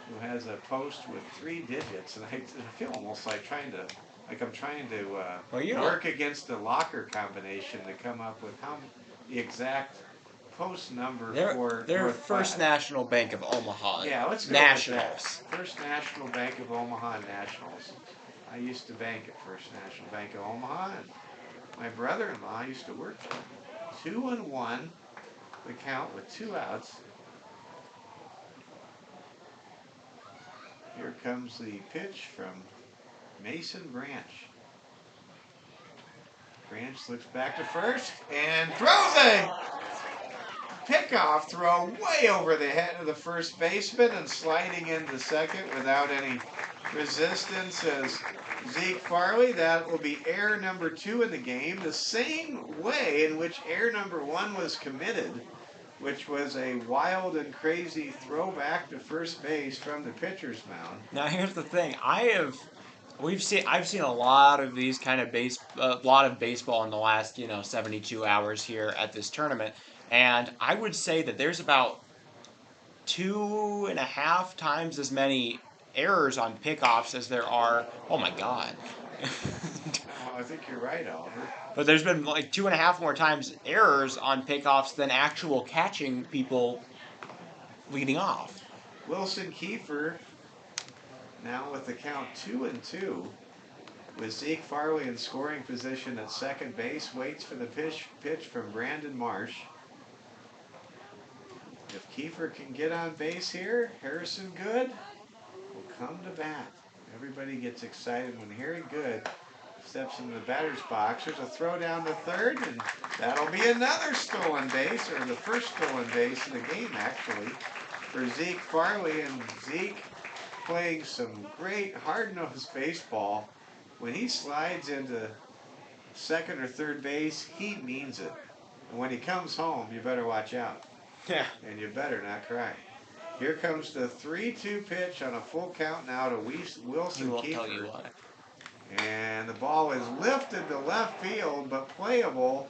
who has a post with 3 digits, and I feel almost like I'm trying to work against the locker combination to come up with the exact post number for their North First Platte. National Bank of Omaha. Yeah, let's go Nationals. with that. First National Bank of Omaha Nationals. I used to bank at First National Bank of Omaha, and my brother-in-law used to work there. 2-1, the count with 2 outs. Here comes the pitch from Mason Branch. Branch looks back to first and throws a pickoff throw way over the head of the first baseman and sliding into second without any resistance as Zeke Farley. That will be error number 2 in the game, the same way in which error number 1 was committed, which was a wild and crazy throwback to first base from the pitcher's mound. Now here's the thing: I've seen a lot of these kind of lot of baseball in the last 72 hours here at this tournament, and I would say that there's about 2.5 times as many errors on pickoffs as there are. Oh my God. I think you're right, Oliver. But there's been like 2.5 more times errors on pickoffs than actual catching people leading off. Wilson Kiefer, now with the count 2-2, with Zeke Farley in scoring position at second base, waits for the pitch from Brandon Marsh. If Kiefer can get on base here, Harrison Good will come to bat. Everybody gets excited when Harry Good steps into the batter's box. There's a throw down to third, and that'll be another stolen base, or the first stolen base in the game, actually, for Zeke Farley. And Zeke playing some great hard-nosed baseball. When he slides into second or third base, he means it. And when he comes home, you better watch out. Yeah. And you better not cry. Here comes the 3-2 pitch on a full count now to Wilson Kiefer. Tell you what. And the ball is lifted to left field, but playable.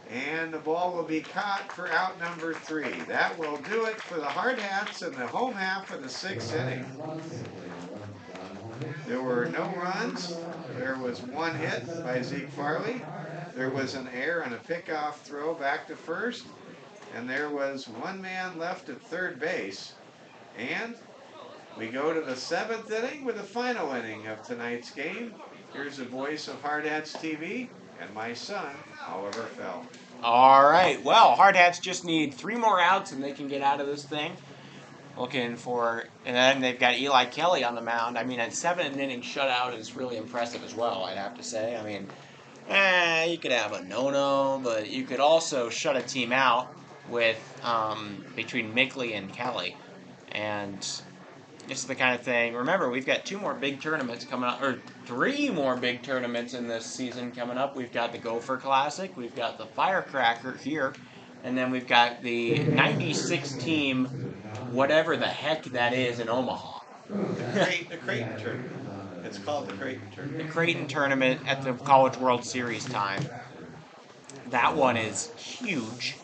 And the ball will be caught for out number 3. That will do it for the Hardhats in the home half of the 6th inning. There were no runs. There was 1 hit by Zeke Farley. There was an error on a pickoff throw back to first. And there was 1 man left at third base. And we go to the 7th inning with the final inning of tonight's game. Here's the voice of Hardhats TV and my son, Oliver Fell. All right. Well, Hardhats just need 3 more outs and they can get out of this thing. looking for, and then they've got Eli Kelly on the mound. I mean, a 7-inning shutout is really impressive as well, I'd have to say. I mean, you could have a no-no, but you could also shut a team out with between Mickley and Kelly. And this is the kind of thing. Remember, we've got 2 more big tournaments coming up, or 3 more big tournaments in this season coming up. We've got the Gopher Classic, we've got the Firecracker here, and then we've got the 96 team, whatever the heck that is, in Omaha. The Creighton tournament. It's called the Creighton The tournament. Creighton tournament at the College World Series time. That one is huge,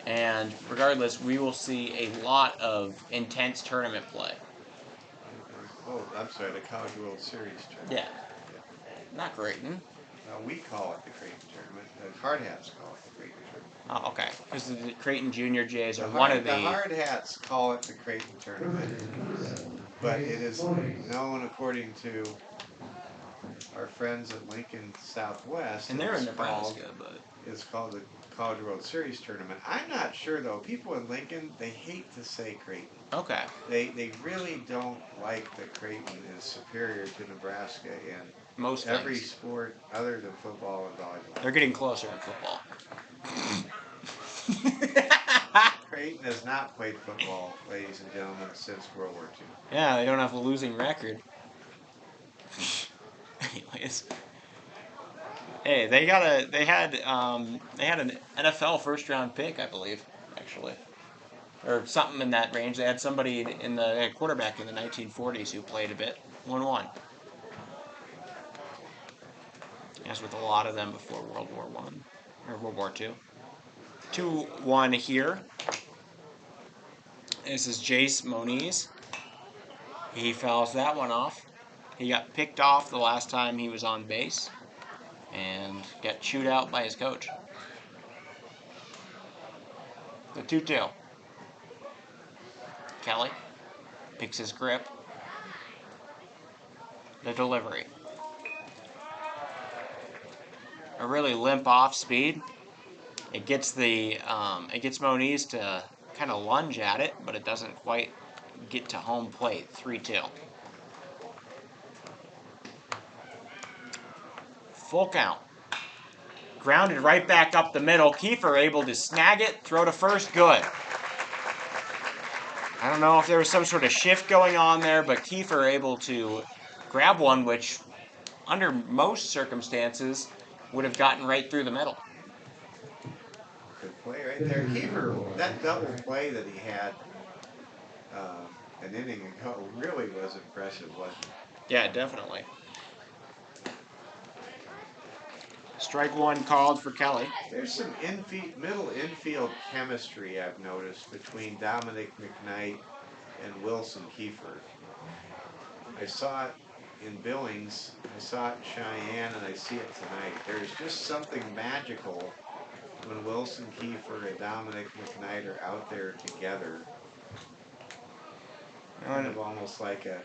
and regardless, we will see a lot of intense tournament play. Oh, I'm sorry, the College World Series tournament. Yeah. Not Creighton. We call it the Creighton tournament. The Hardhats call it the Creighton tournament. Oh, okay. Because the Creighton Junior Jays are one of the... The Hardhats call it the Creighton tournament, but it is known according to our friends at Lincoln Southwest. And they're in Nebraska, but... It's called the College World Series tournament. I'm not sure, though. People in Lincoln, they hate to say Creighton. Okay. They really don't like that Creighton is superior to Nebraska in most every things. sport other than football and volleyball. They're getting closer in football. Creighton has not played football, ladies and gentlemen, since World War II. Yeah, they don't have a losing record. Anyways. Hey, they had an NFL first-round pick, I believe, actually. Or something in that range. They had somebody they had a quarterback in the 1940s who played a bit. 1-1. As with a lot of them before World War I, or World War II. 2-1 here. This is Jace Moniz. He fouls that one off. He got picked off the last time he was on base and got chewed out by his coach. The 2-2. Kelly picks his grip. The delivery. A really limp off speed. It gets Moniz to kind of lunge at it, but it doesn't quite get to home plate. 3-2. Full count. Grounded right back up the middle. Kiefer able to snag it, throw to first, good. I don't know if there was some sort of shift going on there, but Kiefer able to grab one, which under most circumstances would have gotten right through the middle. Good play right there. Kiefer, that double play that he had an inning ago really was impressive, wasn't it? Yeah, definitely. Strike one called for Kelly. There's some middle infield chemistry I've noticed between Dominic McKnight and Wilson Kiefer. I saw it in Billings, I saw it in Cheyenne, and I see it tonight. There's just something magical when Wilson Kiefer and Dominic McKnight are out there together. Kind of almost like an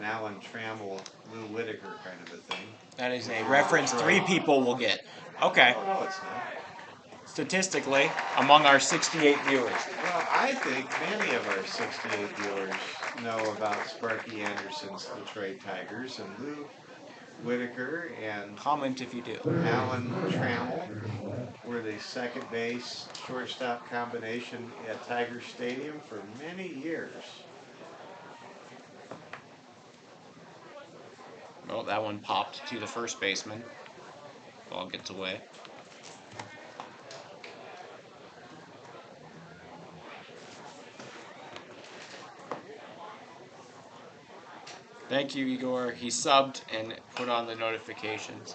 Alan Trammell, Lou Whitaker kind of a thing. That is a reference 3 people will get. Okay. Oh, no, it's not. Statistically, among our 68 viewers. Well, I think many of our 68 viewers know about Sparky Anderson's Detroit Tigers, and Lou Whitaker and Comment if you do. Alan Trammell were the second base shortstop combination at Tiger Stadium for many years. Well, that one popped to the first baseman. Ball gets away. Thank you, Igor. He subbed and put on the notifications.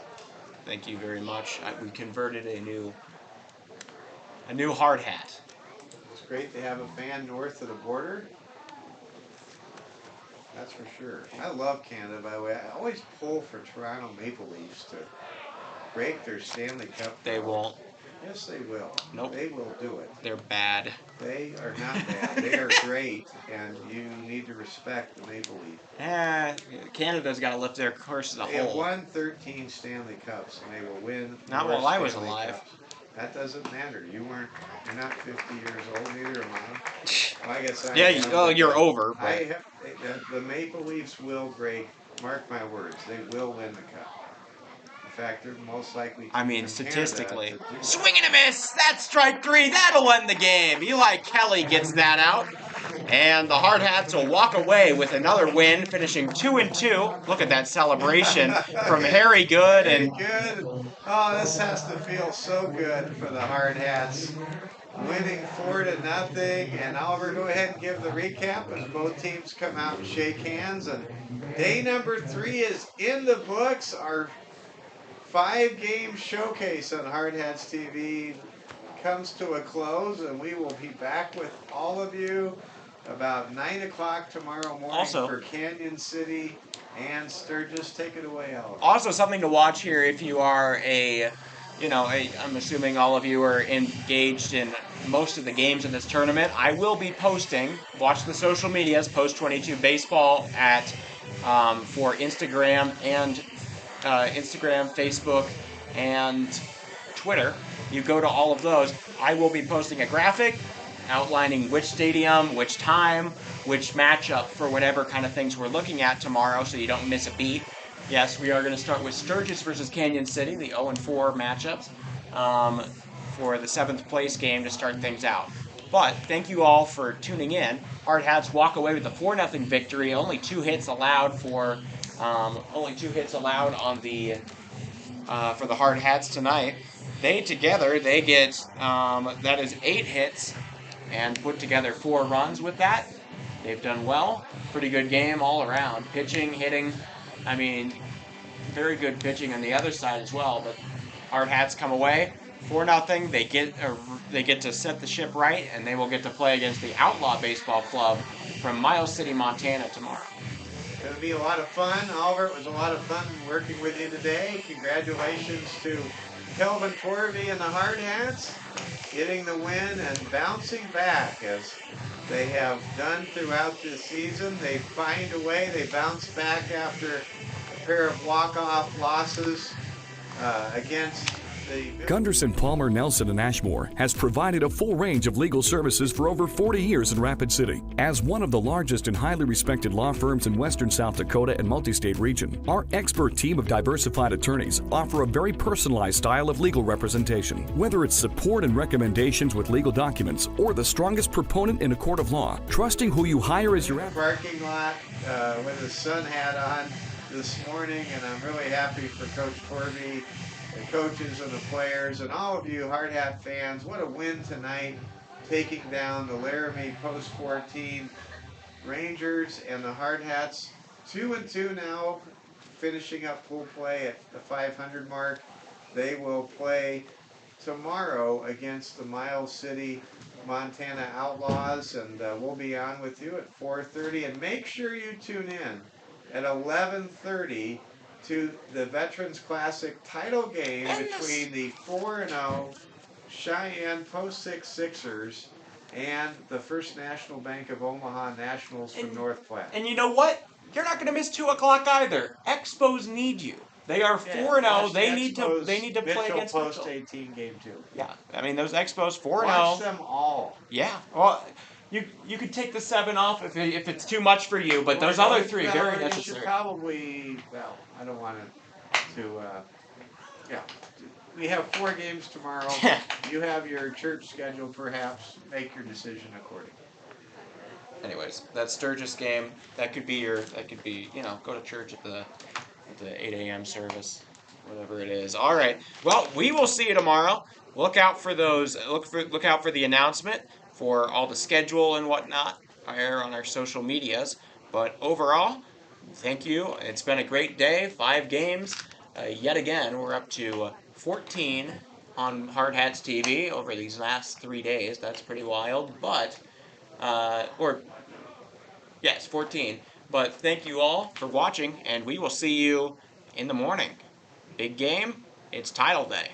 Thank you very much. We converted a new hard hat. It's great to have a fan north of the border. That's for sure. I love Canada, by the way. I always pull for Toronto Maple Leafs to break their Stanley Cup. They won't. Yes, they will. Nope. They will do it. They're bad. They are not bad. They are great, and you need to respect the Maple Leaf. Canada's got to lift their course as a They have whole. won 13 Stanley Cups, and they will win. Not more while I was Stanley alive. Cups. That doesn't matter. You're not 50 years old, neither am I. Well, I guess I Yeah, am. you're over. But I have, the Maple Leafs will break, mark my words, they will win the cup. In fact, they're most likely to I mean, from statistically. Canada to do Swing and a miss! That's strike 3. That'll end the game. Eli Kelly gets that out. And the Hardhats will walk away with another win, finishing 2-2. Look at that celebration from Harry Good. Very And good. Oh, this has to feel so good for the Hardhats. Winning 4-0. And Oliver, go ahead and give the recap as both teams come out and shake hands. And day number 3 is in the books. Our 5-game showcase on Hardhats TV comes to a close, and we will be back with all of you about 9 o'clock tomorrow morning for Canyon City and Sturgis. Take it away, Oliver. Also, something to watch here if you are I'm assuming all of you are engaged in most of the games in this tournament. I will be posting, watch the social medias, Post22 Baseball for Instagram and Instagram, Facebook, and Twitter. You go to all of those. I will be posting a graphic outlining which stadium, which time, which matchup for whatever kind of things we're looking at tomorrow, so you don't miss a beat. Yes, we are going to start with Sturgis versus Canyon City, the 0-4 matchups, for the 7th place game to start things out. But thank you all for tuning in. Hardhats walk away with a 4-0 victory. Only 2 hits allowed on the for the Hardhats tonight. They get that is 8 hits and put together 4 runs with that. They've done well. Pretty good game all around. Pitching, hitting. I mean, very good pitching on the other side as well. But Hardhats come away 4-0. They get to set the ship right, and they will get to play against the Outlaw Baseball Club from Miles City, Montana tomorrow. It's going to be a lot of fun. Oliver, it was a lot of fun working with you today. Congratulations to Kelvin Torvey and the Hardhats getting the win and bouncing back as they have done throughout this season. They find a way. They bounce back after a pair of walk-off losses against the... Gunderson, Palmer, Nelson, and Ashmore has provided a full range of legal services for over 40 years in Rapid City. As one of the largest and highly respected law firms in western South Dakota and multi-state region, our expert team of diversified attorneys offer a very personalized style of legal representation. Whether it's support and recommendations with legal documents or the strongest proponent in a court of law, trusting who you hire as your parking lot with his sun hat on this morning, and I'm really happy for Coach Torvey, the coaches and the players, and all of you Hardhat fans. What a win tonight, taking down the Laramie Post 14 Rangers and the Hardhats. 2-2 now, finishing up pool play at the 500 mark. They will play tomorrow against the Miles City, Montana Outlaws, and we'll be on with you at 4:30. And make sure you tune in at 11:30 to the Veterans Classic title game between the 4-0 Cheyenne Post 6 Sixers and the First National Bank of Omaha Nationals from North Platte. And you know what? You're not going to miss 2 o'clock either. Expos need you. They are 4-0. They need to play against Post 18 game 2. Yeah, I mean those Expos 4-0. Watch them all. Yeah. Well, you could take the 7 off if it's too much for you, but those other 3 very necessary. You should probably, well, I don't want to we have 4 games tomorrow. You have your church schedule, perhaps. Make your decision accordingly. Anyways, that Sturgis game, that could be go to church at the 8 a.m. service, whatever it is. All right. Well, we will see you tomorrow. Look out for those. Look out for the announcement for all the schedule and whatnot on our social medias. But overall, thank you. It's been a great day. 5 games. Yet again, we're up to 14 on Hardhats TV over these last 3 days. That's pretty wild. But, 14. But thank you all for watching, and we will see you in the morning. Big game. It's title day.